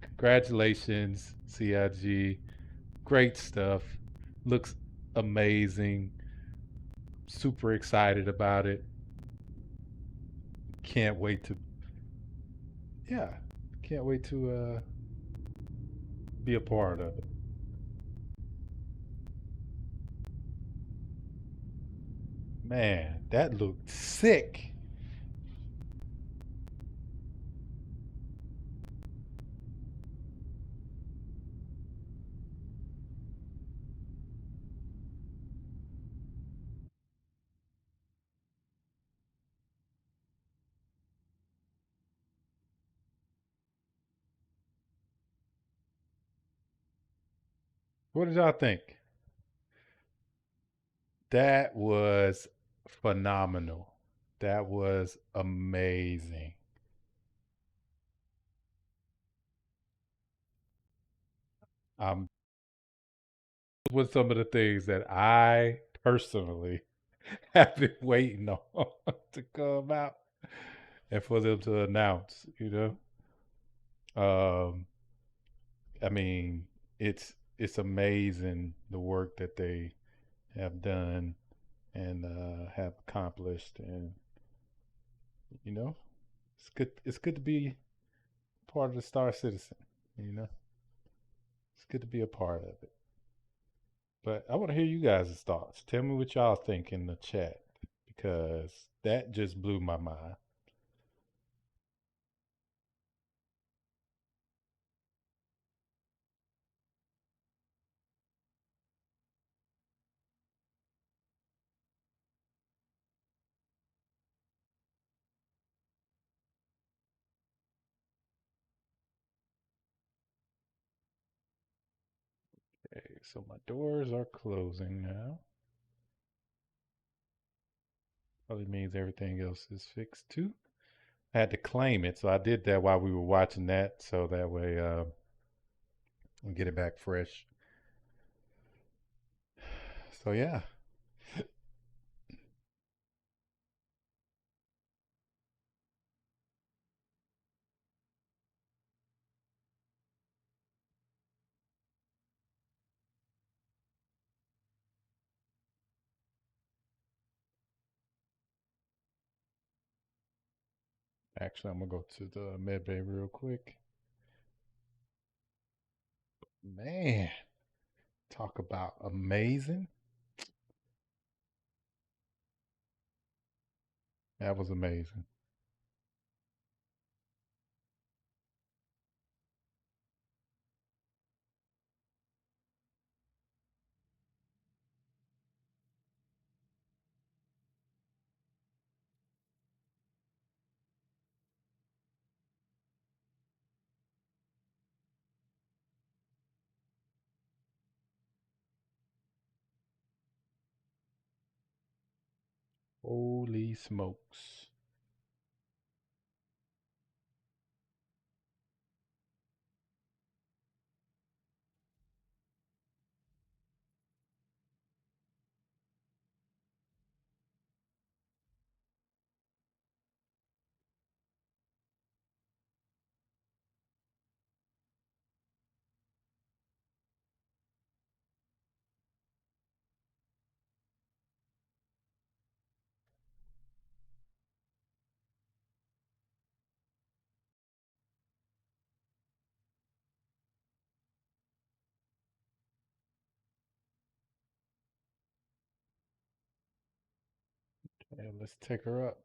congratulations, CIG. Great stuff. Looks amazing. Super excited about it. Can't wait to, yeah, can't wait to be a part of it. Man, that looked sick. What did y'all think? That was phenomenal. That was amazing. Um, was some of the things that I personally have been waiting on to come out and for them to announce, Um, I mean, it's amazing the work that they have done and have accomplished, and you know, it's good to be part of the Star Citizen. You know, it's good to be a part of it. But I want to hear you guys' thoughts. Tell me what y'all think in the chat because that just blew my mind. Okay, so my doors are closing now. Probably means everything else is fixed too. I had to claim it, so I did that while we were watching that, so that way we get it back fresh. So yeah, actually, I'm gonna go to the med bay real quick. Man, talk about amazing. That was amazing. Holy smokes. Yeah, let's take her up.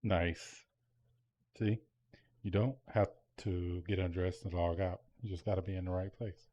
Nice. See, you don't have to get undressed and log out. You just got to be in the right place.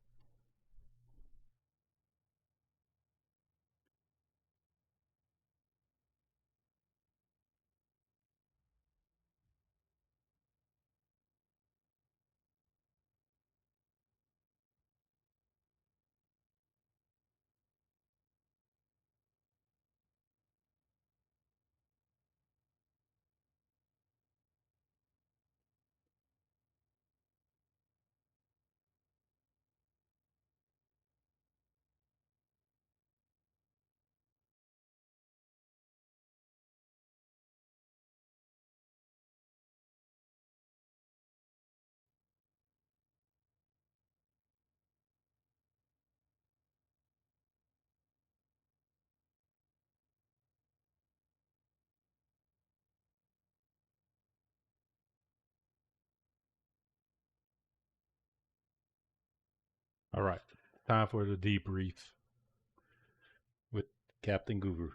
All right. Time for the debrief with Captain Guru.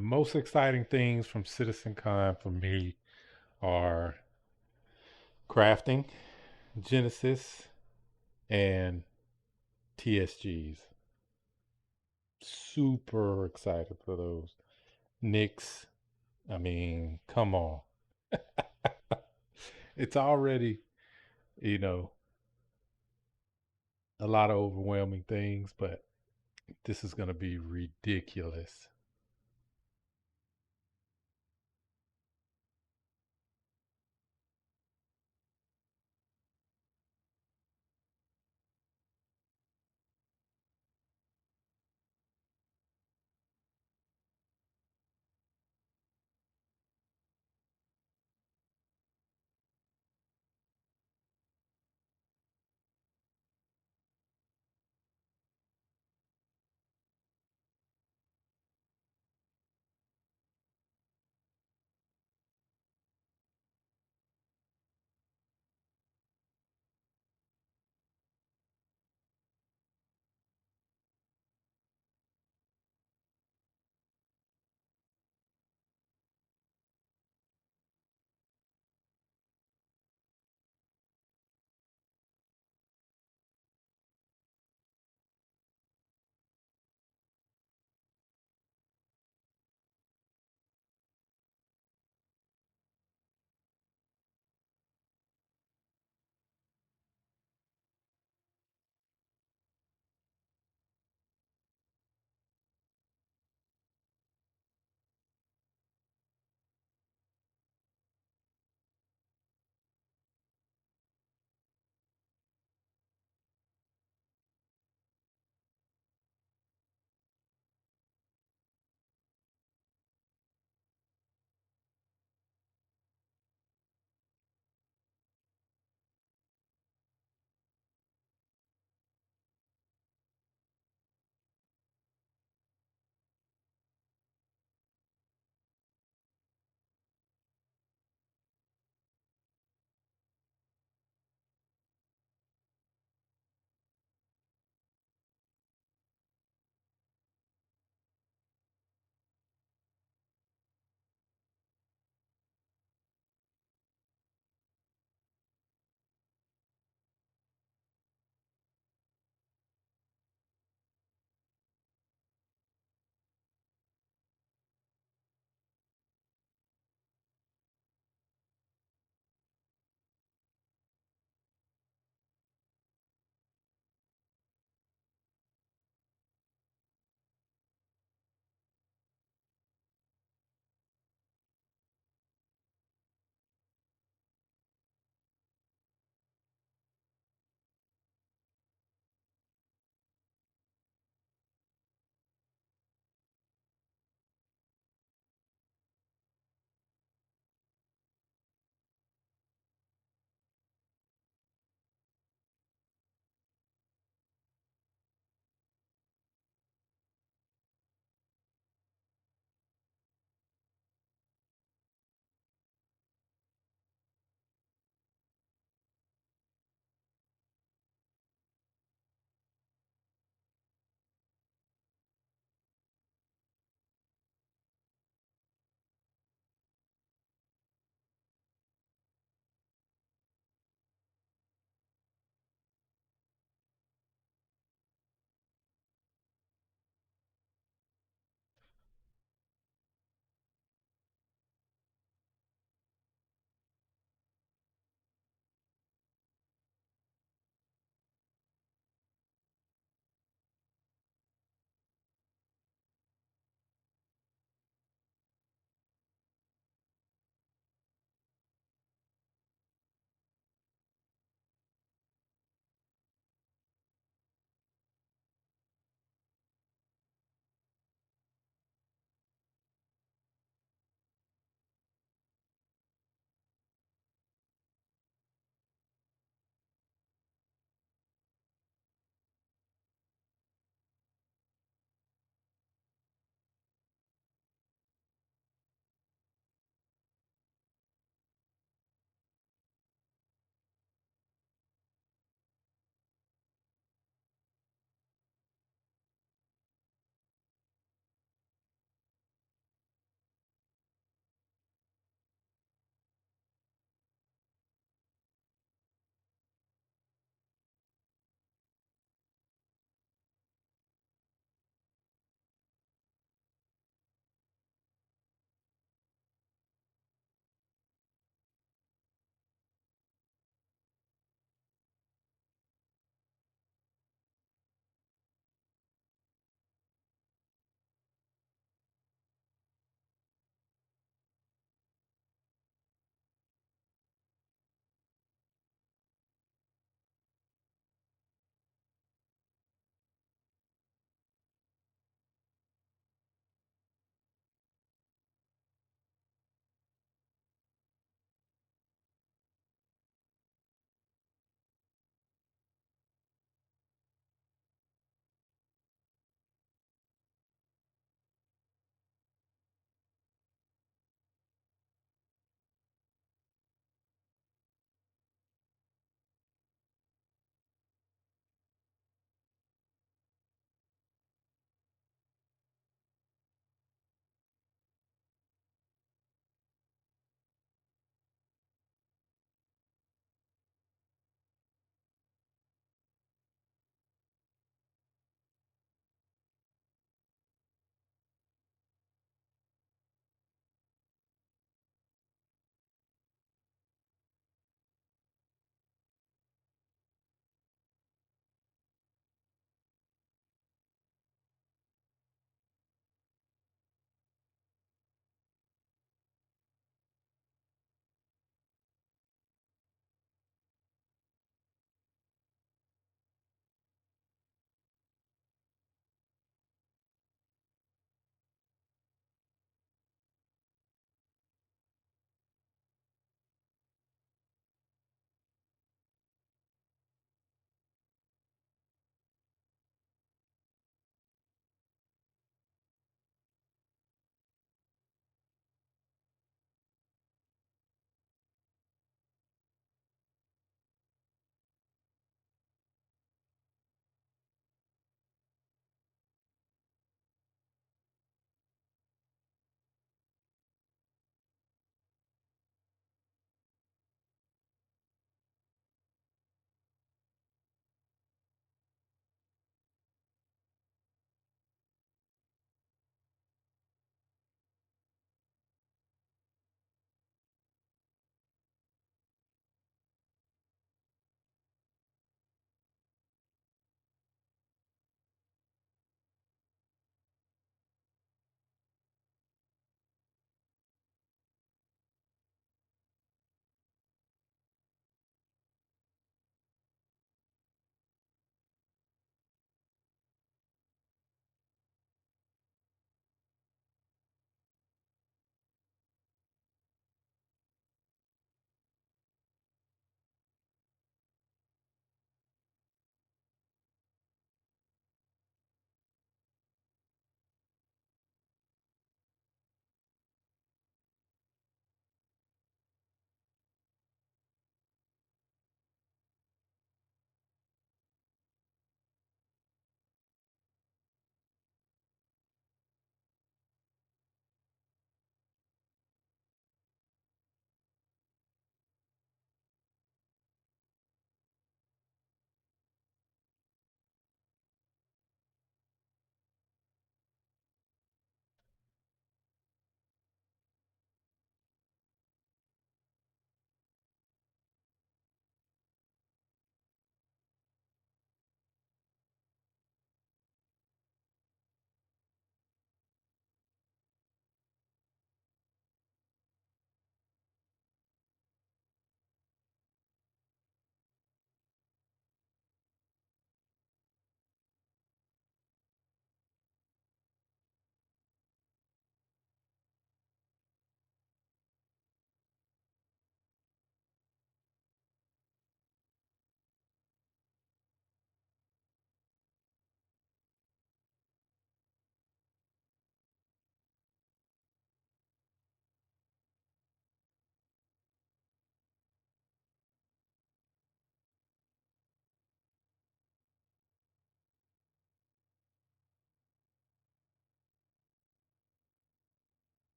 The most exciting things from CitizenCon for me are crafting, Genesis, and TSGs. Super excited for those. Knicks, I mean, come on. It's already, you know, a lot of overwhelming things, but this is going to be ridiculous.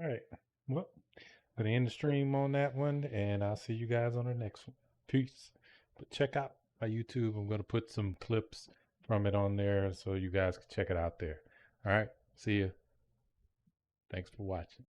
All right. Well, I'm going to end the stream on that one, and I'll see you guys on the next one. Peace. But check out my YouTube. I'm going to put some clips from it on there so you guys can check it out there. All right. See you. Thanks for watching.